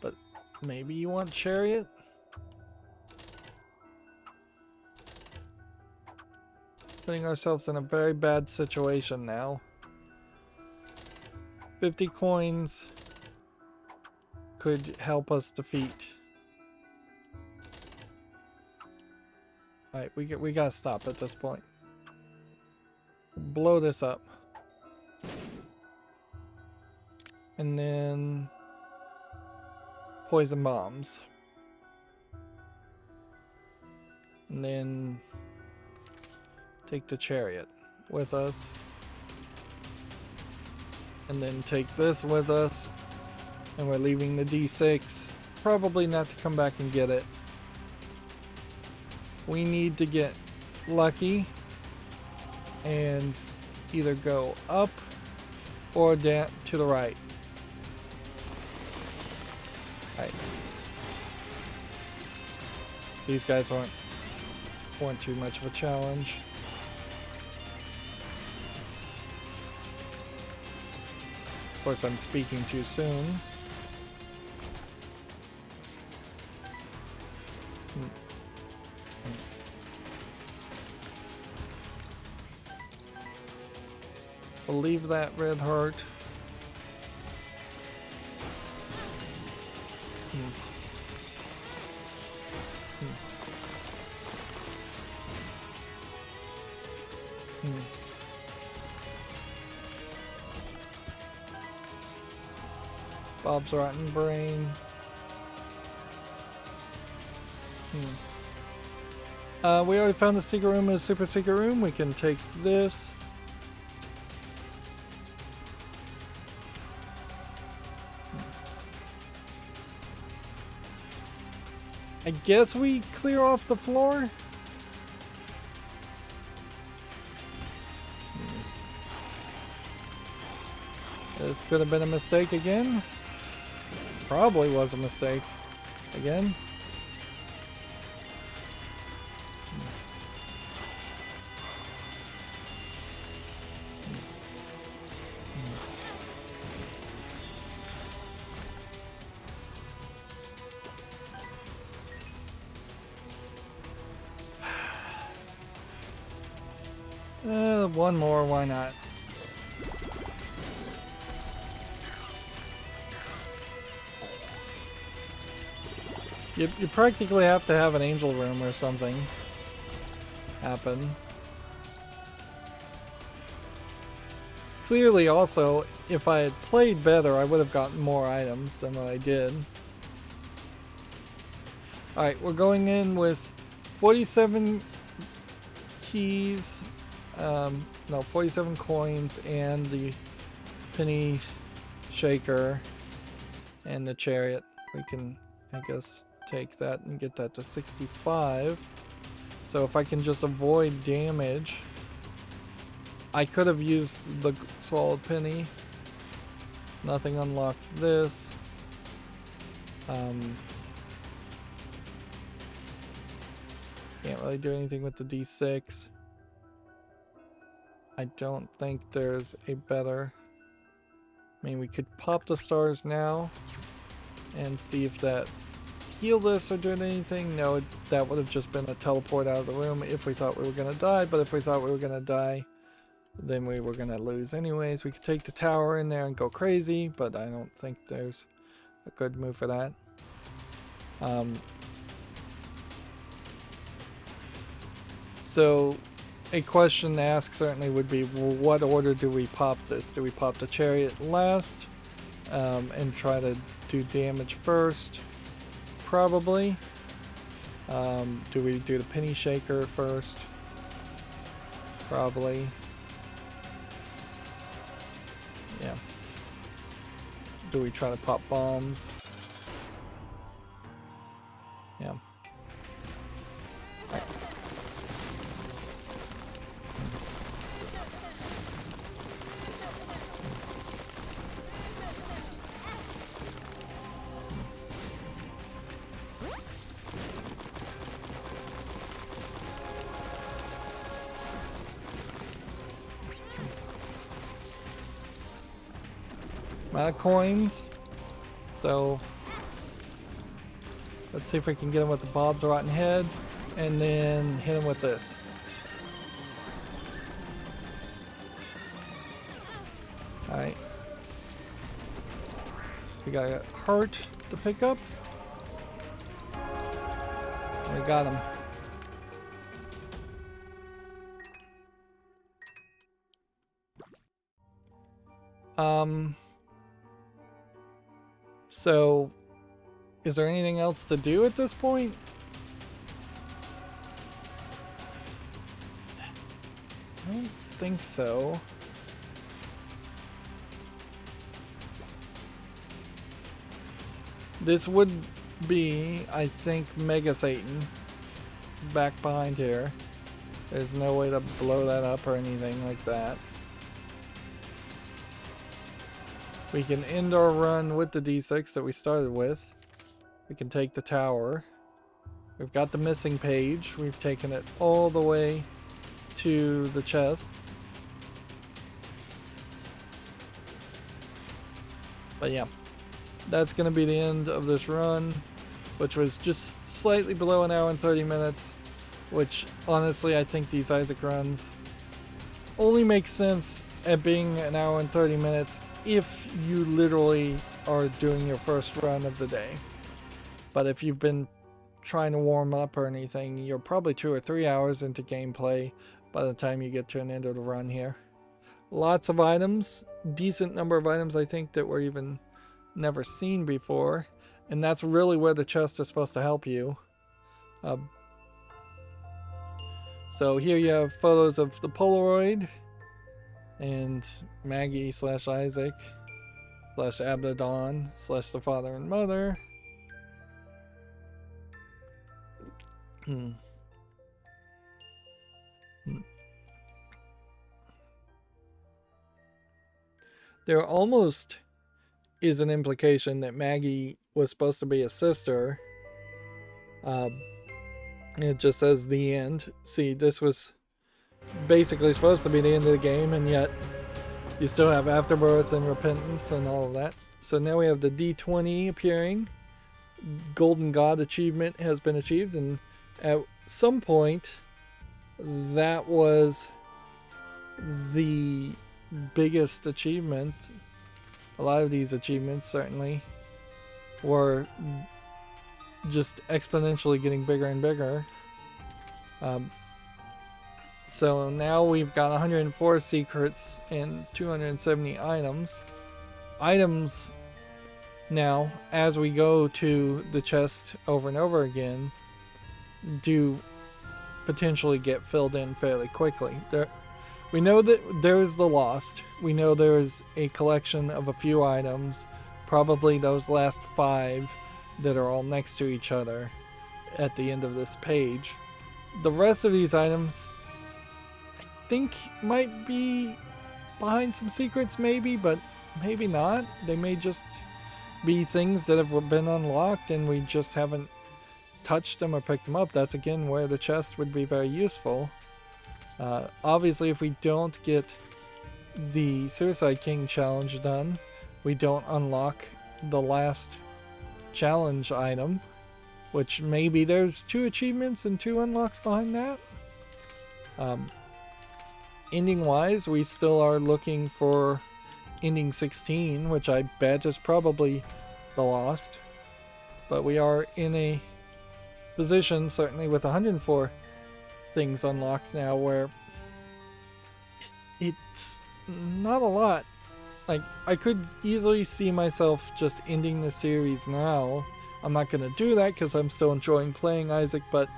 But Maybe you want chariot? Putting ourselves in a very bad situation now. 50 coins could help us defeat. Alright, we gotta stop at this point. Blow this up. And then poison bombs. And then take the chariot with us. And then take this with us. And we're leaving the D6. Probably not to come back and get it. We need to get lucky and either go up or down to the right. Right. These guys weren't too much of a challenge. Of course, I'm speaking too soon. We'll leave that red heart. Bob's rotten brain. We already found the secret room in a super secret room. We can take this. I guess we clear off the floor. This could have been a mistake again. Probably was a mistake again. One more, why not? You practically have to have an angel room or something happen. Clearly also, if I had played better, I would have gotten more items than what I did. Alright, we're going in with 47 keys, no, 47 coins and the penny shaker and the chariot. We can, I guess, take that and get that to 65. So if I can just avoid damage, I could have used the swallowed penny. Nothing unlocks this. Can't really do anything with the D6. I don't think there's a better... I mean, we could pop the stars now and see if that healed us or did anything. No, that would have just been a teleport out of the room if we thought we were going to die. But if we thought we were going to die, then we were going to lose anyways. We could take the tower in there and go crazy, but I don't think there's a good move for that. So a question to ask certainly would be, well, what order do we pop this? Do we pop the chariot last and try to do damage first? Probably. Do we do the penny shaker first? Probably. Yeah. Do we try to pop bombs? Yeah. Right. Amount of coins, so Let's see if we can get him with the Bob's Rotten Head, and then hit him with this. Alright. We got a heart to pick up. We got him. So, is there anything else to do at this point? I don't think so. This would be, I think, Mega Satan back behind here. There's no way to blow that up or anything like that. We can end our run with the D6 that we started with. We can take the tower. We've got the missing page. We've taken it all the way to the chest. But yeah, that's going to be the end of this run, which was just slightly below an hour and 30 minutes, which honestly I think these Isaac runs only make sense at being an hour and 30 minutes if you literally are doing your first run of the day. But if you've been trying to warm up or anything, you're probably 2 or 3 hours into gameplay by the time you get to an end of the run here. Lots of items, decent number of items I think that were even never seen before, and that's really where the chest is supposed to help you. So here you have photos of the Polaroid and Maggie / Isaac / Abdadon / the father and mother. There almost is an implication that Maggie was supposed to be a sister. It just says the end. See, this was basically supposed to be the end of the game, and yet you still have Afterbirth and Repentance and all of that. So now we have the D20 appearing. Golden God achievement has been achieved, and at some point that was the biggest achievement. A lot of these achievements certainly were just exponentially getting bigger and bigger. So now we've got 104 secrets and 270 items. Items now, as we go to the chest over and over again, do potentially get filled in fairly quickly. We know that there is the Lost. We know there is a collection of a few items, probably those last 5 that are all next to each other at the end of this page. The rest of these items I think might be behind some secrets maybe, but maybe not. They may just be things that have been unlocked and we just haven't touched them or picked them up. That's again where the chest would be very useful. Obviously, if we don't get the Suicide King challenge done, we don't unlock the last challenge item, which maybe there's 2 achievements and 2 unlocks behind that. Ending wise, we still are looking for ending 16, which I bet is probably the Lost, but we are in a position, certainly with 104 things unlocked now, where it's not a lot. Like, I could easily see myself just ending the series now. I'm not going to do that because I'm still enjoying playing Isaac, but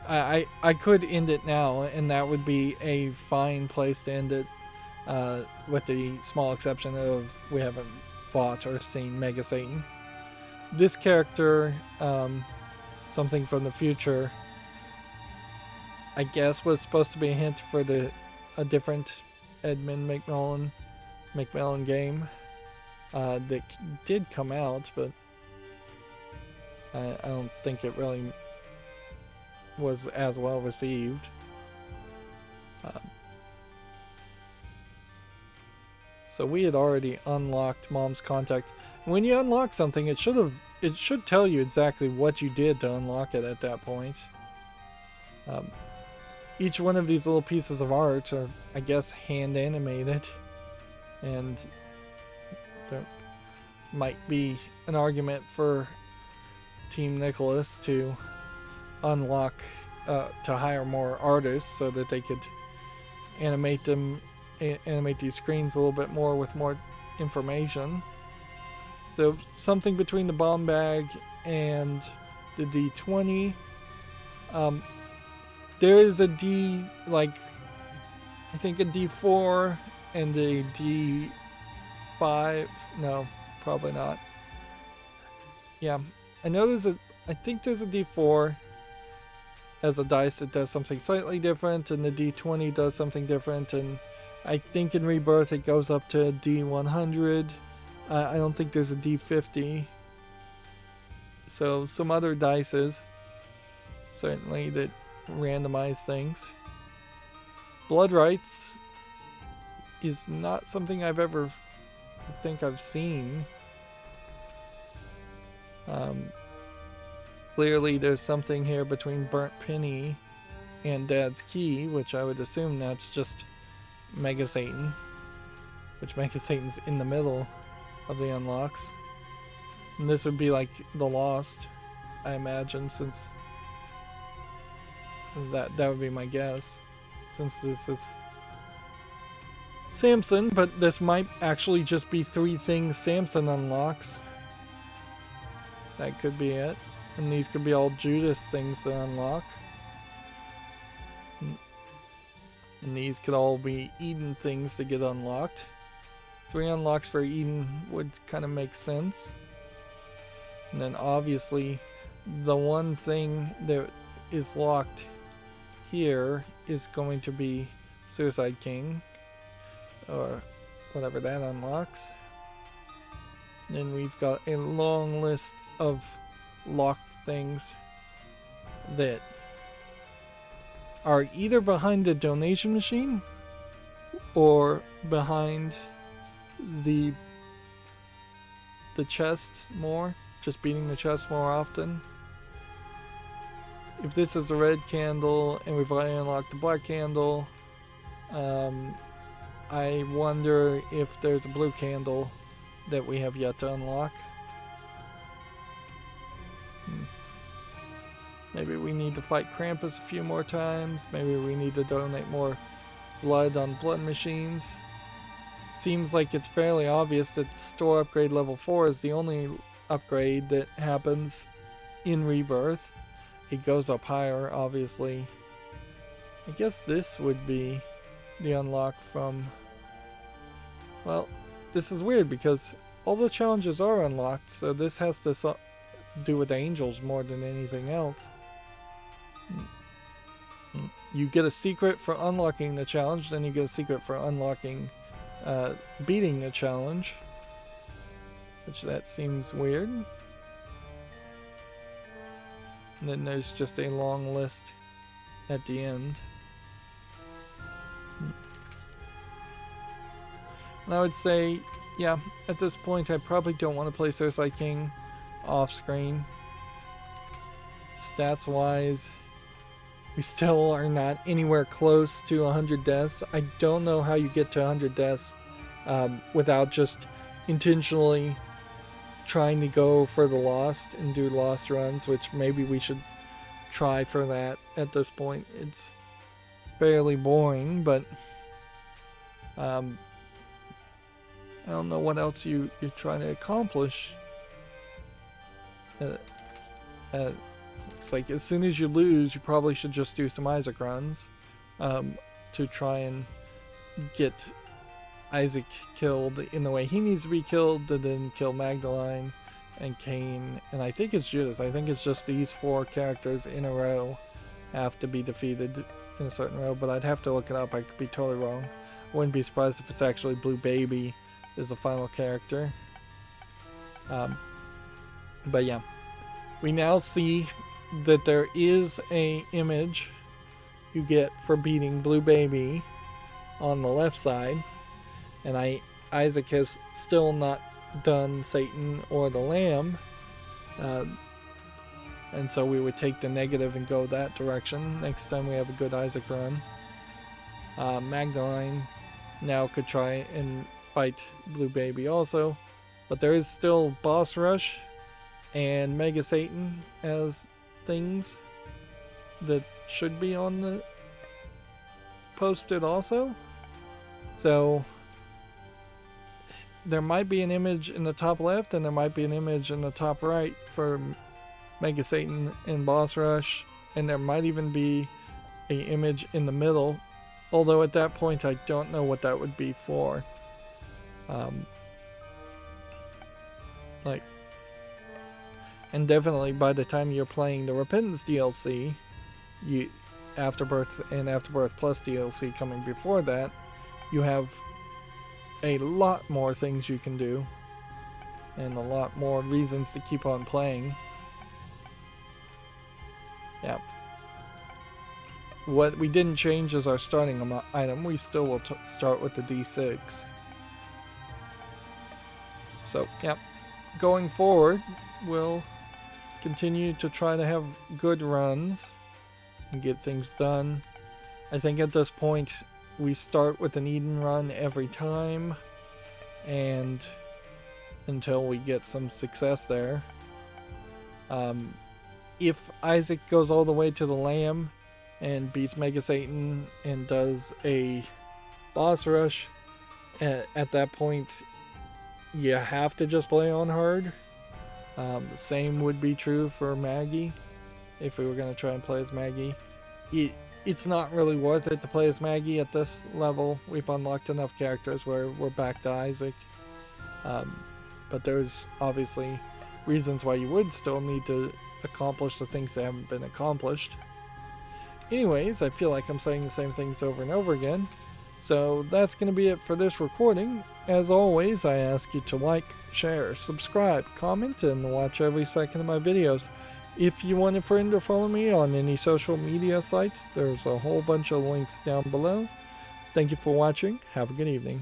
I could end it now, and that would be a fine place to end it, with the small exception of we haven't fought or seen Mega Satan. This character, something from the future, I guess was supposed to be a hint for a different Edmund McMillen game that did come out, but I don't think it really was as well received. So we had already unlocked Mom's Contact. When you unlock something, it should have it should tell you exactly what you did to unlock it at that point. Each one of these little pieces of art are, I guess, hand animated, and there might be an argument for Team Nicholas to unlock, to hire more artists so that they could animate these screens a little bit more with more information. So something between the bomb bag and the D20. There is a D, like, I think a D4 and a D5. No, probably not. Yeah, I know I think there's a D4 as a dice that does something slightly different, and the D20 does something different, and I think in Rebirth it goes up to a D100. I don't think there's a D50. So some other dices, certainly, that randomize things. Blood rights is not something I've ever think I've seen. Clearly there's something here between Burnt Penny and Dad's Key, which I would assume that's just Mega Satan, which Mega Satan's in the middle of the unlocks. And this would be like the Lost, I imagine, since that would be my guess, since this is Samson, but this might actually just be 3 things Samson unlocks. That could be it. And these could be all Judas things to unlock. And these could all be Eden things to get unlocked. 3 unlocks for Eden would kind of make sense. And then obviously the one thing that is locked here is going to be Suicide King, or whatever that unlocks. And then we've got a long list of locked things that are either behind the donation machine or behind the chest more, just beating the chest more often. If this is the red candle and we've already unlocked the black candle, I wonder if there's a blue candle that we have yet to unlock. Maybe we need to fight Krampus a few more times. Maybe we need to donate more blood on blood machines. Seems like it's fairly obvious that the store upgrade level 4 is the only upgrade that happens in Rebirth. It goes up higher, obviously. I guess this would be the unlock from... Well, this is weird because all the challenges are unlocked, so this has to do with angels more than anything else. You get a secret for unlocking the challenge, then you get a secret for unlocking beating the challenge, which that seems weird. And then there's just a long list at the end. And I would say, yeah, at this point I probably don't want to play Suicide King off screen. Stats wise, we still are not anywhere close to 100 deaths. I don't know how you get to 100 deaths without just intentionally trying to go for the Lost and do Lost runs, which maybe we should try for that at this point. It's fairly boring, but I don't know what else you're trying to accomplish. It's like as soon as you lose, you probably should just do some Isaac runs to try and get Isaac killed in the way he needs to be killed, to then kill Magdalene and Cain, and I think it's Judas. I think it's just these 4 characters in a row have to be defeated in a certain row, but I'd have to look it up. I could be totally wrong. I wouldn't be surprised if it's actually Blue Baby is the final character. But yeah, we now see that there is a image you get for beating Blue Baby on the left side, and Isaac has still not done Satan or the Lamb, And so we would take the negative and go that direction next time we have a good Isaac run. Magdalene now could try and fight Blue Baby also, but there is still Boss Rush and Mega Satan as things that should be on the posted also. So there might be an image in the top left and there might be an image in the top right for Mega Satan and Boss Rush, and there might even be an image in the middle, although at that point I don't know what that would be for. And definitely by the time you're playing the Repentance DLC, Afterbirth and Afterbirth Plus DLC coming before that, you have a lot more things you can do and a lot more reasons to keep on playing. Yeah. What we didn't change is our starting item. We still will start with the D6. So, yeah. Going forward, we'll continue to try to have good runs and get things done. I think at this point we start with an Eden run every time, and until we get some success there. If Isaac goes all the way to the Lamb and beats Mega Satan and does a boss rush, at that point you have to just play on hard. Same would be true for Maggie. If we were going to try and play as Maggie, it's not really worth it to play as Maggie at this level. We've unlocked enough characters where we're back to Isaac. But there's obviously reasons why you would still need to accomplish the things that haven't been accomplished. Anyways, I feel like I'm saying the same things over and over again. So that's going to be it for this recording. As always, I ask you to like, share, subscribe, comment, and watch every second of my videos. If you want a friend or follow me on any social media sites, there's a whole bunch of links down below. Thank you for watching. Have a good evening.